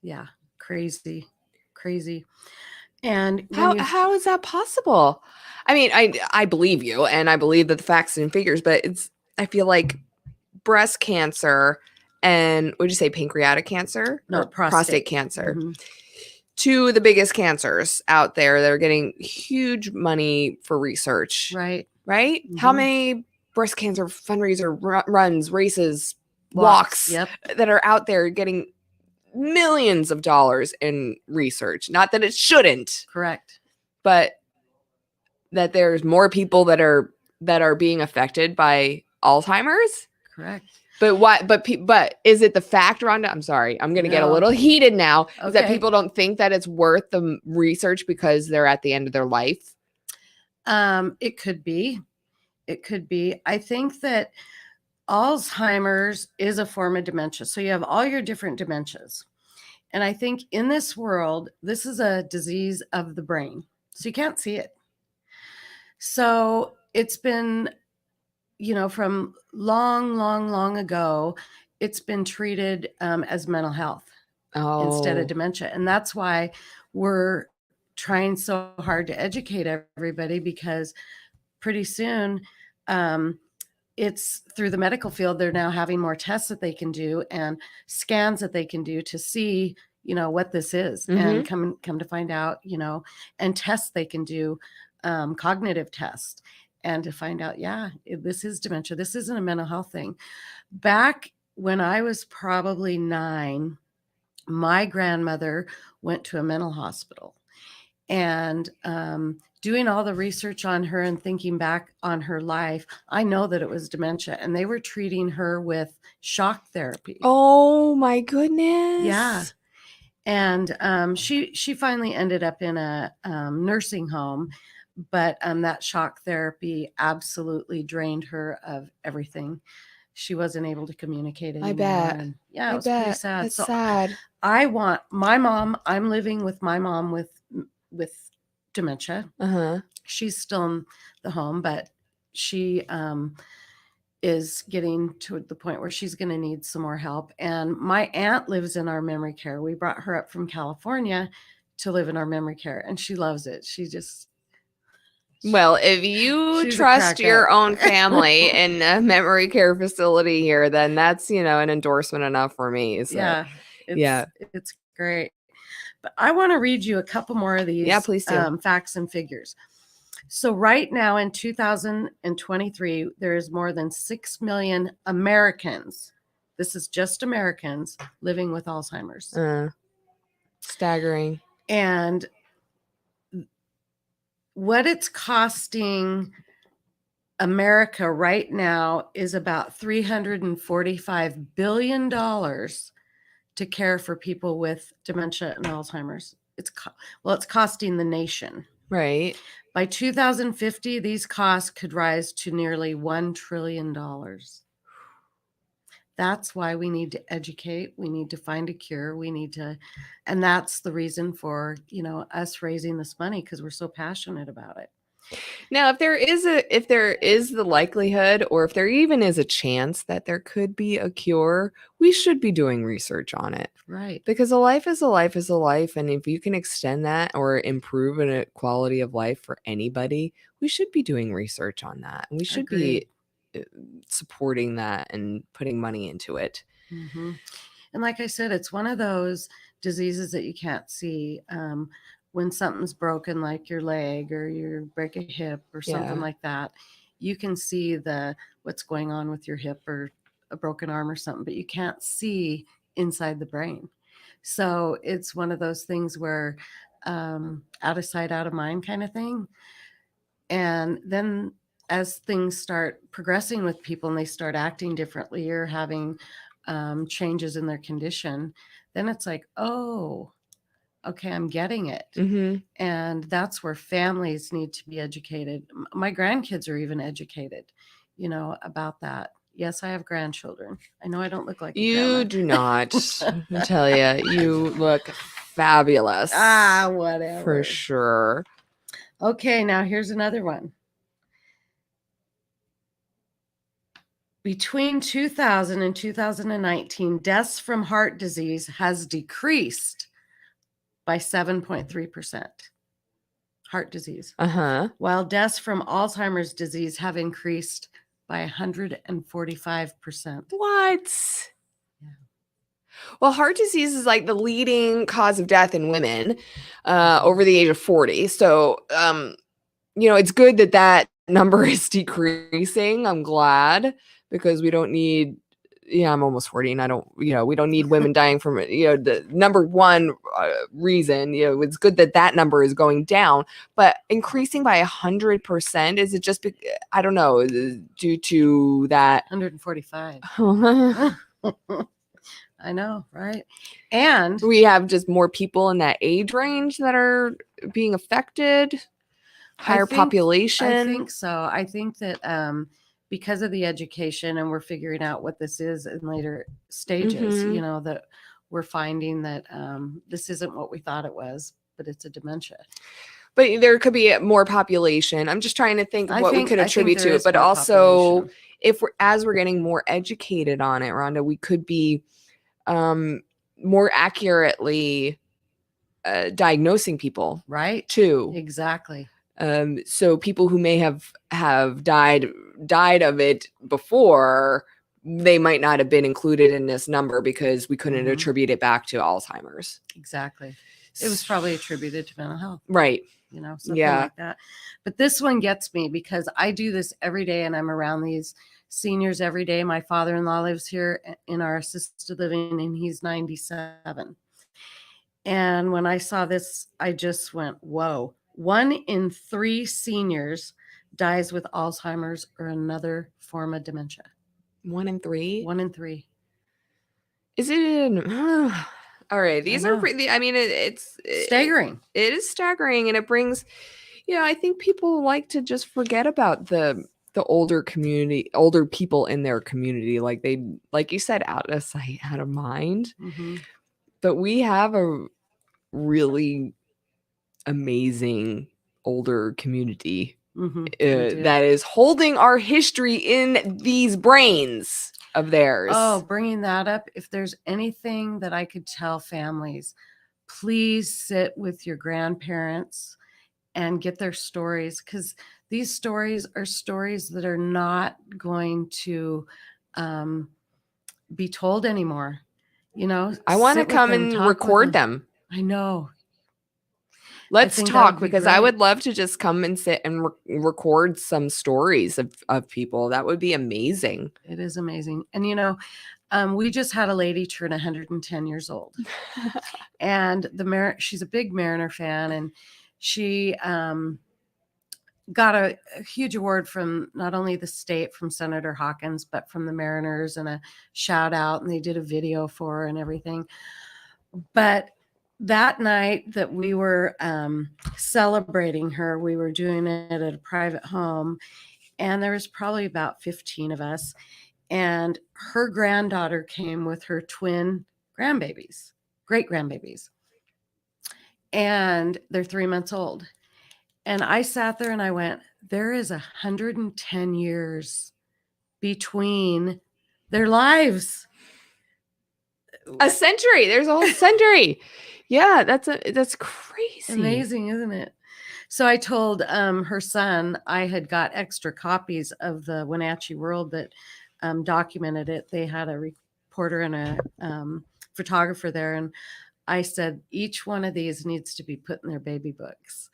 Yeah. Crazy. And when How is that possible? I mean, I believe you, and I believe that the facts and figures, but I feel like breast cancer and would you say pancreatic cancer No, or prostate cancer? Mhm. Two of the biggest cancers out there that are getting huge money for research. Right. Right? How Mhm. many breast cancer fundraiser runs, races, Walks. walks Yep. that are out there getting millions of dollars in research? Not that it shouldn't, Correct. but that there's more people that are being affected by Alzheimer's. Correct. But what? But is it the fact, Rhonda? I'm sorry, I'm going to get a No. little heated now. Is that Okay. people don't think that it's worth the research because they're at the end of their life? It could be. I think that Alzheimer's is a form of dementia. So you have all your different dementias. And I think in this world, this is a disease of the brain. So you can't see it. So it's been, from long ago, it's been treated as mental health instead of dementia. And that's why we're trying so hard to educate everybody, because pretty soon it's through the medical field. They're now having more tests that they can do and scans that they can do to see, what this is, and come to find out, and tests they can do, cognitive tests, and to find out, this is dementia. This isn't a mental health thing. Back when I was probably 9, my grandmother went to a mental hospital, and doing all the research on her and thinking back on her life, I know that it was dementia, and they were treating her with shock therapy. Oh my goodness. Yeah. And she finally ended up in a nursing home, but that shock therapy absolutely drained her of everything. She wasn't able to communicate anymore. I bet. And it was pretty sad. That's So sad. I want my mom. I'm living with my mom with dementia. She's still in the home, but she is getting to the point where she's going to need some more help. And my aunt lives in our memory care. We brought her up from California to live in our memory care, and she loves it. Well, if you She's a trust your crackhead. own family in a memory care facility here, then that's, an endorsement enough for me. So, It's great. But I want to read you a couple more of these please do. Facts and figures. So right now in 2023, there is more than 6 million Americans. This is just Americans living with Alzheimer's. Staggering. And what it's costing America right now is about $345 billion to care for people with dementia and Alzheimer's. It's costing the nation. Right. By 2050, these costs could rise to nearly $1 trillion. That's why we need to educate. We need to find a cure. And that's the reason for, us raising this money, because we're so passionate about it. Now, if there is the likelihood, or if there even is a chance that there could be a cure, we should be doing research on it. Right. Because a life is a life is a life. And if you can extend that or improve a quality of life for anybody, we should be doing research on that. And we should be supporting that and putting money into it. Mm-hmm. And like I said, it's one of those diseases that you can't see. When something's broken, like your leg, or you break a hip or something like that, you can see what's going on with your hip or a broken arm or something, but you can't see inside the brain. So it's one of those things where out of sight, out of mind kind of thing. And then as things start progressing with people and they start acting differently or having changes in their condition, then it's like, oh, okay, I'm getting it. And that's where families need to be educated. My grandkids are even educated, about that. Yes, I have grandchildren. I know I don't look like you do not. I tell you look fabulous. Whatever. For sure. Okay, now here's another one. Between 2000 and 2019, deaths from heart disease has decreased by 7.3%. Heart disease. Uh-huh. While deaths from Alzheimer's disease have increased by 145%. What? Yeah. Well, heart disease is like the leading cause of death in women over the age of 40. So, it's good that that number is decreasing. I'm glad, because we don't need, I'm almost 40 and I don't, we don't need women dying from, the number one reason, it's good that that number is going down, but increasing by 100%, is it just, I don't know, due to that? 145. I know, right? And we have just more people in that age range that are being affected, higher population. I think so. I think that because of the education, and we're figuring out what this is in later stages, Mhm. that we're finding that this isn't what we thought it was, but it's a dementia. But there could be more population. I'm just trying to think of what we could attribute to it. But also, as we're getting more educated on it, Rhonda, we could be more accurately diagnosing people, right? Too. Exactly. So people who may have died of it before, they might not have been included in this number because we couldn't attribute it back to Alzheimer's. Exactly. It was probably attributed to mental health. Right. Something like that. But this one gets me because I do this every day and I'm around these seniors every day. My father-in-law lives here in our assisted living and he's 97. And when I saw this, I just went, whoa. 1 in 3 seniors dies with Alzheimer's or another form of dementia. 1 in 3? 1 in 3. Is it? All right. These are pretty, it's staggering. It is staggering. And it brings, I think people like to just forget about the older people in their community. Like like you said, out of sight, out of mind. Mm-hmm. But we have a really amazing older community that is holding our history in these brains of theirs. Oh, bringing that up. If there's anything that I could tell families, please sit with your grandparents and get their stories, because these stories are stories that are not going to be told anymore. I want to come and record them. I know. Let's talk, because I would love to just come and sit and record some stories of people. That would be amazing. It is amazing. And, we just had a lady turn 110 years old. And she's a big Mariner fan. And she got a huge award from not only the state, from Senator Hawkins, but from the Mariners, and a shout out. And they did a video for her and everything. But that night that we were celebrating her, we were doing it at a private home, and there was probably about 15 of us, and her granddaughter came with her twin grandbabies, great grandbabies, and they're 3 months old. And I sat there and I went, there is 110 years between their lives. A century. There's a whole century. Yeah, that's crazy. Amazing, isn't it? So I told her son I had got extra copies of the Wenatchee World that documented it. They had a reporter and a photographer there, and I said each one of these needs to be put in their baby books,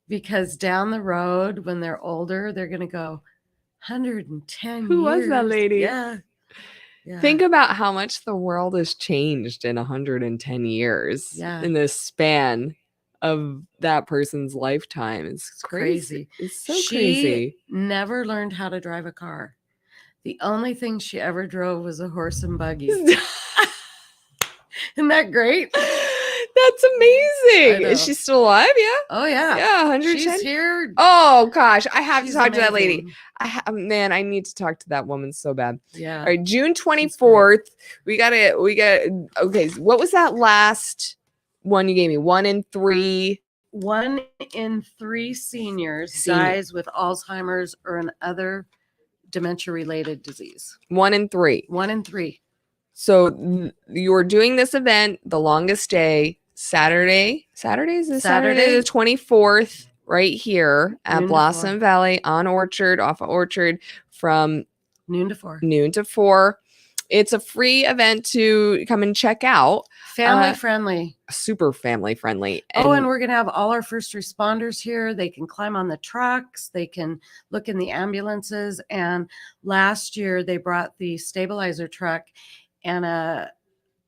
because down the road when they're older, they're going to go 110 Who years. was that lady? Yeah. Think about how much the world has changed in 110 years in the span of that person's lifetime. It's crazy. It's so crazy. She never learned how to drive a car. The only thing she ever drove was a horse and buggy. Isn't that great? That's amazing. Is she still alive? Yeah. Oh yeah. Yeah, 110. She's here. Oh gosh, I have to talk to that lady. Amazing. I need to talk to that woman so bad. Yeah. All right, June 24th. We got okay. What was that last one you gave me, 1 in 3. 1 in 3 seniors Senior. dies with Alzheimer's or an other dementia-related disease. 1 in 3. 1 in 3. So you're doing this event, the longest day, Saturday. Saturday the 24th, right here at Noon to Blossom 4. Valley on Orchard, off of Orchard, from Noon to 4. noon to 4. It's a free event to come and check out. Family friendly. Super family friendly. And we're going to have all our first responders here. They can climb on the trucks. They can look in the ambulances. And last year they brought the stabilizer truck, and a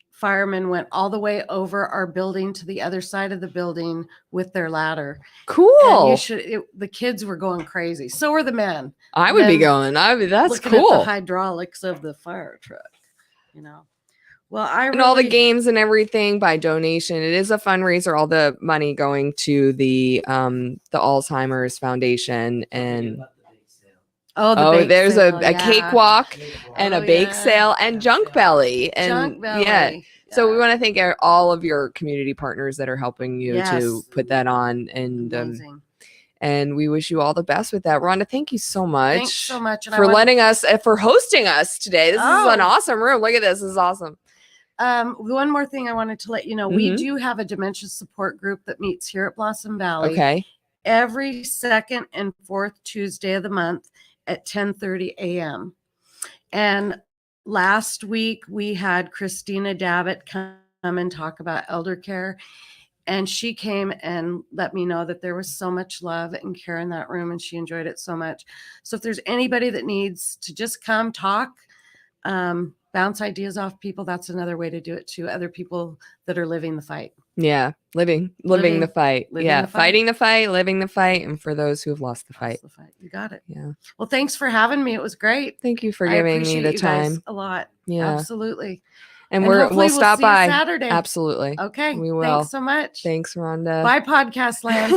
fireman went all the way over our building to the other side of the building with their ladder. Cool. And the kids were going crazy. So were the men. I would be going. That's looking cool. at the hydraulics of the fire truck, you know. Well, and all the games and everything by donation. It is a fundraiser. All the money going to the Alzheimer's Foundation. And there's a cakewalk and a bake sale and Junk Belly. And yeah. So we want to thank all of your community partners that are helping you to put that on. And we wish you all the best with that. Rhonda, thank you so much. Thanks so much. And for hosting us today. This is an awesome room. Look at this. This is awesome. One more thing I wanted to let you know. We do have a dementia support group that meets here at Blossom Valley. Okay. Every second and fourth Tuesday of the month at 10:30 a.m. And last week we had Christina Davitt come and talk about elder care. And she came and let me know that there was so much love and care in that room, and she enjoyed it so much. So if there's anybody that needs to just come talk, bounce ideas off people, that's another way to do it too. Other people that are living the fight. Yeah. Living the fight. Fighting the fight, living the fight. And for those who have lost the fight. You got it. Yeah. Well, thanks for having me. It was great. Thank you for giving me the time. A lot. Yeah. Absolutely. And we'll stop by Saturday. Absolutely. Okay. We will. Thanks so much. Thanks, Rhonda. Bye, podcast land.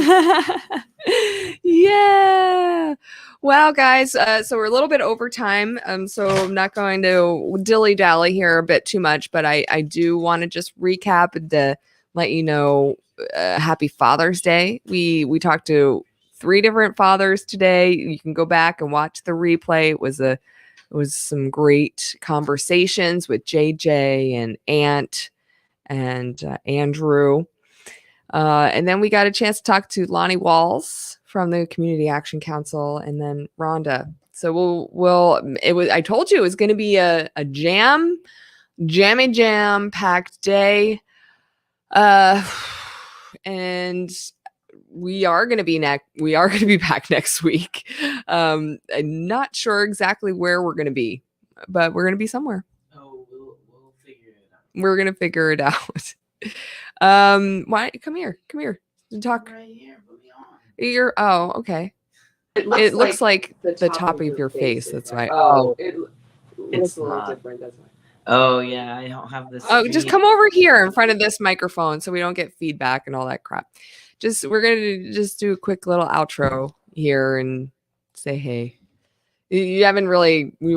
Yeah. Wow, guys. So we're a little bit over time. So I'm not going to dilly-dally here a bit too much, but I do want to just recap and to let you know, happy Father's Day. We talked to 3 different fathers today. You can go back and watch the replay. It was some great conversations with JJ and Ant and Andrew. And then we got a chance to talk to Lonnie Walls from the Community Action Council, and then Rhonda. So I told you it was going to be a jam-packed day. And we are going to be back next week. I'm not sure exactly where we're going to be, but we're going to be somewhere. Oh, we'll figure it out. We're going to figure it out. Why? Come here. Talk. Right here, put me on. Okay. It looks like the top of your face. That's why. It's a little different. That's why. Oh yeah, I don't have this. Oh, just come over here in front of this microphone so we don't get feedback and all that crap. We're gonna just do a quick little outro here and say hey. You haven't really, we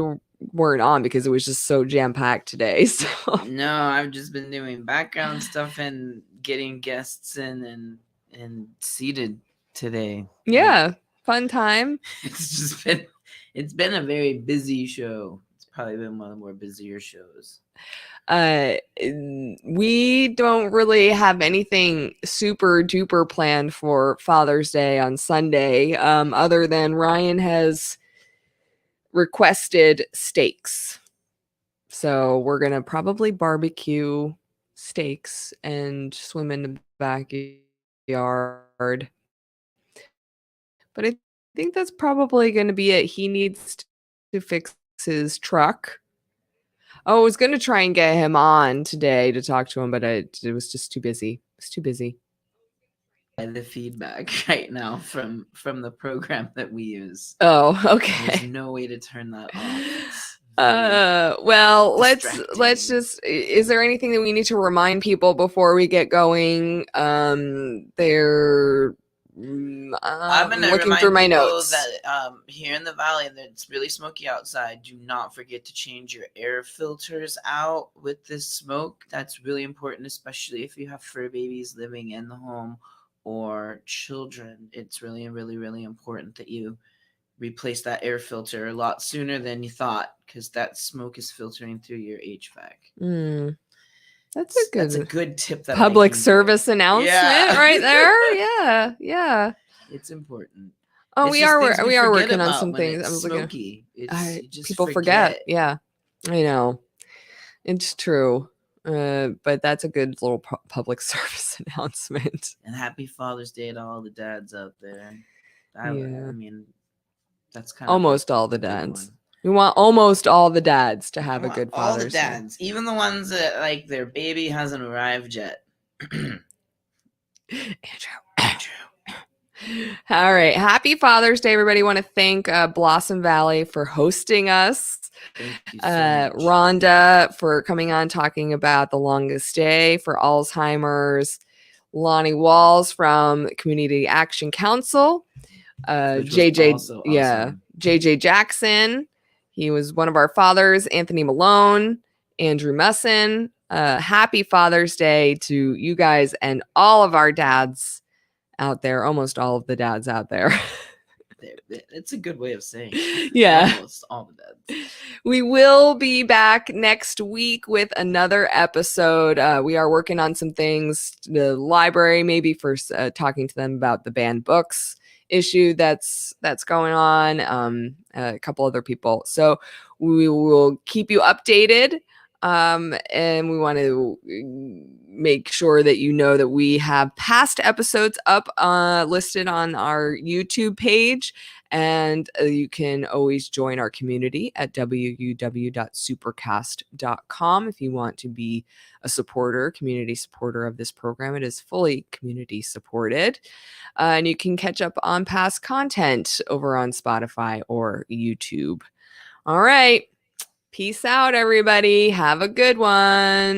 weren't on because it was just so jam-packed today. So no, I've just been doing background stuff and getting guests in and seated today. Yeah, fun time. It's been a very busy show. It's probably been one of the more busier shows. We don't really have anything super duper planned for Father's Day on Sunday, other than Ryan has requested steaks. So we're going to probably barbecue steaks and swim in the backyard. But I think that's probably going to be it. He needs to fix his truck. I was going to try and get him on today to talk to him, but it was just too busy. It's too busy. The feedback right now from the program that we use. Oh, okay. There's no way to turn that off. Well, let's just, is there anything that we need to remind people before we get going? I'm gonna looking remind through my people notes. that here in the valley, that it's really smoky outside. Do not forget to change your air filters out with this smoke. That's really important, especially if you have fur babies living in the home or children. It's really, really, really important that you replace that air filter a lot sooner than you thought, because that smoke is filtering through your HVAC. That's a good That's a good tip that I public can service give. announcement Yeah. right there. Yeah, yeah. It's important. Oh, It's we just are things we are forget working on about some when things. it's I was looking. smoky. It's you just People forget. Yeah, I know. It's true. But that's a good little public service announcement. And happy Father's Day to all the dads out there. I Yeah. mean, that's kind Almost of all the a big dads. one. We want almost all the dads to have I a good want all the Father's Day. dads, even the ones that like their baby hasn't arrived yet. Andrew. All right. Happy Father's Day, everybody. Want to thank Blossom Valley for hosting us. Thank you so much. Rhonda for coming on talking about the longest day for Alzheimer's. Lonnie Walls from Community Action Council. Which was JJ, also yeah, awesome. JJ Jackson. He was one of our fathers. Anthony Malone, Andrew Musson. Happy Father's Day to you guys and all of our dads out there. Almost all of the dads out there. It's a good way of saying it. Yeah. Almost all the dads. We will be back next week with another episode. We are working on some things. The library, maybe for talking to them about the banned books issue that's going on. A couple other people. So we will keep you updated. And we want to make sure that you know that we have past episodes up listed on our YouTube page. And you can always join our community at www.supercast.com if you want to be a supporter, community supporter of this program. It is fully community supported. And you can catch up on past content over on Spotify or YouTube. All right. Peace out, everybody. Have a good one.